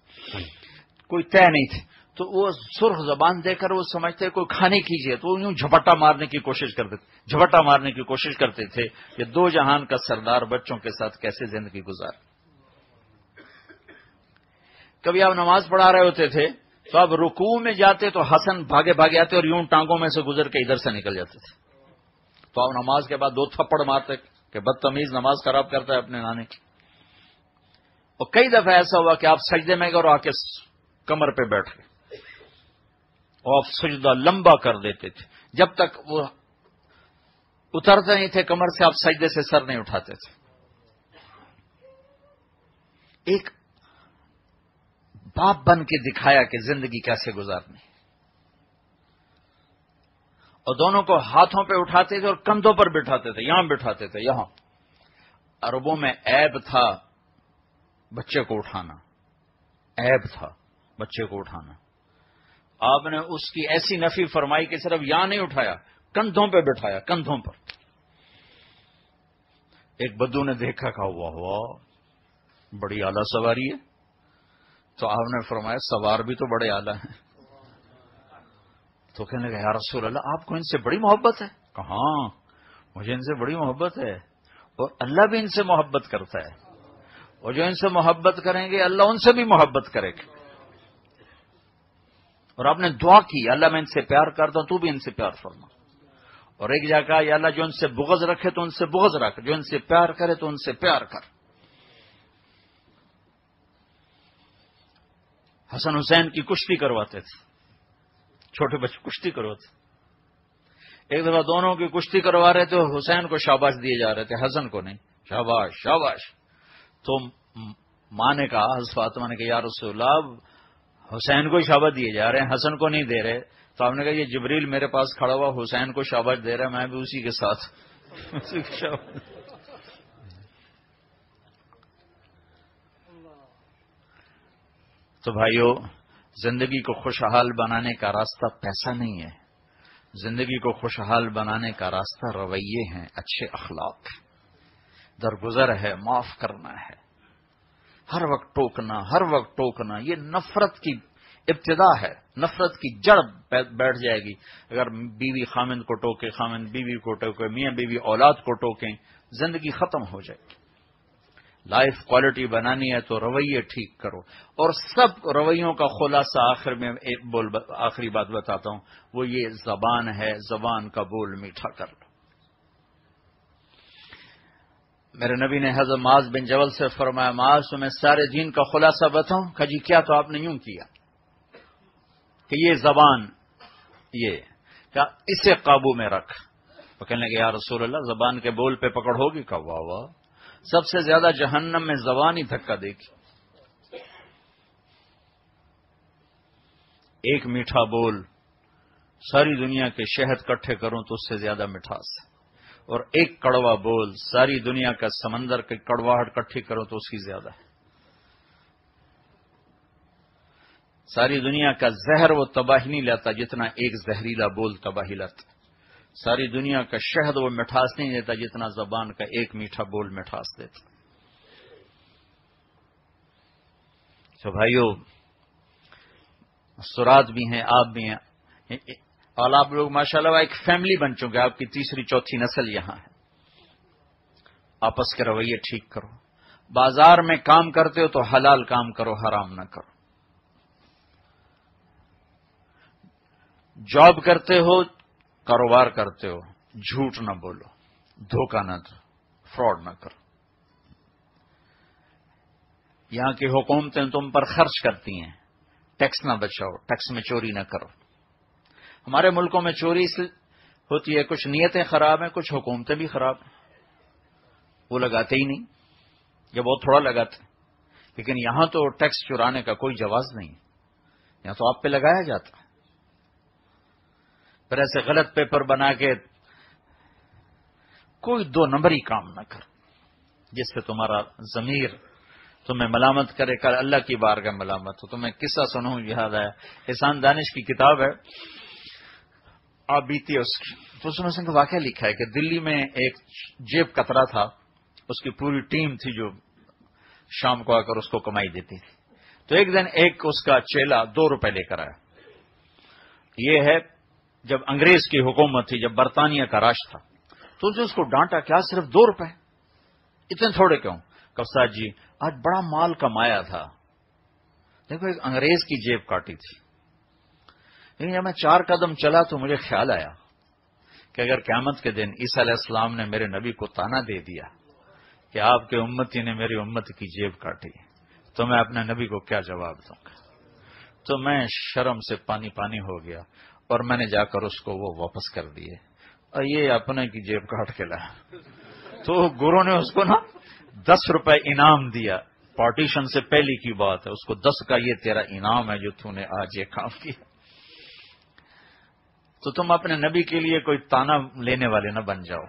کوئی طے نہیں تھی، تو وہ سرخ زبان دے کر وہ سمجھتے کوئی کھانے کیجیے تو یوں جھپٹا مارنے کی کوشش کرتے تھے کہ دو جہان کا سردار بچوں کے ساتھ کیسے زندگی گزار۔ کبھی آپ نماز پڑھا رہے ہوتے تھے تو آپ رکوع میں جاتے تو حسن بھاگے بھاگے آتے اور یوں ٹانگوں میں سے گزر کے ادھر سے نکل جاتے تھے، تو آپ نماز کے بعد 2 تھپڑ مارتے کہ بدتمیز نماز خراب کرتا ہے اپنے نانے کی۔ اور کئی دفعہ ایسا ہوا کہ آپ سجدے میں گئے اور آ کے کمر پہ بیٹھ گئے اور آپ سجدہ لمبا کر دیتے تھے، جب تک وہ اترتے نہیں تھے کمر سے آپ سجدے سے سر نہیں اٹھاتے تھے۔ ایک باپ بن کے دکھایا کہ زندگی کیسے گزارنی، اور دونوں کو ہاتھوں پہ اٹھاتے تھے اور کندھوں پر بٹھاتے تھے، یہاں بٹھاتے تھے، یہاں۔ عربوں میں عیب تھا بچے کو اٹھانا، عیب تھا بچے کو اٹھانا۔ آپ نے اس کی ایسی نفی فرمائی کہ صرف یہاں نہیں اٹھایا، کندھوں پہ بٹھایا، کندھوں پر۔ ایک بدو نے دیکھا، کہا واہ واہ بڑی اعلیٰ سواری ہے، تو آپ نے فرمایا سوار بھی تو بڑے اعلیٰ ہیں۔ تو کہنے لگا یا رسول اللہ آپ کو ان سے بڑی محبت ہے؟ کہا ہاں مجھے ان سے بڑی محبت ہے، اور اللہ بھی ان سے محبت کرتا ہے، اور جو ان سے محبت کریں گے اللہ ان سے بھی محبت کرے گا۔ اور آپ نے دعا کی اللہ میں ان سے پیار کرتا ہوں تو بھی ان سے پیار فرما، اور ایک جگہ کہا یا اللہ جو ان سے بغض رکھے تو ان سے بغض رکھ، جو ان سے پیار کرے تو ان سے پیار کر۔ حسن حسین کی کشتی کرواتے تھے، چھوٹے بچے کشتی کرواتے۔ ایک دفعہ دونوں کی کشتی کروا رہے تھے، حسین کو شاباش دیے جا رہے تھے، حسن کو نہیں، شاباش شاباش۔ تو ماں نے کہا، حضرت فاطمہ نے کہا یا رسول اللہ حسین کو شاباش دیے جا رہے ہیں، حسن کو نہیں دے رہے۔ تو آپ نے کہا یہ جبریل میرے پاس کھڑا ہوا حسین کو شاباش دے رہا ہے، میں بھی اسی کے ساتھ اسی کی شاباش۔ تو بھائیو، زندگی کو خوشحال بنانے کا راستہ پیسہ نہیں ہے، زندگی کو خوشحال بنانے کا راستہ رویے ہیں، اچھے اخلاق، درگزر ہے، معاف کرنا ہے، ہر وقت ٹوکنا، ہر وقت ٹوکنا، یہ نفرت کی ابتدا ہے، نفرت کی جڑ بیٹھ جائے گی۔ اگر بیوی خامند کو ٹوکے، خامند بیوی کو ٹوکے، میاں بیوی اولاد کو ٹوکیں، زندگی ختم ہو جائے گی۔ لائف کوالٹی بنانی ہے تو رویے ٹھیک کرو، اور سب رویوں کا خلاصہ آخر میں آخری بات بتاتا ہوں، وہ یہ زبان ہے، زبان کا بول میٹھا کر لو۔ میرے نبی نے حضرت معاذ بن جبل سے فرمایا معاذ تمہیں سارے دین کا خلاصہ بتاؤں؟ کہا جی کیا؟ تو آپ نے یوں کیا کہ یہ زبان، یہ کیا اسے قابو میں رکھ۔ تو کہنے لگے یا رسول اللہ زبان کے بول پہ پکڑ ہوگی؟ کہا واہ واہ، سب سے زیادہ جہنم میں زبان ہی دھکا دے گی۔ ایک میٹھا بول ساری دنیا کے شہد کٹھے کروں تو اس سے زیادہ مٹھاس ہے، اور ایک کڑوا بول ساری دنیا کا سمندر کی کڑواہٹ کٹھی کرو تو اس کی زیادہ ہے۔ ساری دنیا کا زہر وہ تباہی نہیں لاتا جتنا ایک زہریلا بول تباہی لاتا۔ ساری دنیا کا شہد وہ مٹھاس نہیں دیتا جتنا زبان کا ایک میٹھا بول مٹھاس دیتا۔ تو بھائیو، سرات بھی ہیں، آپ بھی ہیں، اور آپ لوگ ماشاءاللہ ایک فیملی بن چکے، آپ کی تیسری چوتھی نسل یہاں ہے۔ آپس کے رویے ٹھیک کرو، بازار میں کام کرتے ہو تو حلال کام کرو، حرام نہ کرو۔ جاب کرتے ہو، کاروبار کرتے ہو، جھوٹ نہ بولو، دھوکہ نہ دو، فراڈ نہ کرو۔ یہاں کی حکومتیں تم پر خرچ کرتی ہیں، ٹیکس نہ بچاؤ، ٹیکس میں چوری نہ کرو۔ ہمارے ملکوں میں چوری ہوتی ہے، کچھ نیتیں خراب ہیں، کچھ حکومتیں بھی خراب ہیں، وہ لگاتے ہی نہیں یا بہت تھوڑا لگاتے۔ لیکن یہاں تو ٹیکس چرانے کا کوئی جواز نہیں، یہاں تو آپ پہ لگایا جاتا ہے۔ پھر ایسے غلط پیپر بنا کے کوئی دو نمبری کام نہ کر جس سے تمہارا ضمیر تمہیں ملامت کرے، کل اللہ کی بارگاہ ملامت ہو۔ تمہیں قصہ سنوں، یاد آیا، احسان دانش کی کتاب ہے آپ بیتی ہے اس کی، تو اس میں اس نے واقعہ لکھا ہے کہ دلی میں ایک جیب کترا تھا، اس کی پوری ٹیم تھی جو شام کو آ کر اس کو کمائی دیتی تھی۔ تو ایک دن ایک اس کا چیلا 2 روپے لے کر آیا۔ یہ ہے جب انگریز کی حکومت تھی، جب برطانیہ کا راج تھا، تو اس کو ڈانٹا، کیا صرف 2 روپے اتنے تھوڑے کیوں؟ کفساد جی آج بڑا مال کمایا تھا، دیکھو ایک انگریز کی جیب کاٹی تھی۔ لیکن جب میں 4 قدم چلا تو مجھے خیال آیا کہ اگر قیامت کے دن عیسیٰ علیہ السلام نے میرے نبی کو تانا دے دیا کہ آپ کے امتی نے میری امت کی جیب کاٹی، تو میں اپنے نبی کو کیا جواب دوں گا؟ تو میں شرم سے پانی پانی ہو گیا، اور میں نے جا کر اس کو وہ واپس کر دیے، اور یہ اپنے کی جیب کاٹ کے لایا۔ تو گرو نے اس کو نا 10 روپے انعام دیا پارٹیشن سے پہلے کی بات ہے، اس کو 10 کا یہ تیرا انعام ہے جو تو نے آج یہ کام کیا. تو تم اپنے نبی کے لیے کوئی تانا لینے والے نہ بن جاؤ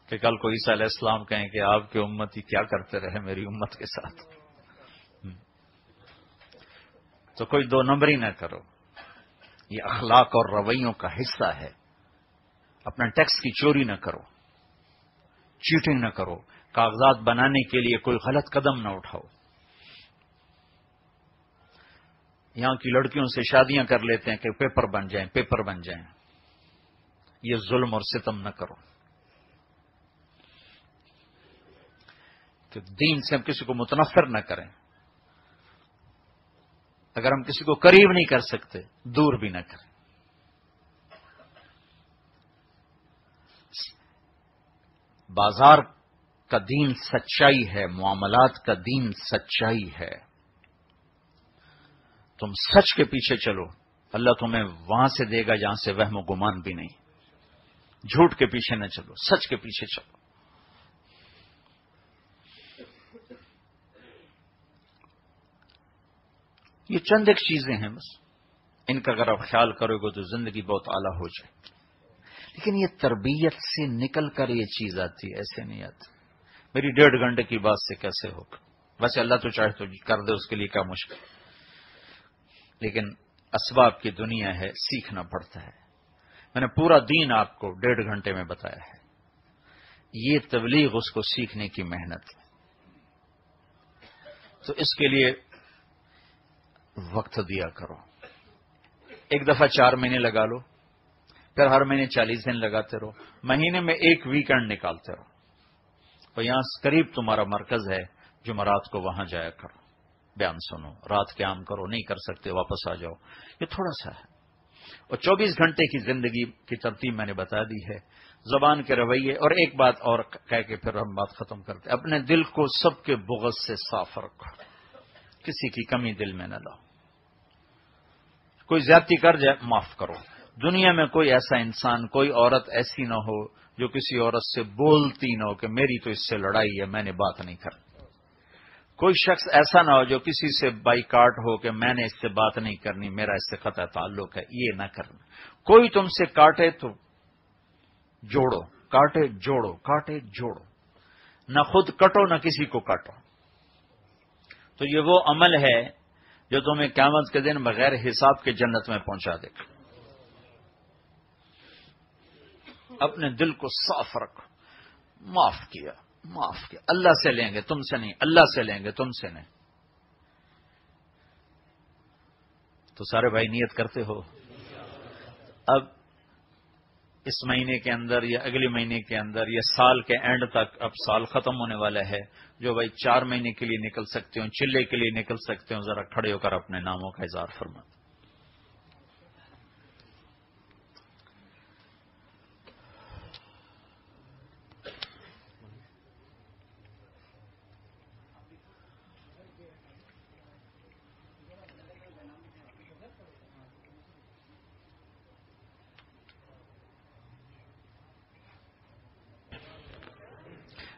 کہ کل کو عیسیٰ علیہ السلام کہیں کہ آپ کے امتی کیا کرتے رہے میری امت کے ساتھ. تو کوئی 2 نمبری نہ کرو. یہ اخلاق اور رویوں کا حصہ ہے. اپنا ٹیکس کی چوری نہ کرو، چیٹنگ نہ کرو، کاغذات بنانے کے لیے کوئی غلط قدم نہ اٹھاؤ. یہاں کی لڑکیوں سے شادیاں کر لیتے ہیں کہ پیپر بن جائیں، پیپر بن جائیں. یہ ظلم اور ستم نہ کرو. کہ دین سے ہم کسی کو متنفر نہ کریں. اگر ہم کسی کو قریب نہیں کر سکتے دور بھی نہ کریں. بازار کا دین سچائی ہے، معاملات کا دین سچائی ہے. تم سچ کے پیچھے چلو، اللہ تمہیں وہاں سے دے گا جہاں سے وہم و گمان بھی نہیں. جھوٹ کے پیچھے نہ چلو، سچ کے پیچھے چلو. یہ چند ایک چیزیں ہیں بس، ان کا اگر آپ خیال کرو گے تو زندگی بہت اعلیٰ ہو جائے. لیکن یہ تربیت سے نکل کر یہ چیز آتی ہے، ایسے نہیں آتی. میری 1.5 گھنٹے کی بات سے کیسے ہوگا؟ ویسے اللہ تو چاہے تو کر دے، اس کے لیے کیا مشکل. لیکن اسباب کی دنیا ہے، سیکھنا پڑتا ہے. میں نے پورا دین آپ کو 1.5 گھنٹے میں بتایا ہے. یہ تبلیغ اس کو سیکھنے کی محنت. تو اس کے لیے وقت دیا کرو. ایک دفعہ 4 مہینے لگا لو، پھر ہر مہینے 40 دن لگاتے رہو. مہینے میں 1 ویکینڈ نکالتے رہو. اور یہاں قریب تمہارا مرکز ہے، جمعرات کو وہاں جایا کرو، بیان سنو، رات قیام کرو. نہیں کر سکتے واپس آ جاؤ. یہ تھوڑا سا ہے. اور 24 گھنٹے کی زندگی کی ترتیب میں نے بتا دی ہے. زبان کے رویے. اور ایک بات اور کہہ کے پھر ہم بات ختم کرتے. اپنے دل کو سب کے بغض سے صاف رکھو. کسی کی کمی دل میں نہ لاؤ. کوئی زیادتی کر جائے معاف کرو. دنیا میں کوئی ایسا انسان، کوئی عورت ایسی نہ ہو جو کسی عورت سے بولتی نہ ہو کہ میری تو اس سے لڑائی ہے، میں نے بات نہیں کرنی. کوئی شخص ایسا نہ ہو جو کسی سے بائیکاٹ ہو کہ میں نے اس سے بات نہیں کرنی، میرا اس سے قطع تعلق ہے. یہ نہ کرنا. کوئی تم سے کاٹے تو جوڑو، کاٹے جوڑو، کاٹے جوڑو. نہ خود کٹو نہ کسی کو کاٹو. تو یہ وہ عمل ہے جو تمہیں قیامت کے دن بغیر حساب کے جنت میں پہنچا دے گا. اپنے دل کو صاف رکھو. معاف کیا، معاف کیا. اللہ سے لیں گے، تم سے نہیں. اللہ سے لیں گے، تم سے نہیں. تو سارے بھائی نیت کرتے ہو. اب اس مہینے کے اندر یا اگلے مہینے کے اندر یا سال کے اینڈ تک، اب سال ختم ہونے والا ہے، جو بھائی 4 مہینے کے لیے نکل سکتے ہو، چلے کے لیے نکل سکتے ہو، ذرا کھڑے ہو کر اپنے ناموں کا اظہار فرما.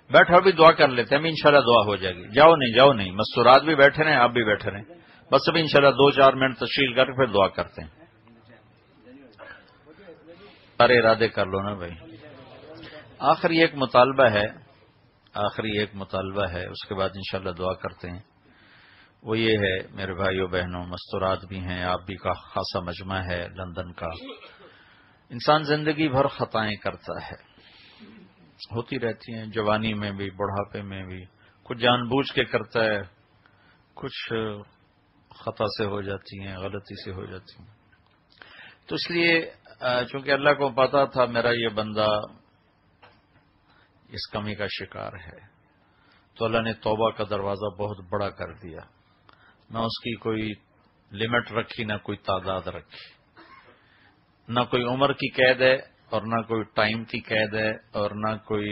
بیٹھو بھی دعا کر لیتے ہیں. ابھی انشاءاللہ دعا ہو جائے گی. جاؤ نہیں، جاؤ نہیں. مستورات بھی بیٹھے رہیں، آپ بھی بیٹھے رہیں. بس ابھی انشاءاللہ 2-4 منٹ تشکیل کر کے پھر دعا کرتے ہیں. سارے ارادے کر لو نا بھائی. آخری ایک مطالبہ ہے، اس کے بعد انشاءاللہ دعا کرتے ہیں. وہ یہ ہے میرے بھائیوں بہنوں، مستورات بھی ہیں، آپ بھی کا خاصا مجمع ہے لندن کا. انسان زندگی بھر خطائیں کرتا ہے، ہوتی رہتی ہیں، جوانی میں بھی بڑھاپے میں بھی. کچھ جان بوجھ کے کرتا ہے، کچھ خطا سے ہو جاتی ہیں، غلطی سے ہو جاتی ہیں. تو اس لیے چونکہ اللہ کو پتا تھا میرا یہ بندہ اس کمی کا شکار ہے، تو اللہ نے توبہ کا دروازہ بہت بڑا کر دیا. نہ اس کی کوئی لمٹ رکھی، نہ کوئی تعداد رکھی، نہ کوئی عمر کی قید ہے اور نہ کوئی ٹائم کی قید ہے اور نہ کوئی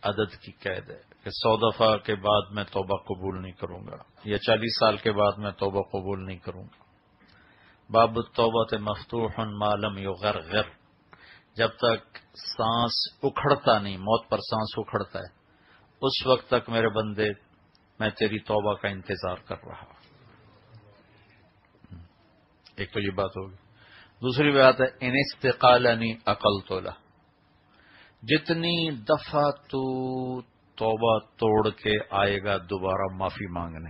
عدد کی قید ہے کہ 100 دفعہ کے بعد میں توبہ قبول نہیں کروں گا یا 40 سال کے بعد میں توبہ قبول نہیں کروں گا. باب التوبہ مفتوح ما لم یغرغر. جب تک سانس اکھڑتا نہیں، موت پر سانس اکھڑتا ہے، اس وقت تک میرے بندے میں تیری توبہ کا انتظار کر رہا ہوں. ایک تو یہ بات ہوگی. دوسری بات ہے ان استقالنی عقلت له، جتنی دفعہ تو توبہ توڑ کے آئے گا دوبارہ معافی مانگنے،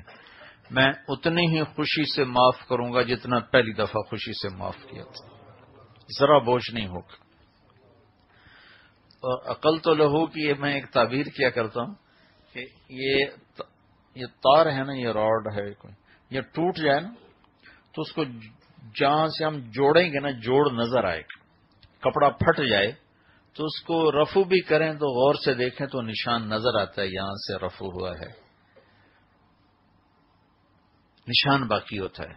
میں اتنی ہی خوشی سے معاف کروں گا جتنا پہلی دفعہ خوشی سے معاف کیا تھا، ذرا بوجھ نہیں ہوگا. اور عقلت له کی میں ایک تعبیر کیا کرتا ہوں کہ یہ تار ہے نا، یہ راڈ ہے کوئی، یہ ٹوٹ جائے نا تو اس کو جہاں سے ہم جوڑیں گے نا جوڑ نظر آئے گا. کپڑا پھٹ جائے تو اس کو رفو بھی کریں تو غور سے دیکھیں تو نشان نظر آتا ہے، یہاں سے رفو ہوا ہے، نشان باقی ہوتا ہے.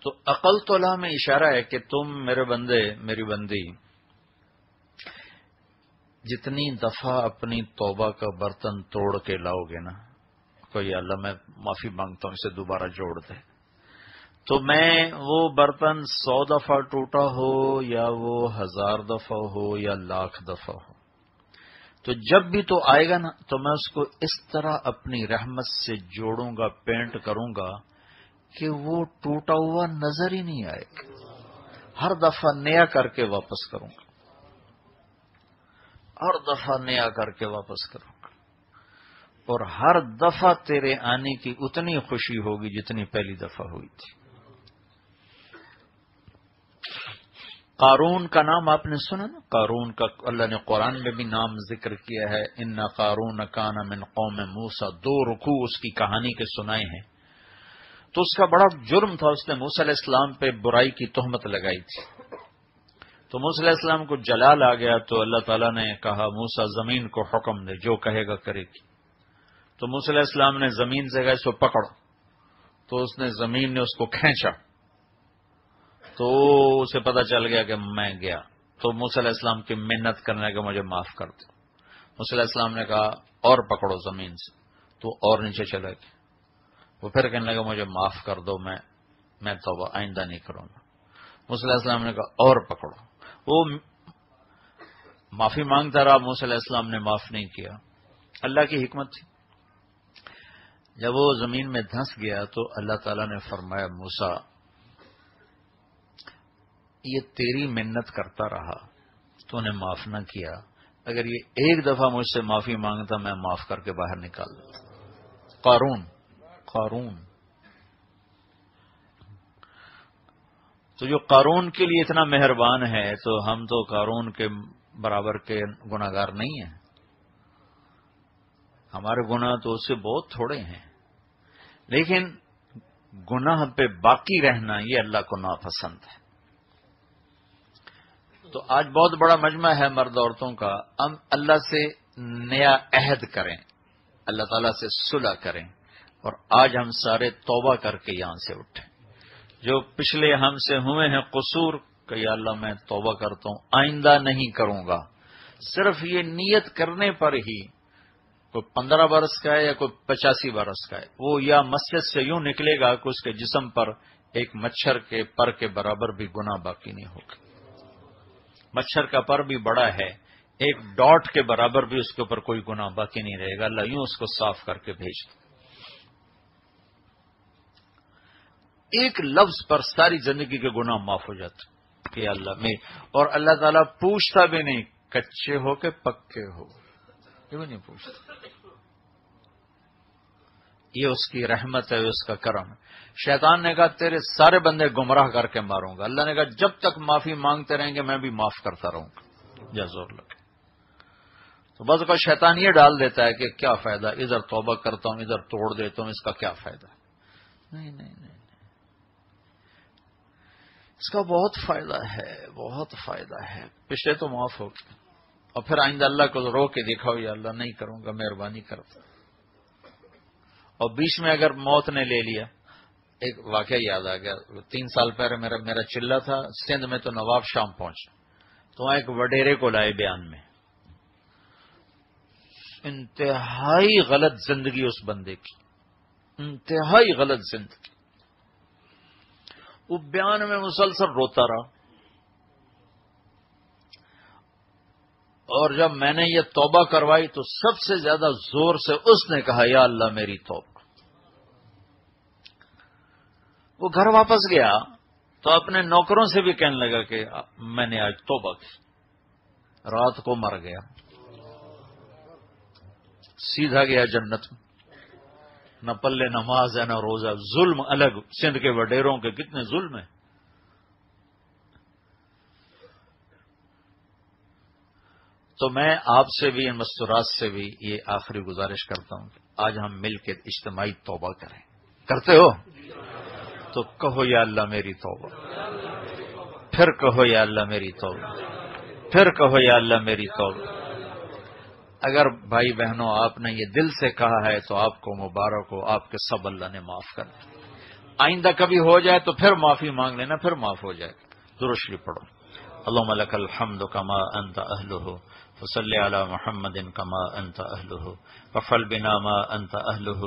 تو عقلت له میں اشارہ ہے کہ تم میرے بندے میری بندی جتنی دفعہ اپنی توبہ کا برتن توڑ کے لاؤ گے نا، کوئی اللہ میں معافی مانگتا ہوں اسے دوبارہ جوڑ دے، تو میں وہ برتن 100 دفعہ ٹوٹا ہو یا وہ 1000 دفعہ ہو یا 1,00,000 دفعہ ہو، تو جب بھی تو آئے گا نا تو میں اس کو اس طرح اپنی رحمت سے جوڑوں گا، پینٹ کروں گا کہ وہ ٹوٹا ہوا نظر ہی نہیں آئے گا. ہر دفعہ نیا کر کے واپس کروں گا، ہر دفعہ نیا کر کے واپس کروں گا، اور ہر دفعہ تیرے آنے کی اتنی خوشی ہوگی جتنی پہلی دفعہ ہوئی تھی. قارون کا نام آپ نے سنا نا، قارون کا اللہ نے قرآن میں بھی نام ذکر کیا ہے. ان قارون کان من قوم موسیٰ، 2 رکوع اس کی کہانی کے سنائے ہیں. تو اس کا بڑا جرم تھا، اس نے موسیٰ علیہ السلام پہ برائی کی تہمت لگائی تھی. تو موسیٰ علیہ السلام کو جلال آ گیا تو اللہ تعالیٰ نے کہا موسیٰ زمین کو حکم دے، جو کہے گا کرے گی. تو موسیٰ علیہ السلام نے زمین سے کہا اس کو پکڑو، تو اس نے زمین نے اس کو کھینچا تو اسے پتا چل گیا کہ میں گیا. تو موسیٰ علیہ السلام کی منت کرنے لگا مجھے معاف کر دو. موسیٰ علیہ السلام نے کہا اور پکڑو زمین سے، تو اور نیچے چلا گیا. وہ پھر کہنے لگا مجھے معاف کر دو، میں توبہ آئندہ نہیں کروں گا. موسیٰ علیہ السلام نے کہا اور پکڑو. وہ معافی مانگتا رہا، موسیٰ علیہ السلام نے معاف نہیں کیا. اللہ کی حکمت تھی. جب وہ زمین میں دھنس گیا تو اللہ تعالیٰ نے فرمایا موسیٰ یہ تیری منت کرتا رہا، تو نے معاف نہ کیا، اگر یہ ایک دفعہ مجھ سے معافی مانگتا میں معاف کر کے باہر نکال دیتا. قارون تو جو قارون کے لیے اتنا مہربان ہے تو ہم تو قارون کے برابر کے گناہگار نہیں ہیں. ہمارے گناہ تو اس سے بہت تھوڑے ہیں، لیکن گناہ پہ باقی رہنا یہ اللہ کو ناپسند ہے. تو آج بہت بڑا مجمع ہے مرد عورتوں کا، ہم اللہ سے نیا عہد کریں، اللہ تعالیٰ سے صلح کریں، اور آج ہم سارے توبہ کر کے یہاں سے اٹھیں. جو پچھلے ہم سے ہوئے ہیں قصور کہ یا اللہ میں توبہ کرتا ہوں آئندہ نہیں کروں گا. صرف یہ نیت کرنے پر ہی، کوئی 15 برس کا ہے یا کوئی 85 برس کا ہے، وہ یا مسجد سے یوں نکلے گا کہ اس کے جسم پر ایک مچھر کے پر کے برابر بھی گناہ باقی نہیں ہوگا. مچھر کا پر بھی بڑا ہے، ایک ڈاٹ کے برابر بھی اس کے اوپر کوئی گناہ باقی نہیں رہے گا. اللہ یوں اس کو صاف کر کے بھیج دے. ایک لفظ پر ساری زندگی کے گناہ معاف ہو جاتے کہ اللہ میں، اور اللہ تعالیٰ پوچھتا بھی نہیں کچے ہو کہ پکے ہو، یہ بھی نہیں پوچھتا. یہ اس کی رحمت ہے، اس کا کرم ہے. شیطان نے کہا تیرے سارے بندے گمراہ کر کے ماروں گا. اللہ نے کہا جب تک معافی مانگتے رہیں گے میں بھی معاف کرتا رہوں گا یا زور لگے. تو بس کا شیطان یہ ڈال دیتا ہے کہ کیا فائدہ، ادھر توبہ کرتا ہوں ادھر توڑ دیتا ہوں، اس کا کیا فائدہ. نہیں نہیں نہیں، اس کا بہت فائدہ ہے، بہت فائدہ ہے. پچھلے تو معاف ہو گئے، اور پھر آئندہ اللہ کو رو کے دکھاؤ یا اللہ نہیں کروں گا، مہربانی کرتا. اور بیچ میں اگر موت نے لے لیا، ایک واقعہ یاد آ گیا. 3 سال پہلے میرا چلہ تھا سندھ میں، تو نواب شام پہنچا تو وہاں ایک وڈیرے کو لائے بیان میں. انتہائی غلط زندگی اس بندے کی، انتہائی غلط زندگی. وہ بیان میں مسلسل روتا رہا. اور جب میں نے یہ توبہ کروائی تو سب سے زیادہ زور سے اس نے کہا یا اللہ میری توبہ. وہ گھر واپس گیا تو اپنے نوکروں سے بھی کہنے لگا کہ میں نے آج توبہ کی. رات کو مر گیا, سیدھا گیا جنت میں. نہ پلے نماز ہے نہ روزہ. ظلم الگ, سندھ کے وڈیروں کے کتنے ظلم ہیں. تو میں آپ سے بھی ان مستورات سے بھی یہ آخری گزارش کرتا ہوں کہ آج ہم مل کے اجتماعی توبہ کریں. کرتے ہو تو کہو یا اللہ میری توبہ, پھر کہو یا اللہ میری توبہ, پھر کہو یا اللہ میری توبہ. اگر بھائی بہنوں آپ نے یہ دل سے کہا ہے تو آپ کو مبارک ہو, آپ کے سب اللہ نے معاف کر دیا. آئندہ کبھی ہو جائے تو پھر معافی مانگ لینا, پھر معاف ہو جائے. درود شریف پڑھو. اللہم لک الحمد کما انت اہلہ فصلی علی محمد کما انت اہلہ وفعل بنا ما انت اہلہ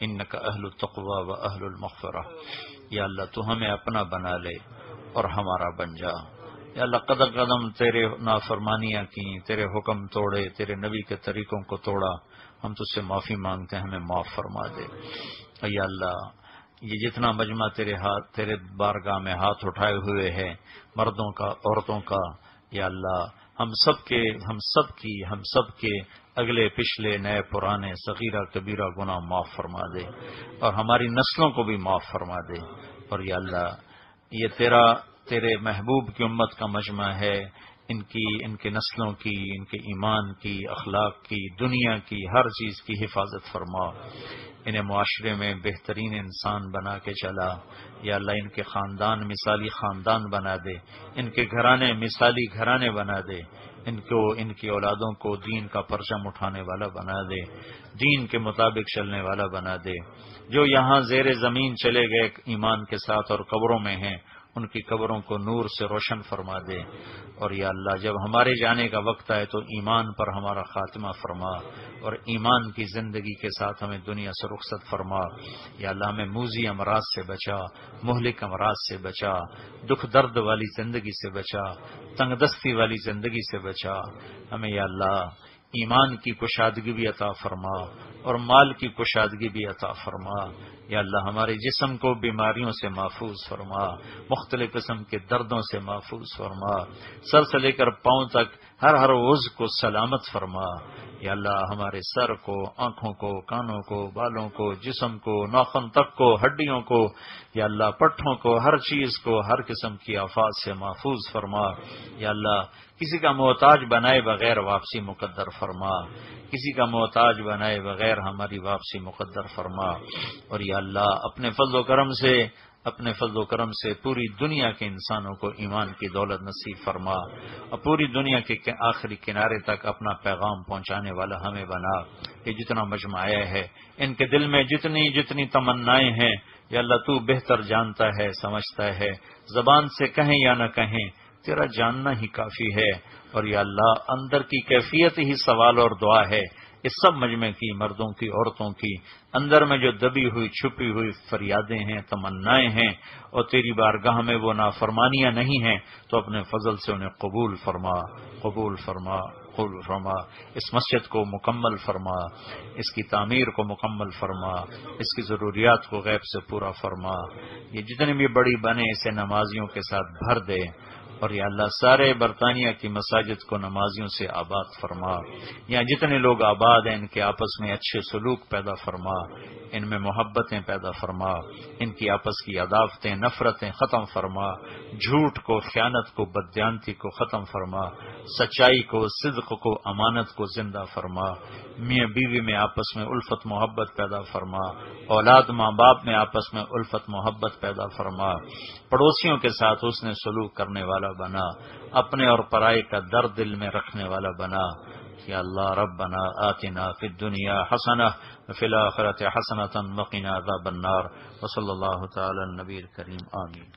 انک اہل التقوی و اہل المغفرہ. یا اللہ تو ہمیں اپنا بنا لے اور ہمارا بن جا. یا اللہ قدم قدم تیرے نافرمانیاں کی, تیرے حکم توڑے, تیرے نبی کے طریقوں کو توڑا. ہم تجھ سے معافی مانگتے ہیں, ہمیں معاف فرما دے. یا اللہ یہ جتنا مجمع تیرے بارگاہ میں ہاتھ اٹھائے ہوئے ہے, مردوں کا عورتوں کا, یا اللہ ہم سب کے اگلے پچھلے نئے پرانے صغیرہ کبیرہ گناہ معاف فرما دے اور ہماری نسلوں کو بھی معاف فرما دے. اور یا اللہ یہ تیرے محبوب کی امت کا مجمع ہے, ان کے نسلوں کی, ان کے ایمان کی, اخلاق کی, دنیا کی, ہر چیز کی حفاظت فرما. انہیں معاشرے میں بہترین انسان بنا کے چلا. یا اللہ ان کے خاندان مثالی خاندان بنا دے, ان کے گھرانے مثالی گھرانے بنا دے, ان کی اولادوں کو دین کا پرچم اٹھانے والا بنا دے, دین کے مطابق چلنے والا بنا دے. جو یہاں زیر زمین چلے گئے ایمان کے ساتھ اور قبروں میں ہیں, ان کی قبروں کو نور سے روشن فرما دے. اور یا اللہ جب ہمارے جانے کا وقت آئے تو ایمان پر ہمارا خاتمہ فرما اور ایمان کی زندگی کے ساتھ ہمیں دنیا سے رخصت فرما. یا اللہ ہمیں موذی امراض سے بچا, مہلک امراض سے بچا, دکھ درد والی زندگی سے بچا, تنگ دستی والی زندگی سے بچا. ہمیں یا اللہ ایمان کی کشادگی بھی عطا فرما اور مال کی کشادگی بھی عطا فرما. یا اللہ ہمارے جسم کو بیماریوں سے محفوظ فرما, مختلف قسم کے دردوں سے محفوظ فرما, سر سے لے کر پاؤں تک ہر عضو کو سلامت فرما. یا اللہ ہمارے سر کو, آنکھوں کو, کانوں کو, بالوں کو, جسم کو, ناخن تک کو, ہڈیوں کو, یا اللہ پٹھوں کو, ہر چیز کو ہر قسم کی آفات سے محفوظ فرما. یا اللہ کسی کا محتاج بنائے بغیر واپسی مقدر فرما, کسی کا محتاج بنائے بغیر ہماری واپسی مقدر فرما. اور یا اللہ اپنے فضل و کرم سے پوری دنیا کے انسانوں کو ایمان کی دولت نصیب فرما اور پوری دنیا کے آخری کنارے تک اپنا پیغام پہنچانے والا ہمیں بنا. یہ جتنا مجمع آیا ہے ان کے دل میں جتنی تمنائیں ہیں, یا اللہ تو بہتر جانتا ہے, سمجھتا ہے. زبان سے کہیں یا نہ کہیں تیرا جاننا ہی کافی ہے. اور یا اللہ اندر کی کیفیت ہی سوال اور دعا ہے. اس سب مجمع کی, مردوں کی, عورتوں کی اندر میں جو دبی ہوئی چھپی ہوئی فریادیں ہیں, تمنائیں ہیں, اور تیری بارگاہ میں وہ نافرمانیاں نہیں ہیں, تو اپنے فضل سے انہیں قبول فرما. اس مسجد کو مکمل فرما, اس کی تعمیر کو مکمل فرما, اس کی ضروریات کو غیب سے پورا فرما. یہ جتنے بھی بڑی بنے اسے نمازیوں کے ساتھ بھر دے. اور یا اللہ سارے برطانیہ کی مساجد کو نمازیوں سے آباد فرما. یہاں جتنے لوگ آباد ہیں ان کے آپس میں اچھے سلوک پیدا فرما, ان میں محبتیں پیدا فرما, ان کی آپس کی عداوتیں, نفرتیں ختم فرما, جھوٹ کو, خیانت کو, بددیانتی کو ختم فرما, سچائی کو, صدق کو, امانت کو زندہ فرما. میاں بیوی میں آپس میں الفت محبت پیدا فرما, اولاد ماں باپ میں آپس میں الفت محبت پیدا فرما, پڑوسیوں کے ساتھ حسن سلوک کرنے والا بنا, اپنے اور پرائے کا درد دل میں رکھنے والا بنا. یا اللہ ربنا آتنا فی الدنیا حسنہ وفی الآخرۃ حسنۃ وقنا عذاب النار. وصلی اللہ تعالی علی النبی الکریم. آمین.